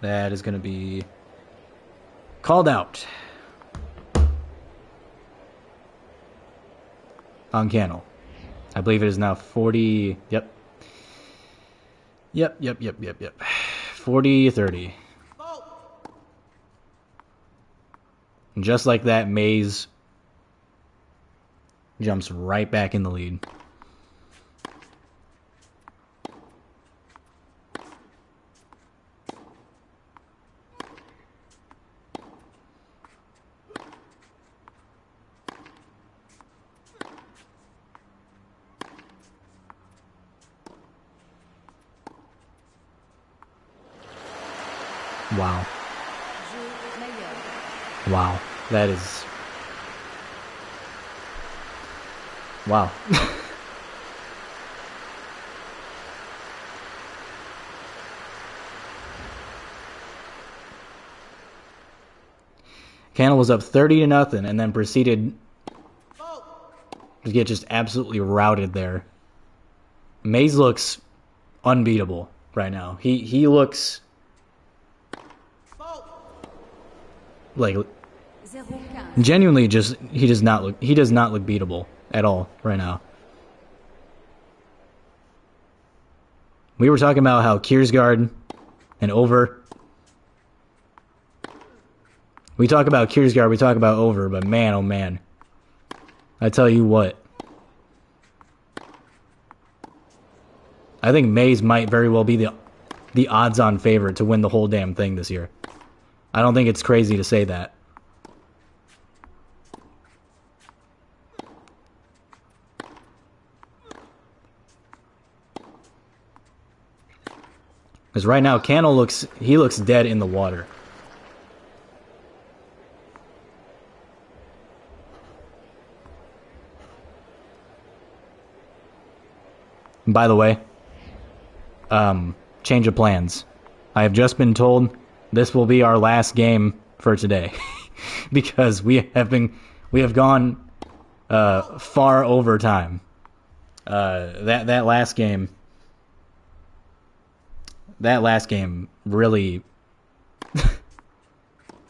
That is going to be called out on Cannell. I believe it is now 40. Yep. 40-30. And just like that, Mays jumps right back in the lead. Wow. Jeu meilleur. Wow. That is... Wow. Cannell was up 30-0 and then proceeded to get just absolutely routed there. Mays looks unbeatable right now. He looks like genuinely just he does not look beatable at all right now. We were talking about how Kiersgaard and Over. We talk about Kiersgaard, we talk about Over, but man, oh man. I tell you what. I think Mays might very well be the odds-on favorite to win the whole damn thing this year. I don't think it's crazy to say that. Because right now, Cannell looks dead in the water. And by the way, change of plans. I have just been told this will be our last game for today. Because we have gone far over time. That last game really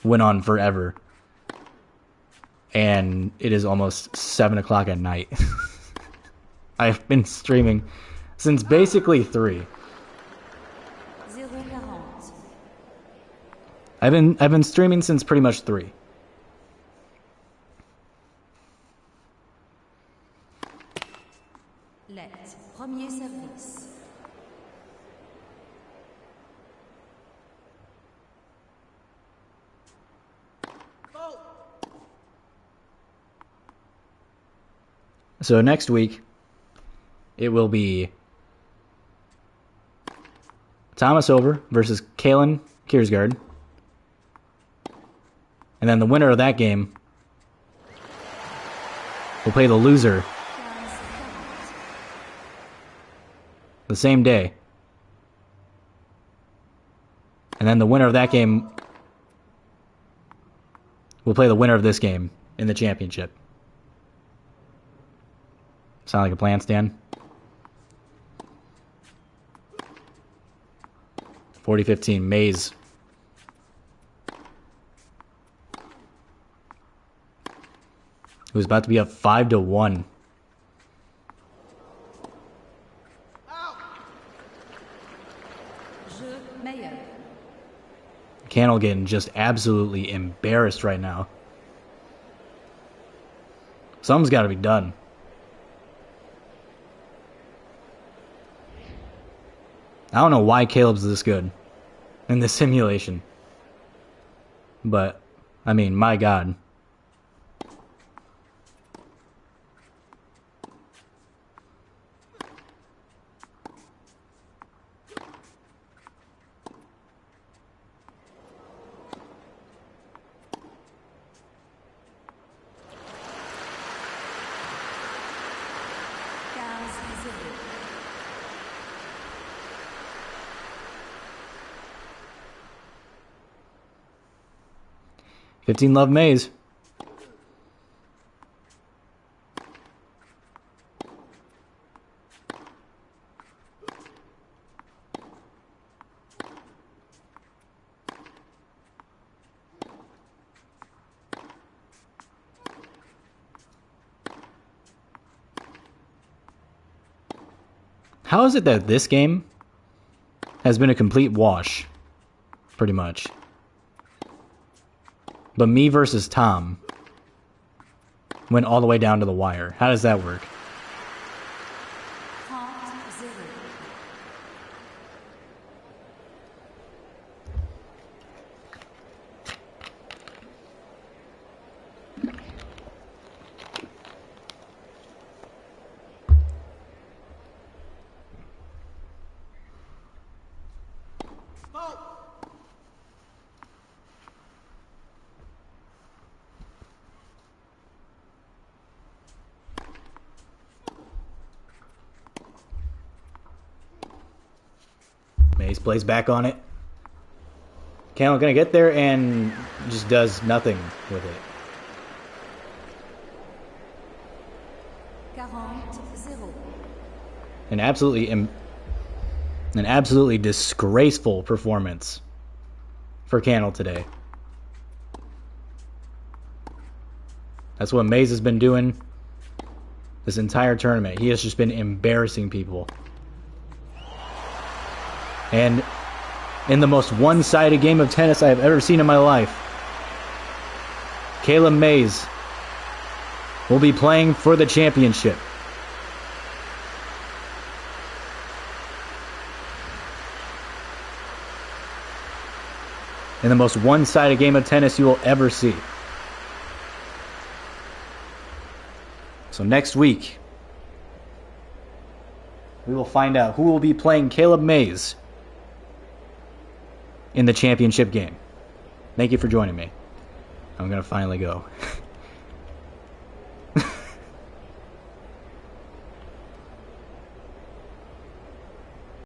went on forever. And it is almost 7 o'clock at night. I've been streaming since basically 3. 0,40. I've been streaming since pretty much 3. Let. Premier service. So next week, it will be Thomas Over versus Kalen Kiersgaard. And then the winner of that game will play the loser 15, 40. the same day. And then the winner of that game will play the winner of this game in the championship. Sound like a plan, Stan? 40-15, Mays. Who's about to be up 5-1. Jeu meilleur. Cannell getting just absolutely embarrassed right now. Something's got to be done. I don't know why Caleb's this good in this simulation. But, I mean, my God. Zero. 15 love Mays. How is it that this game has been a complete wash? Pretty much. But me versus Tom went all the way down to the wire. How does that work? 30-0. Maze plays back on it. Kalen gonna get there and just does nothing with it. 40-0. An absolutely disgraceful performance for Cannell today. That's what Maze has been doing this entire tournament. He has just been embarrassing people. And in the most one-sided game of tennis I have ever seen in my life, Caleb Mays will be playing for the championship. In the most one-sided game of tennis you will ever see. So next week, we will find out who will be playing Caleb Mays in the championship game. Thank you for joining me. I'm going to finally go.